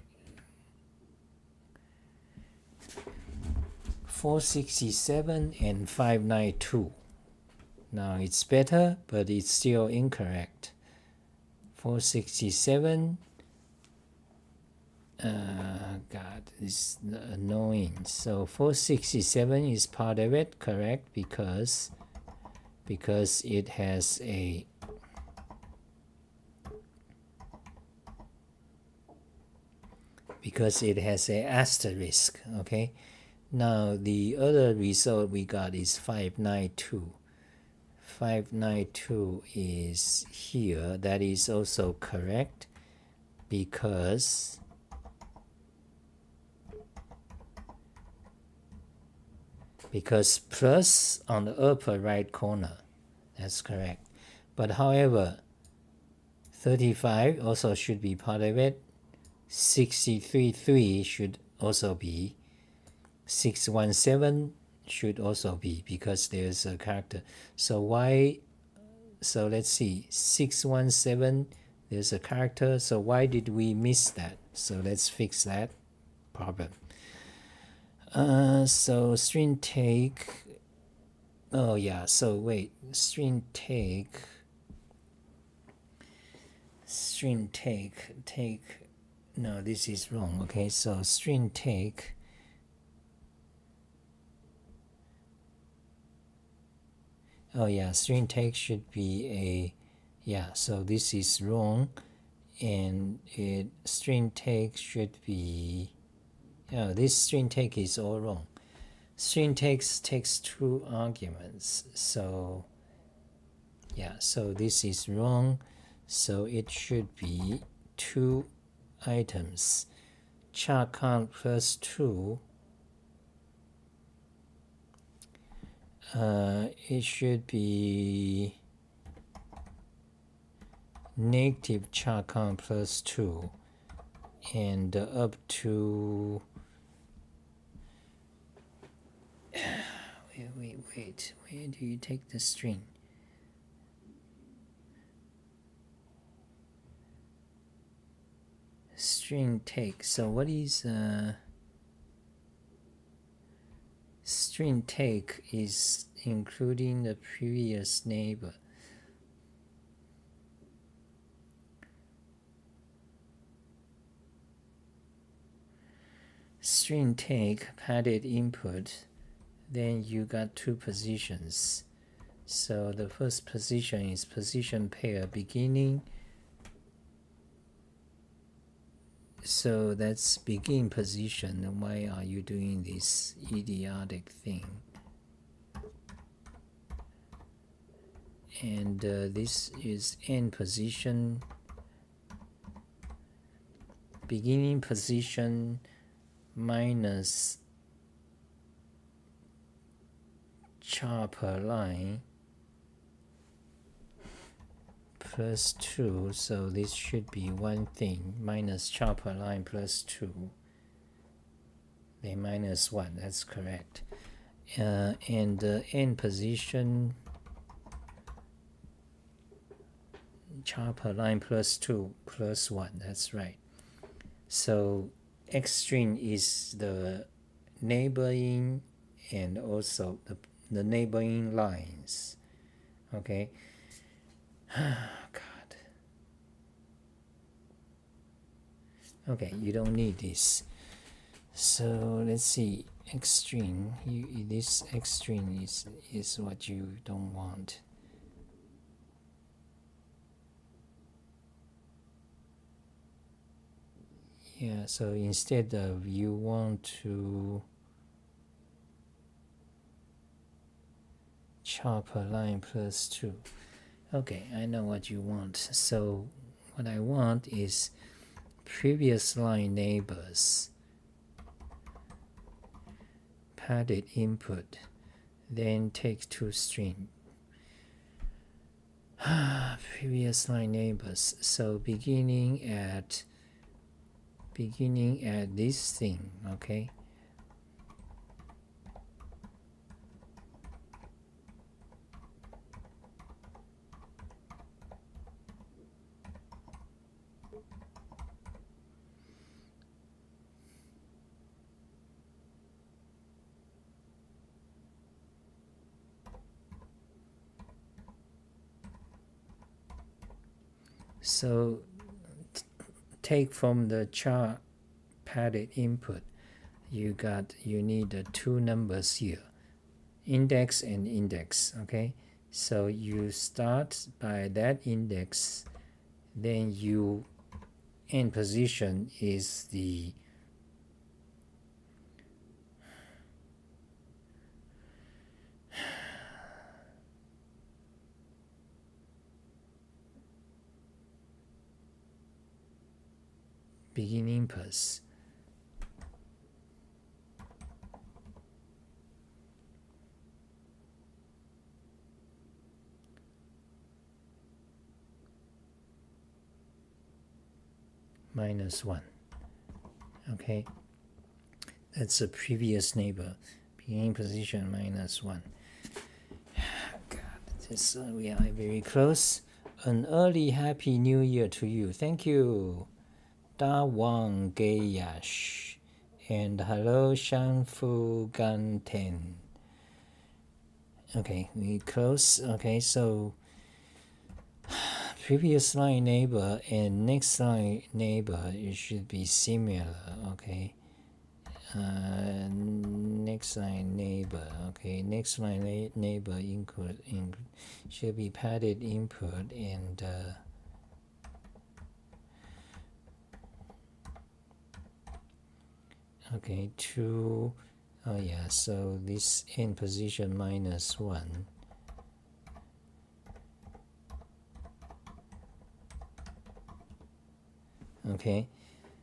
467 and 592. Now it's better, but it's still incorrect. 467. God, it's annoying. So 467 is part of it, correct? Because it has a asterisk. Okay. Now the other result we got is 592. 592 is here. That is also correct because plus on the upper right corner. That's correct. But however, 35 also should be part of it. 63.3 should also be. 617 should also be because there's a character. So why? So let's see. 617, there's a character. So why did we miss that? So let's fix that problem. So string take. Oh yeah. So wait. String take. No, this is wrong. Okay. So string take. Oh yeah, string take should be a, yeah, so this is wrong and string take should be, this string take is all wrong. String takes 2 arguments, so yeah, so this is wrong. So it should be 2 items. Char count plus 2. It should be negative char count plus 2 and up to wait, where do you take the string? String take, so what is string take is including the previous neighbor. String take padded input, then you got 2 positions. So the first position is position pair beginning. So that's begin position. Why are you doing this idiotic thing? And this is end position, beginning position minus char per line plus 2, so this should be one thing, minus char per line plus 2, then minus 1, that's correct. And end position char per line plus 2 plus 1, that's right. So X string is the neighboring and also the neighboring lines. Okay. God. Okay, you don't need this. So let's see. X string. This X string is what you don't want. Yeah, so instead of you want to char per line plus 2. Okay, I know what you want. So what I want is previous line neighbors, padded input, then take 2 string. Previous line neighbors. So beginning at this thing, okay? So take from the char padded input, you need the 2 numbers here, index and index, okay? So you start by that index, then you end position is the beginning plus. Minus 1. Okay, that's the previous neighbor. Beginning position minus 1. God, this we are very close. An early happy new year to you. Thank you, Da Wang Geyash, and hello Shangfu Ganten. Okay, we close. Okay, so previous line neighbor and next line neighbor, it should be similar. Okay, next line neighbor. Okay, next line neighbor should be padded input and Okay, 2. Oh yeah, so this in position -1. Okay,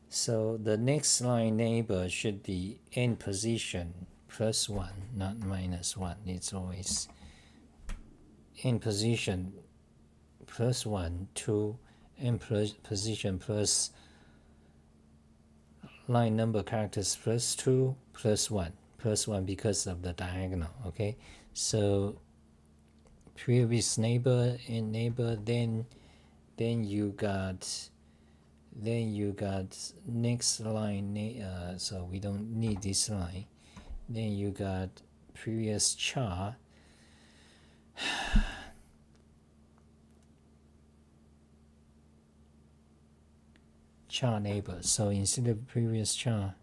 so the next line neighbor should be in position +1, not -1. It's always in position +1, 2, in position plus line number characters +2, +1, +1 because of the diagonal. Okay, so previous neighbor and neighbor, then you got next line, so we don't need this line. Then you got previous char, char neighbor. So instead of previous char,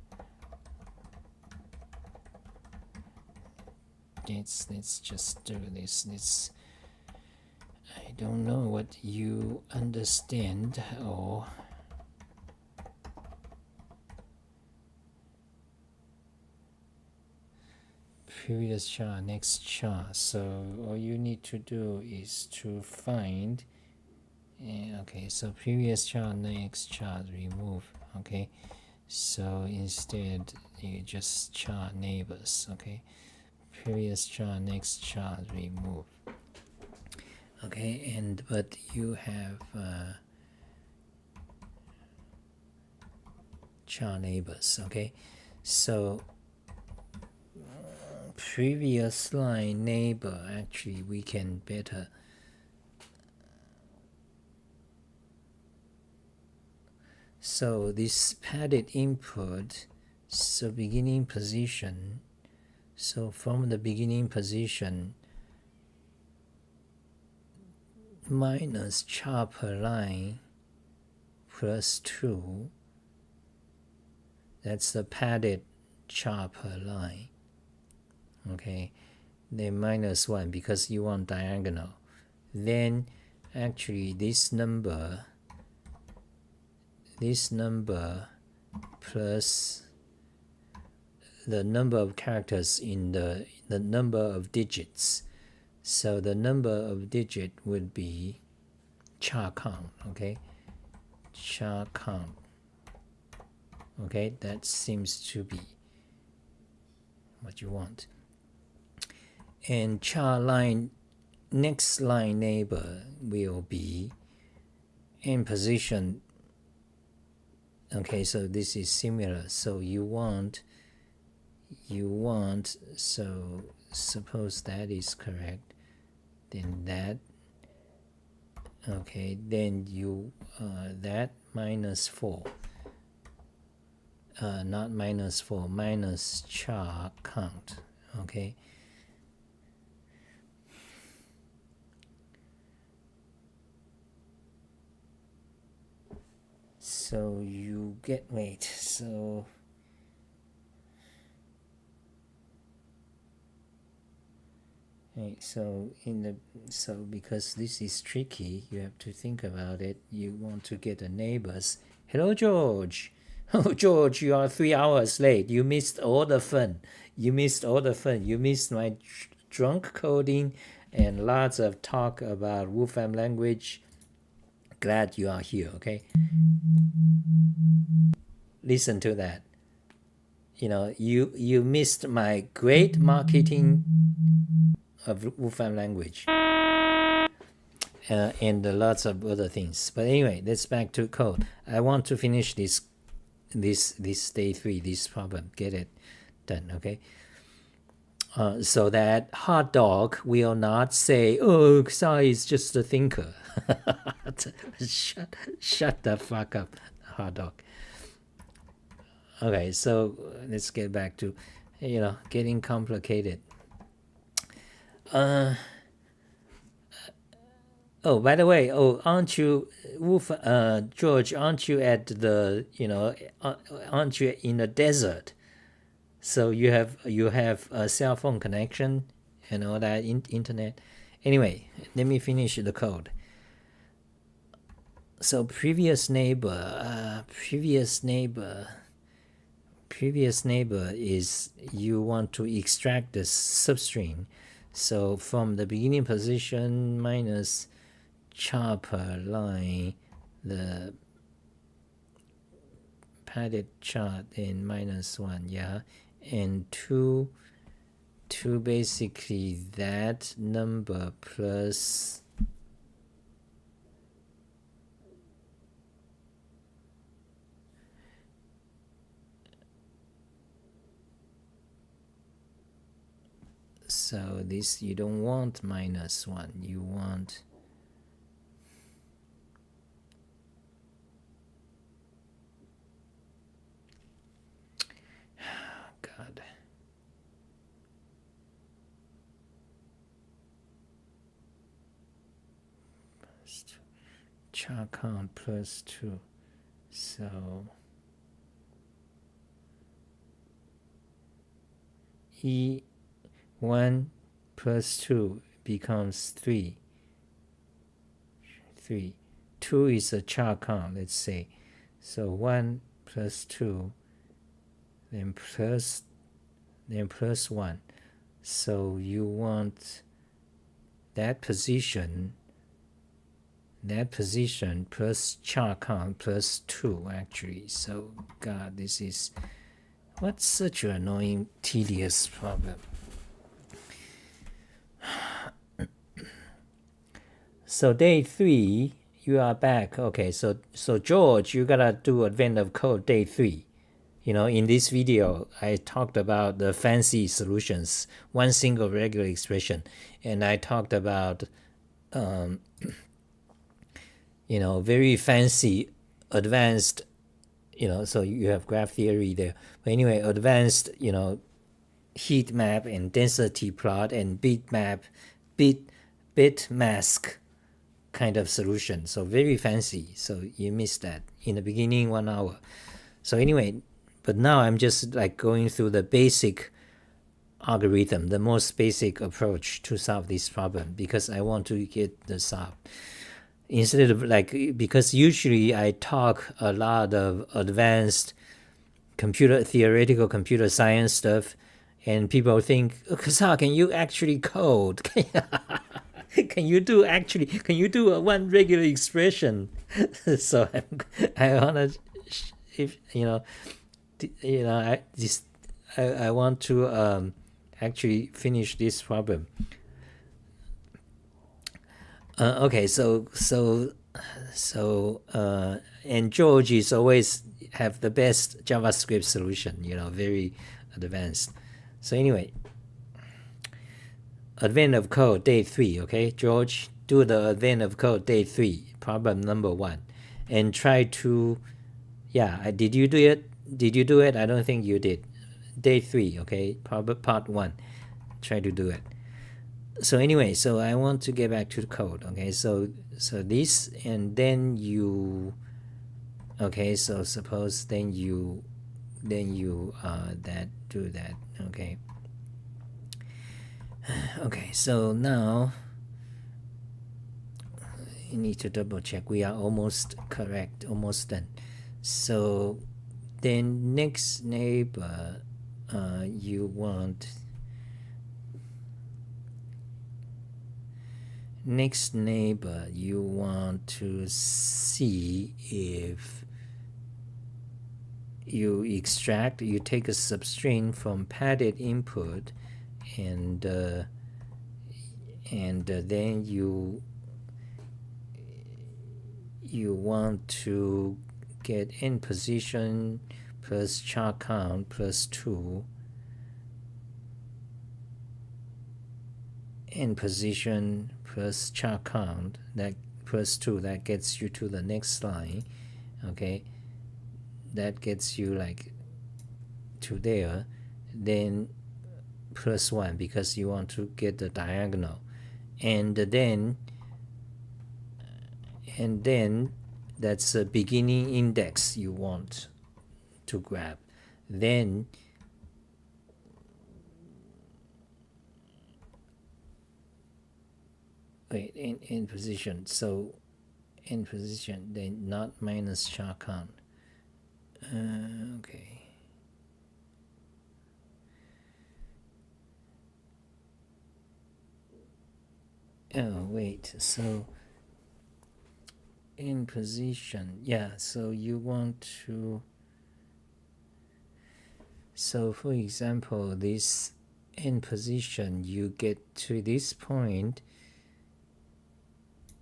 let's just do this. I don't know what you understand, or previous char, next char. So all you need to do is to find, okay, so previous char, next char, remove. Okay, so instead you just char neighbors. Okay, previous char, next char, remove. Okay, and but you have char neighbors. Okay, so previous line neighbor, actually we can better so this padded input, so beginning position, so from the beginning position minus char per line +2, that's the padded char per line. Okay, then -1 because you want diagonal. Then actually this number plus the number of characters in the number of digits. So the number of digit would be char count. Okay, char count. Okay, that seems to be what you want. And char line, next line neighbor will be in position. Okay, so this is similar. So you want, so suppose that is correct, then that, okay, then you that -4, not -4, minus char count. Okay, so you get, wait, so so because this is tricky, you have to think about it. You want to get the neighbors. Hello, George. Oh, George, you are 3 hours late. You missed all the fun. You missed my drunk coding and lots of talk about Wolfram language. Glad you are here. Okay, listen to that. You missed my great marketing of Wolfram language, and lots of other things. But anyway, let's back to code. I want to finish this day 3, this problem, get it done. Okay, so that hot dog will not say, "Oh, Sai is just a thinker." shut the fuck up, hot dog. Okay, so let's get back to getting complicated. Oh, by the way, aren't you, George? Aren't you at the aren't you in the desert? So you have a cell phone connection and all that internet. Anyway, let me finish the code. So previous neighbor previous neighbor is you want to extract the substring. So from the beginning position minus chopper line, the padded chart in -1, yeah, and to basically that number plus so this you don't want -1, you want God. Char count +2. So E1 plus 2 becomes 3. 2 is a char count, let's say. So 1 plus 2, then plus 1. So you want that position plus char count plus 2 actually. So God, this is what's such an annoying, tedious problem. So day 3, you are back. Okay, so George, you gotta do advent of code day 3. You know, in this video, I talked about the fancy solutions, one single regular expression, and I talked about, you know, very fancy, advanced, you know, so you have graph theory there. But anyway, advanced, you know, heat map and density plot and bit mask kind of solution. So very fancy. So you missed that in the beginning 1 hour. So anyway, but now I'm just like going through the basic algorithm, the most basic approach to solve this problem because I want to get the solve. Instead of like, because usually I talk a lot of advanced theoretical computer science stuff, and people think, oh, Kasa, can you actually code? Can you do a one regular expression? So I wanna, if I want to actually finish this problem. Okay, so and George is always have the best JavaScript solution, you know, very advanced. So anyway, advent of code day 3. Okay, George, do the advent of code day 3, problem number 1, and try to, yeah, did you do it? I don't think you did. Day 3, okay, part 1, try to do it. So anyway, so I want to get back to the code. Okay, so this, and then you, okay, so suppose then you that do that. Okay. Okay, so now you need to double check we are almost correct, almost done. So then next neighbor, you want to see if you take a substring from padded input, and then you want to get in position plus char count plus 2, in position plus char count that plus 2, that gets you to the next line. Okay, that gets you like to there, then plus 1 because you want to get the diagonal, and then that's a beginning index you want to grab. Then wait, in position, so in position, then not minus char count. Okay, Oh wait, so in position, yeah, so you want to, so for example, this in position, you get to this point,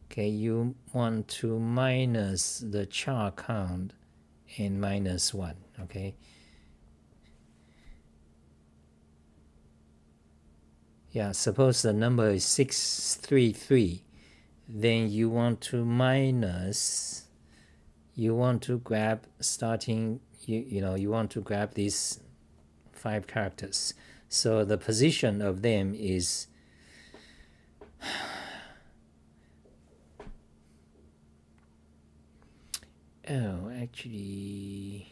okay, you want to minus the char count and minus 1, okay. Yeah, suppose the number is 633, then you want to minus, you want to grab starting, you want to grab these 5 characters. So the position of them is actually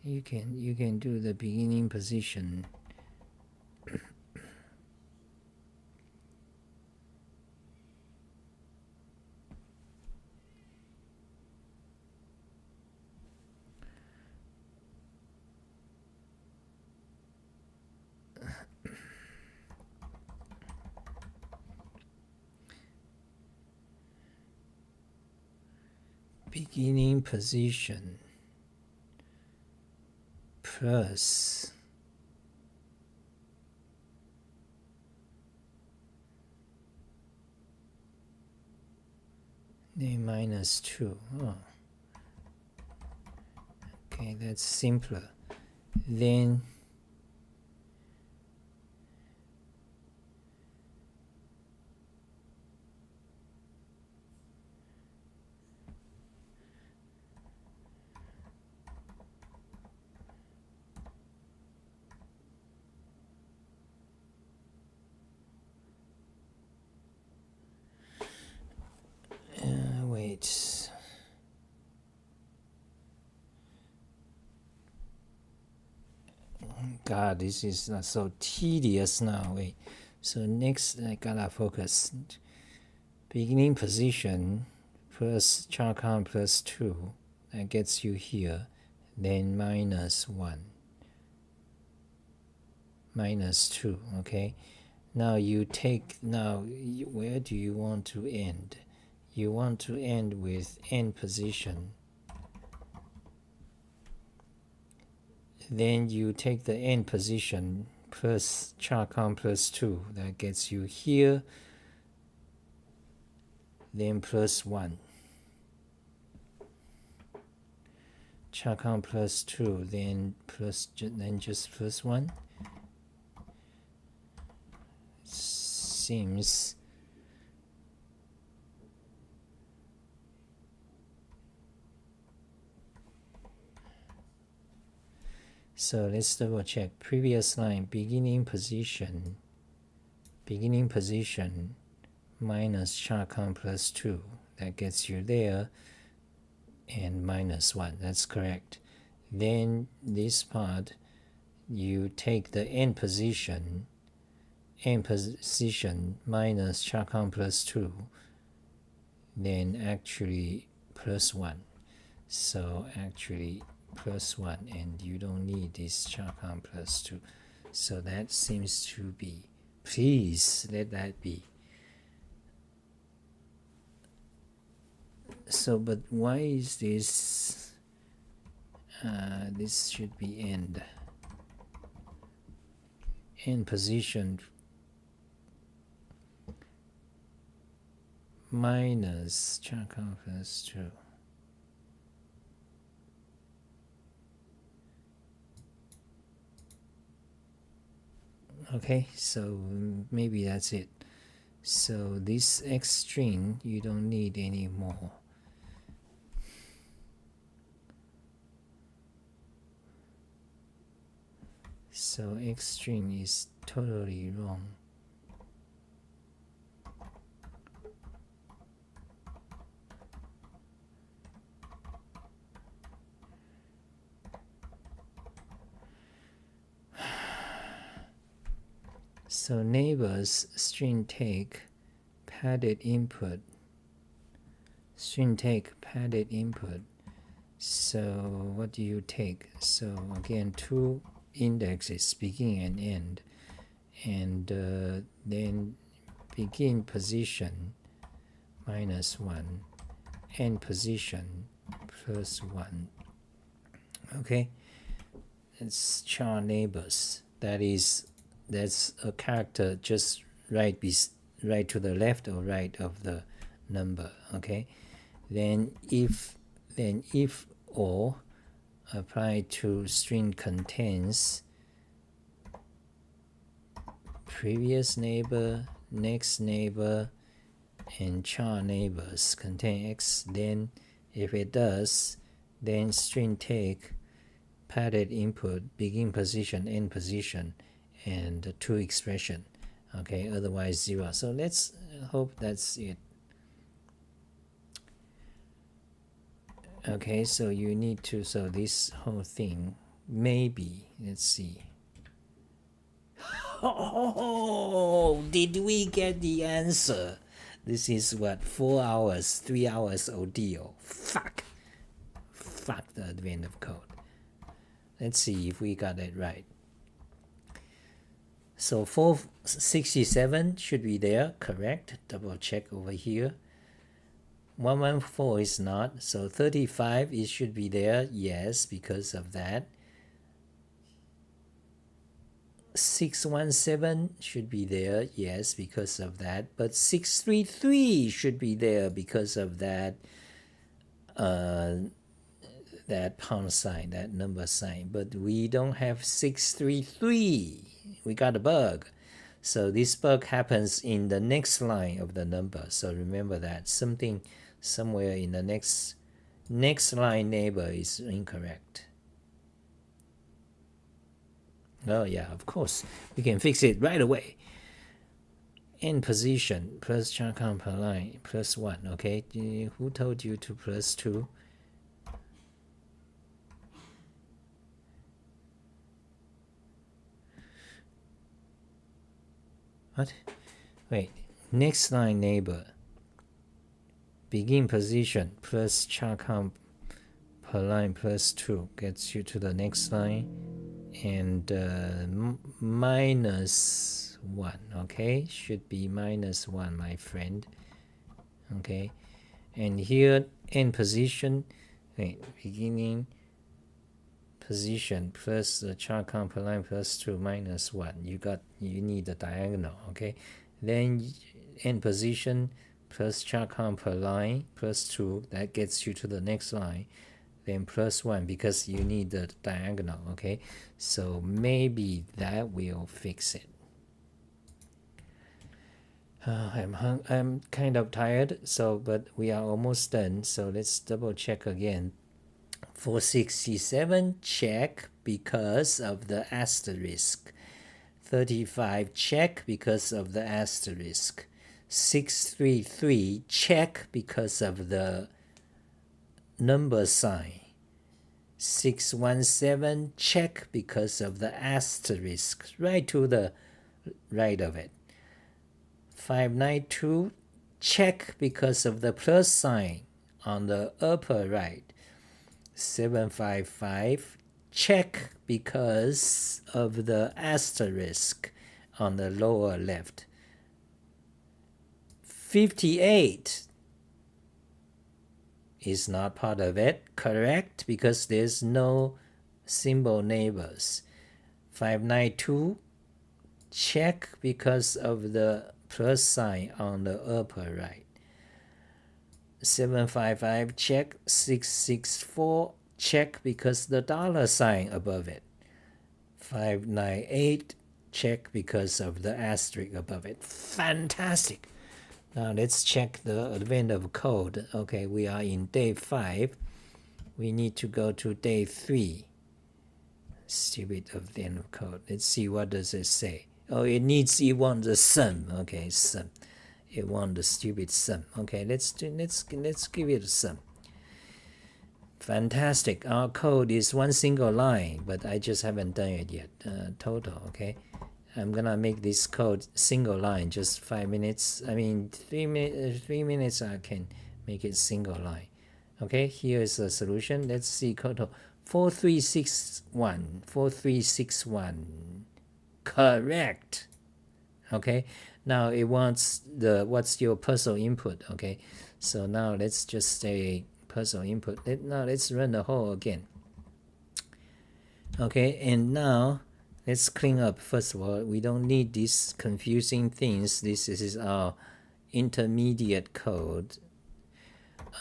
you can do the beginning position. Beginning position plus then minus 2. Oh, okay, that's simpler. Then wait. God, this is not so tedious now. Wait. So next, I gotta focus. Beginning position plus char count plus 2. That gets you here. Then minus 1. Minus 2. Okay. Now you take, where do you want to end? You want to end with end position. Then you take the end position plus char count plus 2. That gets you here. Then plus 1. Char count plus 2. Then just plus 1. Seems so. Let's double check. Previous line, beginning position minus char count plus 2. That gets you there, and minus 1. That's correct. Then this part, you take the end position minus char count plus 2, then actually plus 1. So actually plus 1, and you don't need this char count plus 2. So that seems to be, please let that be. So, but why is this, this should be end position minus char count plus 2. Okay, so maybe that's it. So this X string you don't need anymore. So X string is totally wrong. So neighbors string take padded input. So what do you take? So again, two indexes, begin and end, and then begin position -1, end position +1. Okay, it's char neighbors. That's a character just right to the left or right of the number. Okay, then if or apply to string contains previous neighbor, next neighbor, and char neighbors contain x, then if it does, then string take padded input, begin position, end position, and two expression. Okay, otherwise 0. So let's hope that's it. Okay, so you need to, so this whole thing, maybe, let's see. Oh, did we get the answer? This is what, 4 hours, 3 hours ordeal. Fuck the advent of code. Let's see if we got it right. So 467 should be there, correct? Double check over here. 114 is not, so 35 it should be there, yes, because of that. 617 should be there, yes, because of that. But 633 should be there because of that that pound sign, that number sign. But we don't have 633. We got a bug. So this bug happens in the next line of the number. So remember that something somewhere in the next line neighbor is incorrect. Oh yeah, of course. We can fix it right away. End position plus char count per line +1. Okay, who told you to +2? What? Wait, next line neighbor. Begin position plus char count per line +2 gets you to the next line, and -1. Okay, should be -1, my friend. Okay, and here end position, wait, beginning position plus the char count per line +2 -1. You need the diagonal. Okay, then end position plus char count per line +2, that gets you to the next line, then +1 because you need the diagonal. Okay, so maybe that will fix it. I'm kind of tired, so but we are almost done, so let's double check again. 467 check because of the asterisk. 35 check because of the asterisk. 633 check because of the number sign. 617 check because of the asterisk right to the right of it. 592 check because of the plus sign on the upper right. 755 check because of the asterisk on the lower left. 58 is not part of it, correct, because there's no symbol neighbors. 592 check because of the plus sign on the upper right. 755 check. 664 check because the dollar sign above it. 598 check because of the asterisk above it. Fantastic. Now let's check the advent of code. Okay, we are in day 5. We need to go to day 3. Stupid advent of code. Let's see, what does it say. Oh, it wants the sum. Okay, sum. It wants the stupid sum. Okay, let's give it a sum. Fantastic. Our code is one single line, but I just haven't done it yet. Total. Okay, I'm gonna make this code single line. Just 5 minutes. I mean 3 minutes. 3 minutes. I can make it single line. Okay, here is a solution. Let's see total 4361. 4361. Correct. Okay, now it wants the what's your puzzle input. Okay, so now let's just say puzzle input. Now let's run the whole again. Okay, and now let's clean up. First of all, we don't need these confusing things. This is our intermediate code.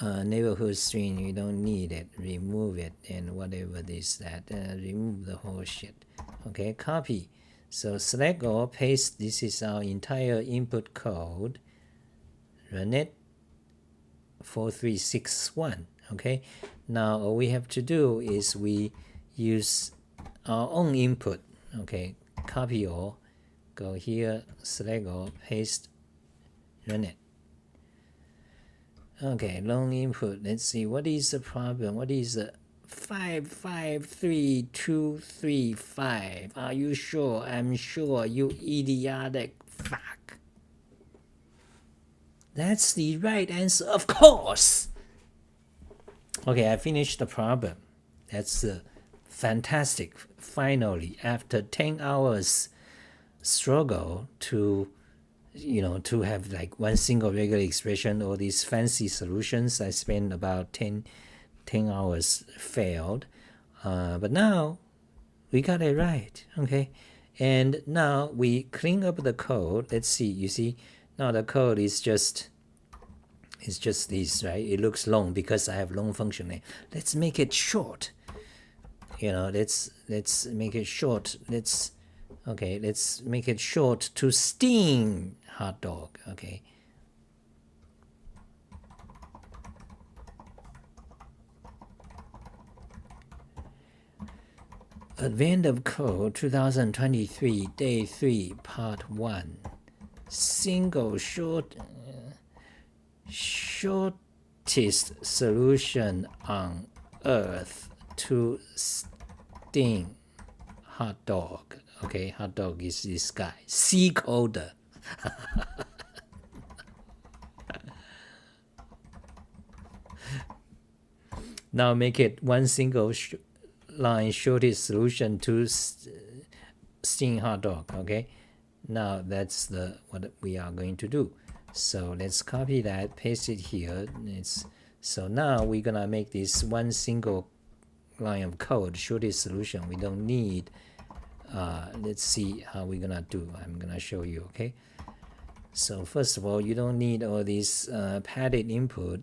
Neighborhood string, you don't need it. Remove it, and whatever this that remove the whole shit. Okay, copy. So select all, paste. This is our entire input code. Run it. 4361. Okay, now all we have to do is we use our own input. Okay, copy all, go here, select all, paste, run it. Okay, long input. Let's see what is the problem. What is the 553235? Are you sure? I'm sure, you idiotic fuck. That's the right answer, of course. Okay, I finished the problem. That's fantastic. Finally, after 10 hours struggle to to have like one single regular expression, all these fancy solutions, I spent about 10 hours failed, but now we got it right. Okay, and now we clean up the code. Let's see, you see now the code is just this, right? It looks long because I have long function name. Let's make it short. Let's make it short. Let's make it short to steam hot dog. Okay. Advent of Code 2023, Day 3, Part 1. Single shortest solution on Earth to steam hot dog. Okay, hot dog is this guy. C coder. Now make it one single line shortest solution to steam hot dog. Okay, now that's what we are going to do. So let's copy that, paste it here. So now we're gonna make this one single line of code shortest solution. We don't need let's see how we're gonna do. I'm gonna show you. Okay, so first of all, you don't need all these padded input.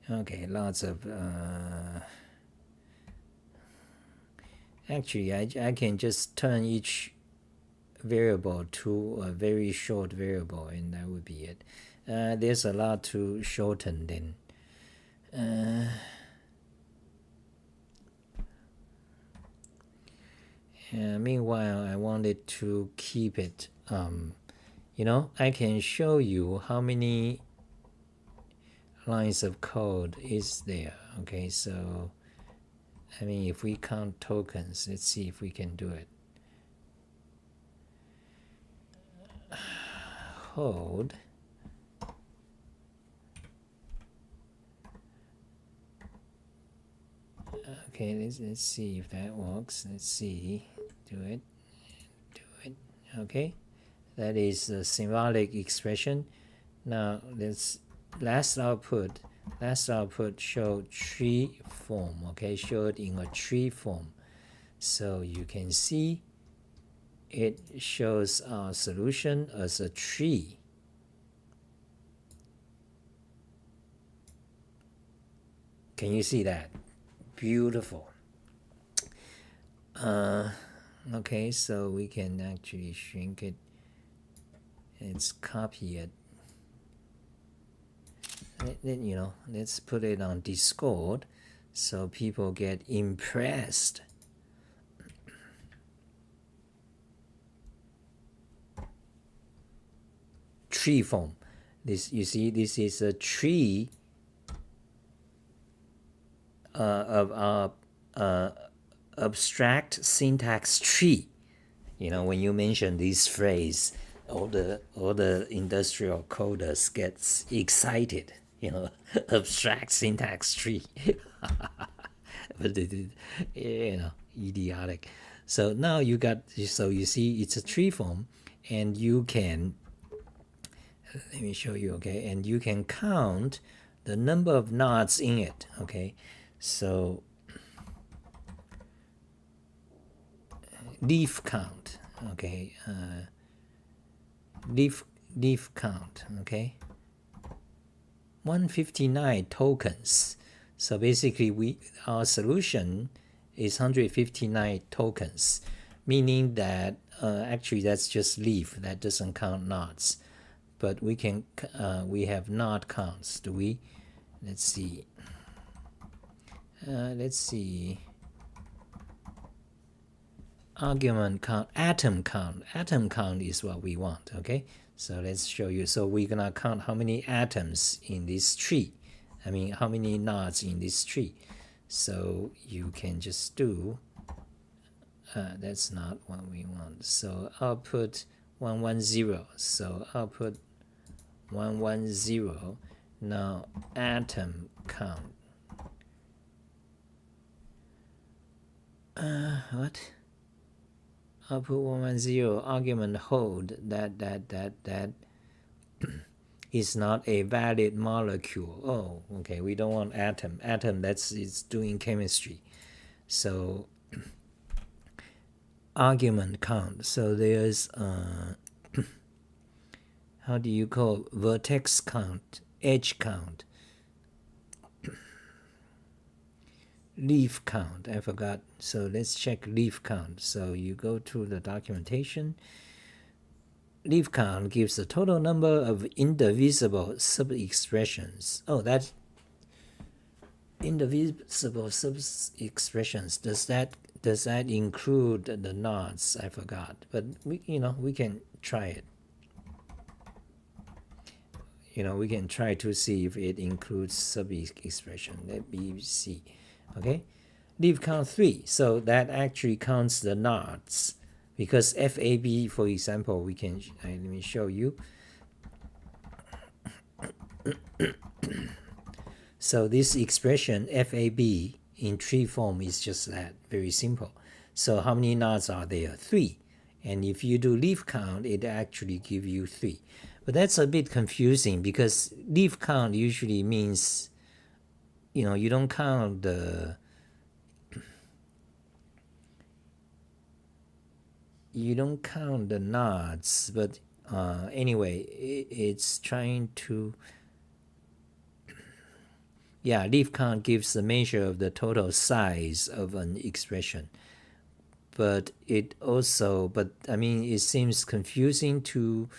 Okay, lots of actually I can just turn each variable to a very short variable, and that would be it. There's a lot to shorten then. Meanwhile, I wanted to keep it. I can show you how many lines of code is there. Okay, so if we count tokens, let's see if we can do it. Hold. Okay, let's see if that works. Let's see. Do it. Okay, that is a symbolic expression. Now let's last output showed tree form. Okay, showed in a tree form. So you can see it shows our solution as a tree. Can you see that? Beautiful. Okay, so we can actually shrink it. Let's copy it. Let's put it on Discord so people get impressed. Tree form. This, you see, this is a tree of our abstract syntax tree. When you mention this phrase, all the industrial coders gets excited, abstract syntax tree. But idiotic. So now you see it's a tree form, and you can, let me show you, okay, and you can count the number of nodes in it, okay. So leaf count, okay, leaf count, okay, 159 tokens. So basically our solution is 159 tokens, meaning that actually that's just leaf, that doesn't count nodes. But we have node counts, do we? Let's see. Argument count, atom count. Atom count is what we want, okay? So let's show you. So we're gonna count how many atoms in this tree. I mean, how many nodes in this tree. So you can just do, that's not what we want. So I'll put 110. So I'll put 110. Now atom count. What? I'll put 110. Argument hold that is not a valid molecule. Oh, okay. We don't want atom. Atom, it's doing chemistry. So argument count. So there's how do you call vertex count, edge count, leaf count? I forgot. So let's check leaf count. So you go to the documentation. Leaf count gives the total number of indivisible sub-expressions. Oh, that indivisible sub-expressions, does that include the nodes? I forgot, but we can try it. We can try to see if it includes sub-expression. Let me see. Okay, leaf count 3. So that actually counts the nodes, because FAB, for example, we can. Let me show you. So this expression FAB in tree form is just that, very simple. So how many nodes are there? 3. And if you do leaf count, it actually gives you 3. But that's a bit confusing, because leaf count usually means, you don't count the nodes. But anyway, it's trying to. Yeah, leaf count gives the measure of the total size of an expression. But it seems confusing to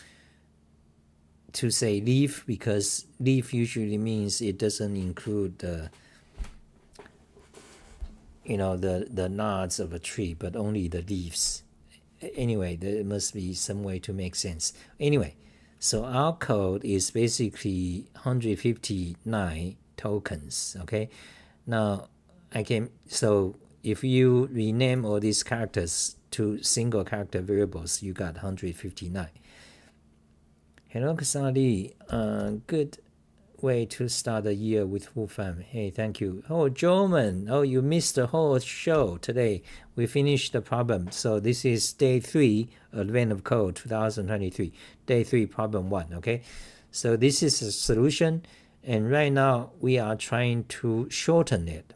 say leaf, because leaf usually means it doesn't include the nodes of a tree, but only the leaves. Anyway, there must be some way to make sense. Anyway, so our code is basically 159 tokens, okay? Now so if you rename all these characters to single character variables, you got 159. Hello, Kasali. Good way to start the year with Wolfram. Hey, thank you. Oh, Joman. Oh, you missed the whole show today. We finished the problem. So this is day 3, Advent of Code 2023. Day 3, problem 1, okay? So this is a solution, and right now we are trying to shorten it.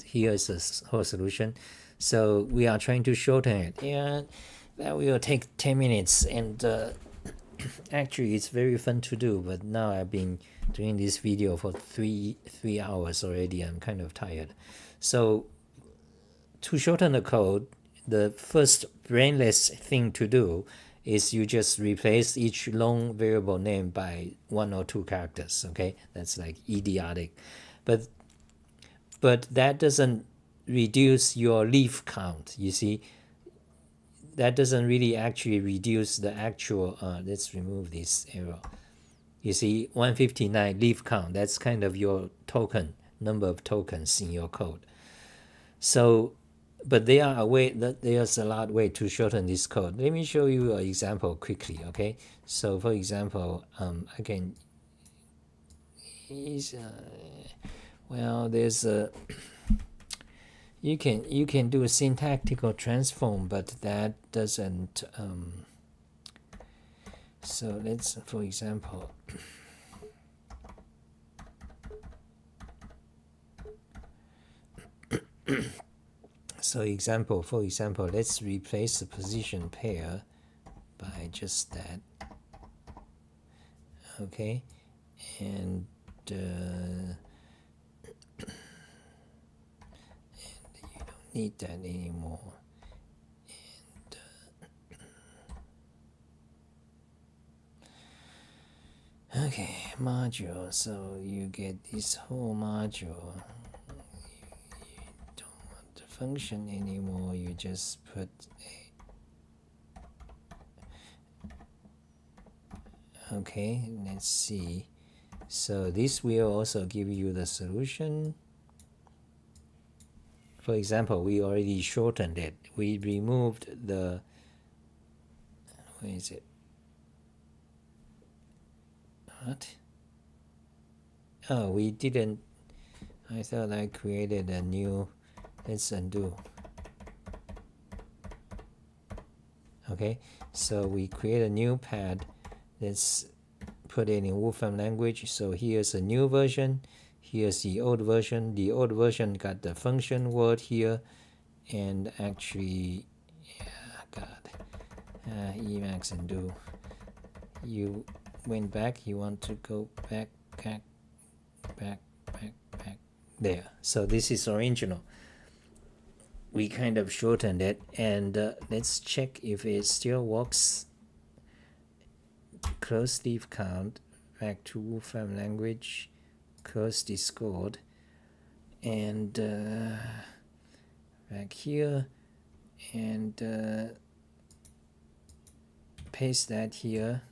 Here is a whole solution. So we are trying to shorten it, and that will take 10 minutes, and actually it's very fun to do, but now I've been doing this video for three hours already. I'm kind of tired. So to shorten the code, the first brainless thing to do is you just replace each long variable name by 1 or 2 characters, okay? That's like idiotic. But that doesn't reduce your leaf count, you see. That doesn't really actually reduce the actual, let's remove this error. You see, 159 leaf count, that's kind of your number of tokens in your code. So, but there are a way that there's a lot way to shorten this code. Let me show you an example quickly. Okay, so for example, I can well, there's a you can do a syntactical transform, but that doesn't so let's, for example, for example, let's replace the position pair by just that. Okay, and you don't need that anymore. And okay, module. So you get this whole module. You don't want the function anymore. You just put a. Okay, let's see. So this will also give you the solution. For example, we already shortened it. We removed the, where is it? What? Oh, we didn't. I thought I created a new. Let's undo. Okay, so we create a new pad. Let's put it in Wolfram language. So here's a new version. Here's the old version. The old version got the function word here, and actually, yeah, God, Emacs undo. You went back. You want to go back. There. So this is original. We kind of shortened it, and let's check if it still works. Close leaf count, back to Wolfram language, close Discord, and back here, and paste that here.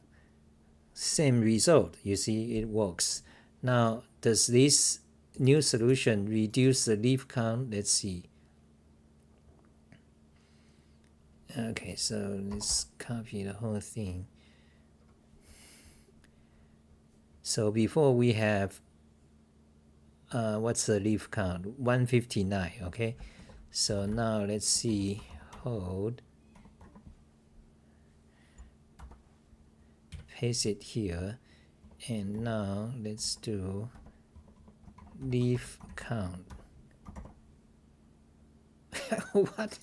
Same result. You see, it works. Now, does this new solution reduce the leaf count? Let's see. Okay, so let's copy the whole thing. So before we have, what's the leaf count? 159, okay? So now let's see, hold, paste it here, and now let's do leaf count. What?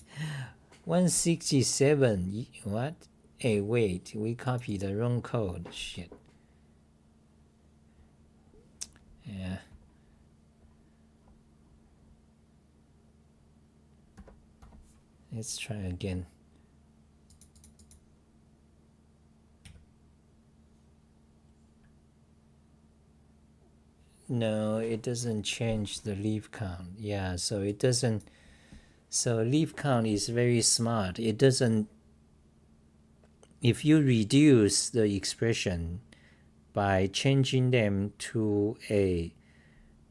167, what? Hey, wait, we copied the wrong code, shit. Yeah. Let's try again. No, it doesn't change the leaf count. Yeah, so it doesn't. So leaf count is very smart. It doesn't. If you reduce the expression by changing them to the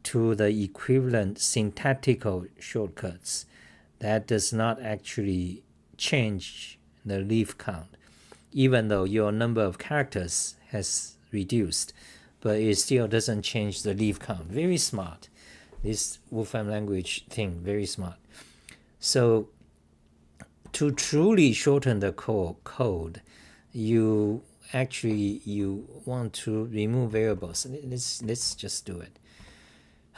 equivalent syntactical shortcuts, that does not actually change the leaf count, even though your number of characters has reduced, but it still doesn't change the leaf count. Very smart. This Wolfram language thing, very smart. So to truly shorten the code, you want to remove variables. Let's just do it.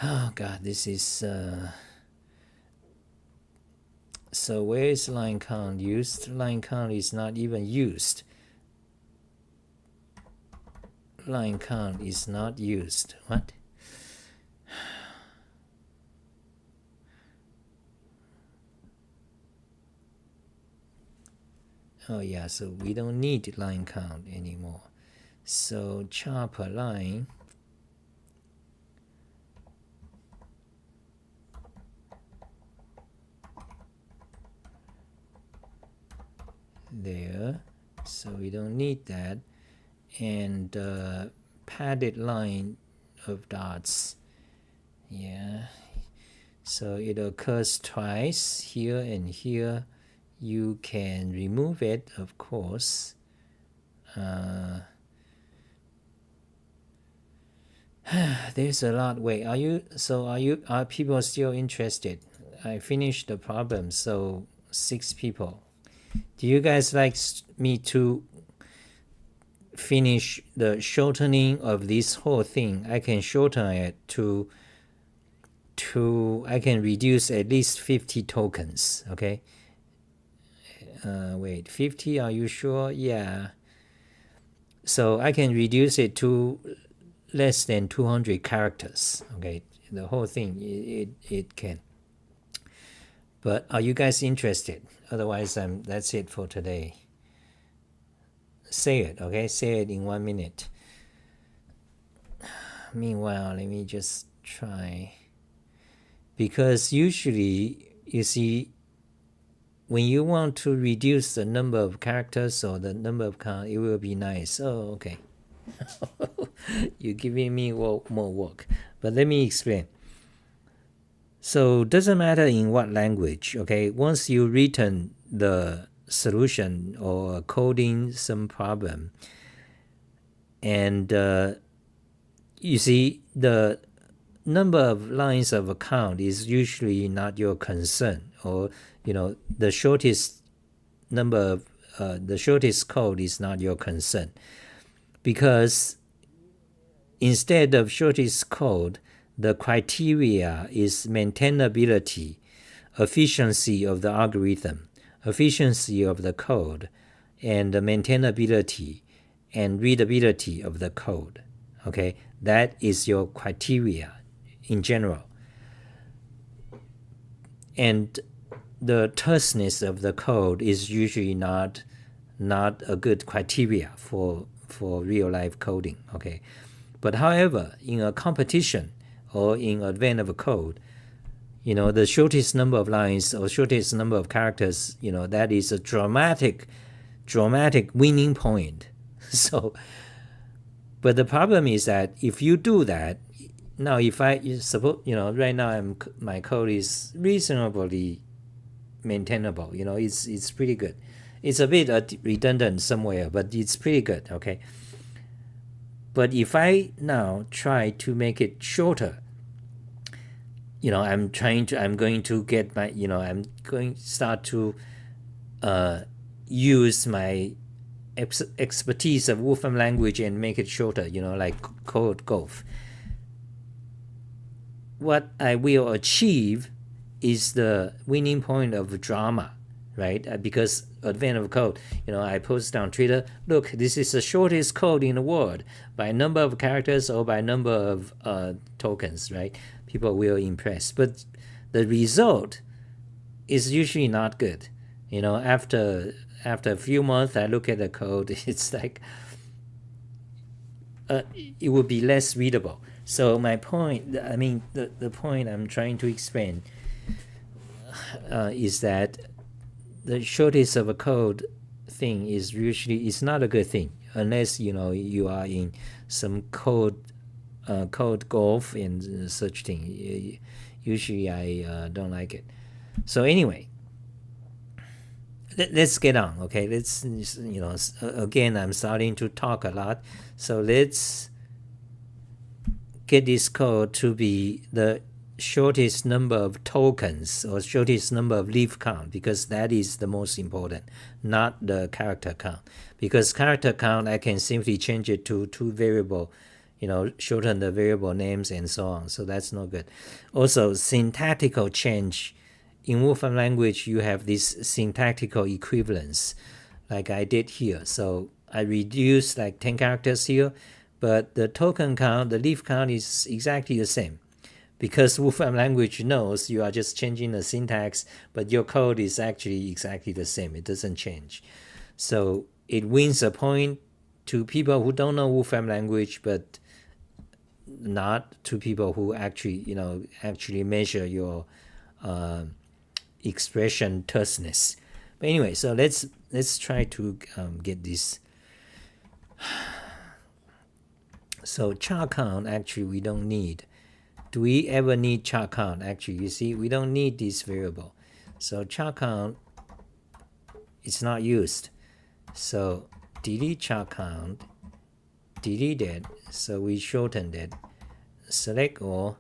Oh God, this is so where is line count used? Line count is not even used. Line count is not used. What? Oh yeah, so we don't need line count anymore. So char per line, there, so we don't need that. And padded line of dots, yeah, So it occurs twice here and here. You can remove it, of course. There's a lot. Wait, are people still interested? I finished the problem, so 6 people. Do you guys like me to finish the shortening of this whole thing? I can shorten it to I can reduce at least 50 tokens, okay? Wait, 50, are you sure? Yeah. So I can reduce it to less than 200 characters, okay? The whole thing, it can. But are you guys interested? Otherwise, that's it for today. Say it, okay? Say it in 1 minute. Meanwhile, let me just try. Because usually, you see, when you want to reduce the number of characters or the number of count, it will be nice. Oh, okay. You're giving me more work. But let me explain. So doesn't matter in what language, okay? Once you written the solution or coding some problem, and you see the number of lines of a count is usually not your concern, or the shortest number of the shortest code is not your concern, because instead of shortest code, the criteria is maintainability, efficiency of the algorithm, efficiency of the code, and the maintainability and readability of the code. Okay, that is your criteria in general. And the terseness of the code is usually not a good criteria for real life coding. Okay, but however, in a competition or in advance of a code, the shortest number of lines or shortest number of characters, that is a dramatic winning point. So, but the problem is that if you do that, now if I suppose, right now my code is reasonably maintainable, it's pretty good. It's a bit redundant somewhere, but it's pretty good, okay? But if I now try to make it shorter, I'm going to get my, I'm going to start to use my expertise of Wolfram language and make it shorter, like code golf. What I will achieve is the winning point of drama, right? Because advance of code, I post on Twitter, look, this is the shortest code in the world by number of characters or by number of tokens, right? People will impress, but the result is usually not good. After a few months, I look at the code, it's like it will be less readable. So my point, the point I'm trying to explain is that the shortest of a code thing is usually not a good thing unless you are in some code golf and such thing. Usually I don't like it. So anyway, let's get on. Okay, let's again, I'm starting to talk a lot, so let's get this code to be the shortest number of tokens or shortest number of leaf count, because that is the most important, not the character count. Because character count, I can simply change it to 2 variable, shorten the variable names and so on. So that's no good. Also, syntactical change. In Wolfram language, you have this syntactical equivalence, like I did here. So I reduced like 10 characters here, but the token count, the leaf count is exactly the same. Because Wolfram language knows you are just changing the syntax, but your code is actually exactly the same. It doesn't change. So it wins a point to people who don't know Wolfram language, but not to people who actually measure your expression terseness. But anyway, so let's try to get this. So char count, actually we don't need. do we ever need char count? Actually, you see, we don't need this variable. So char count is not used. So delete char count, delete it. So we shortened it. Select all.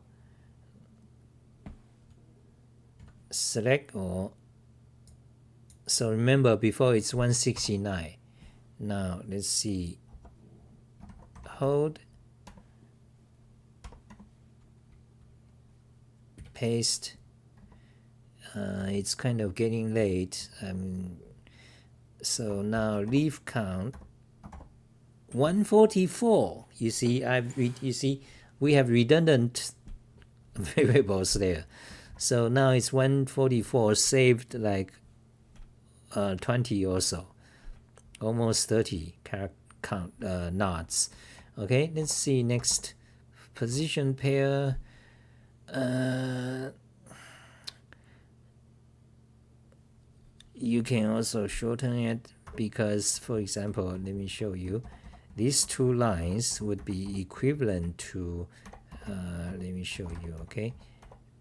Select all. So remember, before it's 169. Now let's see. Hold. Paste. It's kind of getting late. So now leave count 144. You see, we have redundant variables there. So now it's 144 saved like 20 or so, almost 30 count knots. Okay, let's see next. Position pair. You can also shorten it because, for example, let me show you. These two lines would be equivalent to, let me show you, okay?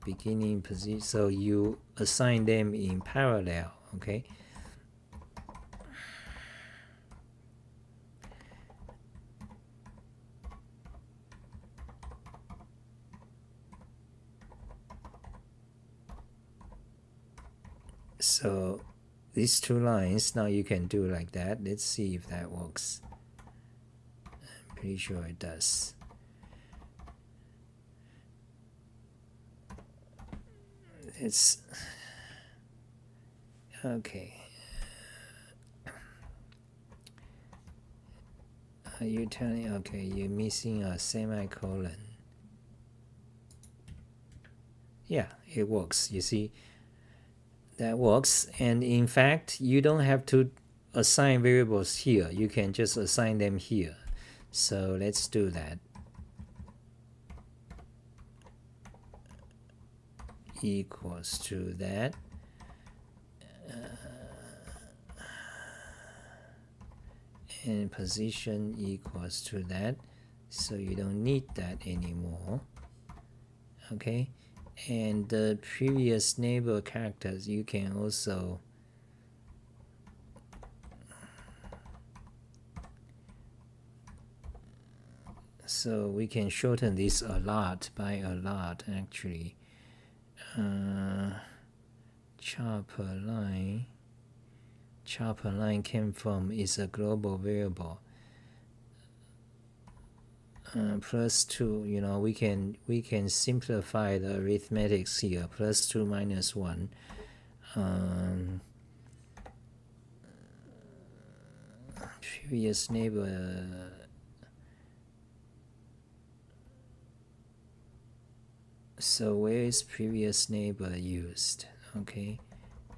Beginning position, so you assign them in parallel, okay? So these two lines, now you can do like that. Let's see if that works. I'm pretty sure it does. It's okay. Are you telling, okay, you're missing a semicolon. Yeah, it works. You see, that works. And in fact, you don't have to assign variables here. You can just assign them here. So let's do that. Equals to that. And position equals to that. So you don't need that anymore. Okay. And the previous neighbor characters, you can also so we can shorten this a lot, by a lot actually. Chopper line came from is a global variable. Plus 2, you know, we can simplify the arithmetics here. Plus 2 minus 1. Previous neighbor. So where is previous neighbor used? Okay,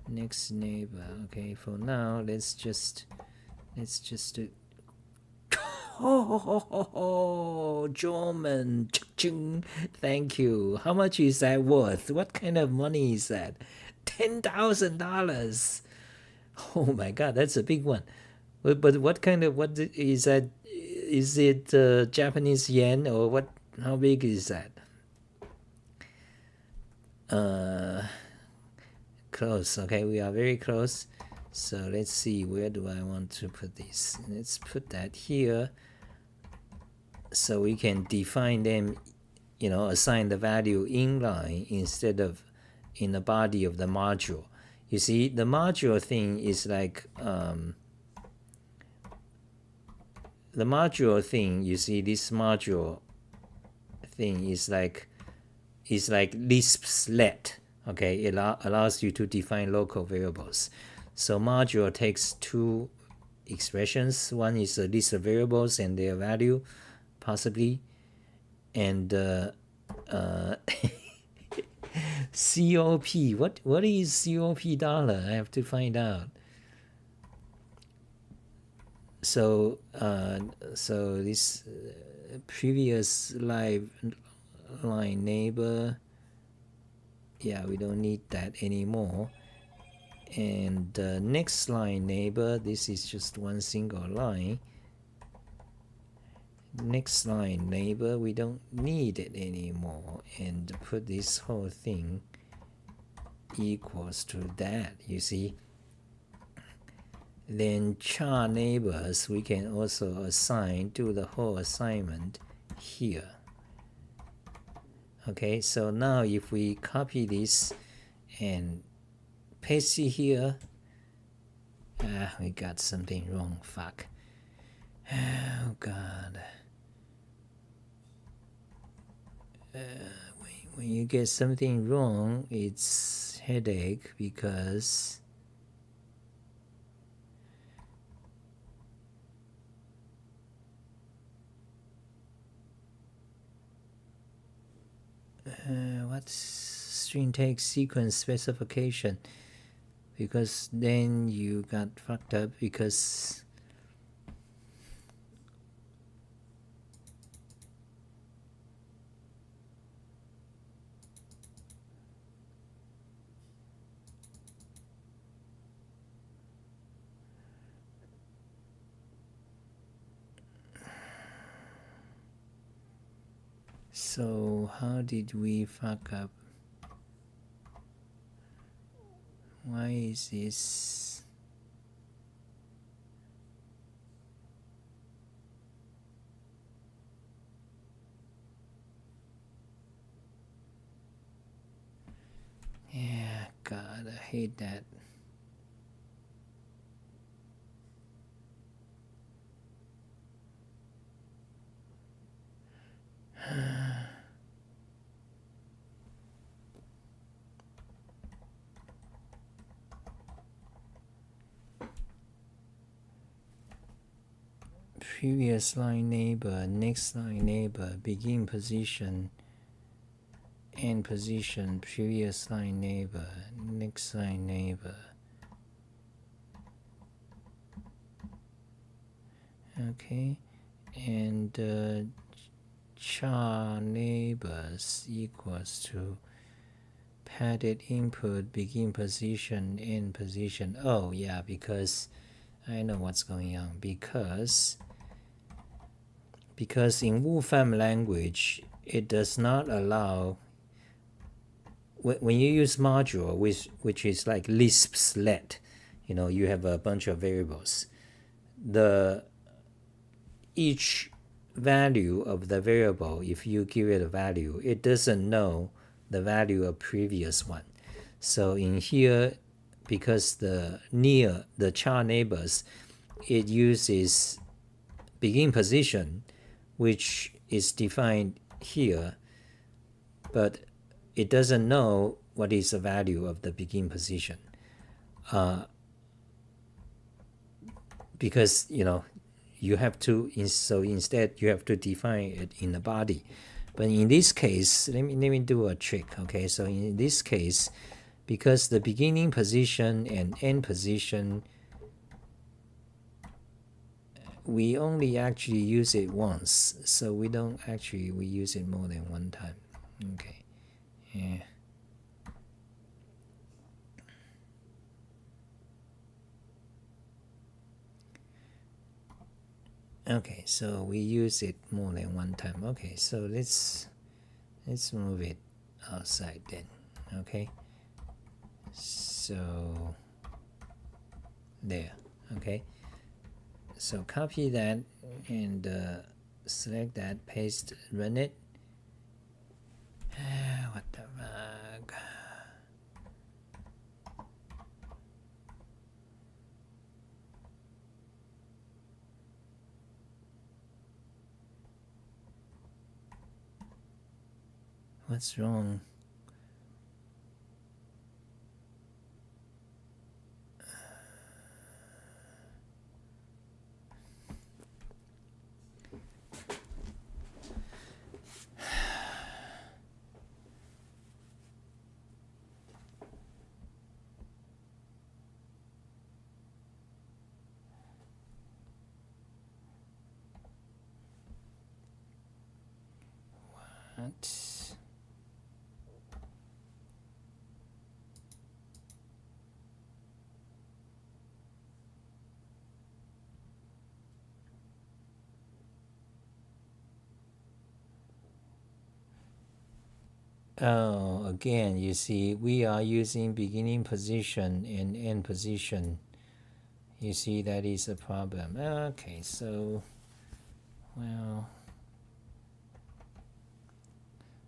next neighbor. Okay, for now let's just do. Oh, German. Thank you. How much is that worth? What kind of money is that? $10,000. Oh my God, that's a big one. But what kind of, what is that? Is it Japanese yen or what? How big is that? Close. Okay, we are very close. So let's see, where do I want to put this? Let's put that here. So we can define them, you know, assign the value inline instead of in the body of the module. You see, the module thing is like, the module thing, you see, this module thing is like Lisp's let. Okay, it allows you to define local variables. So module takes two expressions. One is a list of variables and their value, possibly, and COP. What is COP dollar? I have to find out. So so this previous line neighbor. Yeah, we don't need that anymore. And next line neighbor, this is just one single line. next line neighbor, we don't need it anymore, and put this whole thing equals to that, you see. Then char neighbors we can also assign, do the whole assignment here. Okay, so now if we copy this and paste it here, we got something wrong, fuck. Oh god. When you get something wrong, it's headache because what's string tag sequence specification? Because then you got fucked up because so how did we fuck up? Why is this? Yeah, god, I hate that. Previous line neighbor, next line neighbor, begin position, end position, previous line neighbor, next line neighbor. Okay, and char neighbors equals to padded input, begin position, end position. Oh yeah, because I know what's going on. Because in Wolfram language, it does not allow, when you use module, which is like Lisp's let, you know, you have a bunch of variables. Each value of the variable, if you give it a value, it doesn't know the value of previous one. So in here, because the char neighbors, it uses begin position, which is defined here, but it doesn't know what is the value of the begin position, because you know you have to, so instead you have to define it in the body. But in this case, let me do a trick. Okay, so in this case, because the beginning position and end position, we only actually use it once, so we don't actually, we use it more than one time. Okay, yeah. Okay, so we use it more than one time. Okay, so let's move it outside then. Okay, so there. Okay, so copy that and select that, paste, run it. What the fuck? What's wrong? What? Oh, again, you see, we are using beginning position and end position. You see, that is a problem. Okay, so, well,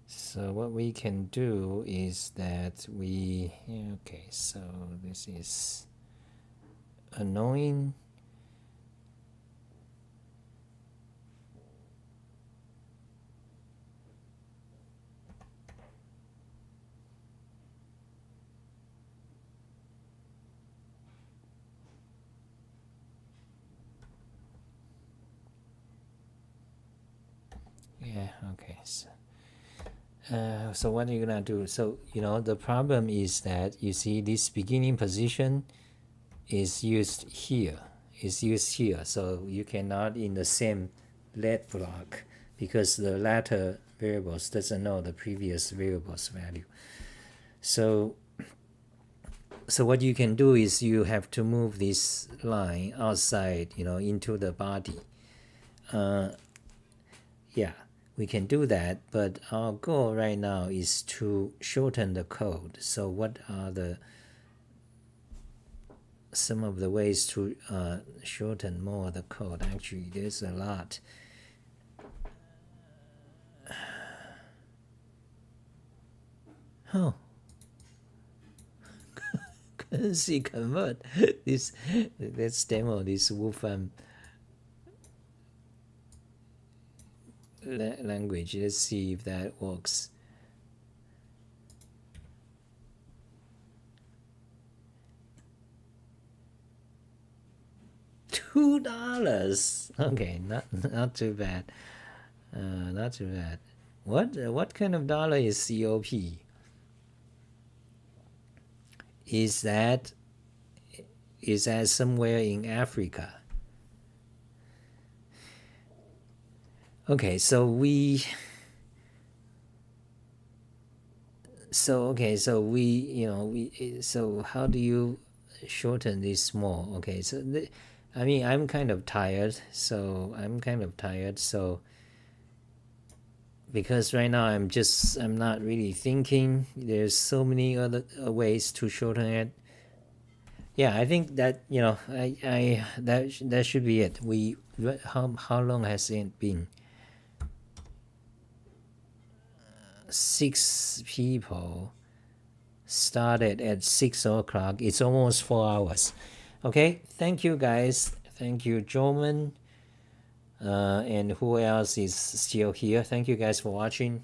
so what we can do is that okay, so this is annoying. Yeah, okay. So what are you gonna do? So, the problem is that you see this beginning position is used here. So you cannot in the same let block because the latter variables doesn't know the previous variable's value. So what you can do is you have to move this line outside, into the body. Yeah, we can do that, but our goal right now is to shorten the code. So what are some of the ways to shorten more the code? Actually, there's a lot. Oh, currency convert. Let's demo this Wolfram language. Let's see if that works. $2. Okay, not too bad. Not too bad. What kind of dollar is COP? Is that somewhere in Africa? Okay, so how do you shorten this more? Okay, so I'm kind of tired. So because right now I'm not really thinking. There's so many other ways to shorten it. Yeah, I think that that should be it. How long has it been? 6 people started at 6 o'clock. It's almost 4 hours. Okay, thank you guys. Thank you, Joman. And who else is still here? Thank you guys for watching.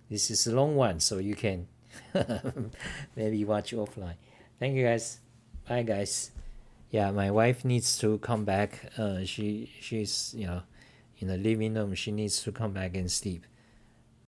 This is a long one, so you can maybe watch offline. Thank you guys. Bye guys. Yeah, my wife needs to come back. She's in the living room. She needs to come back and sleep.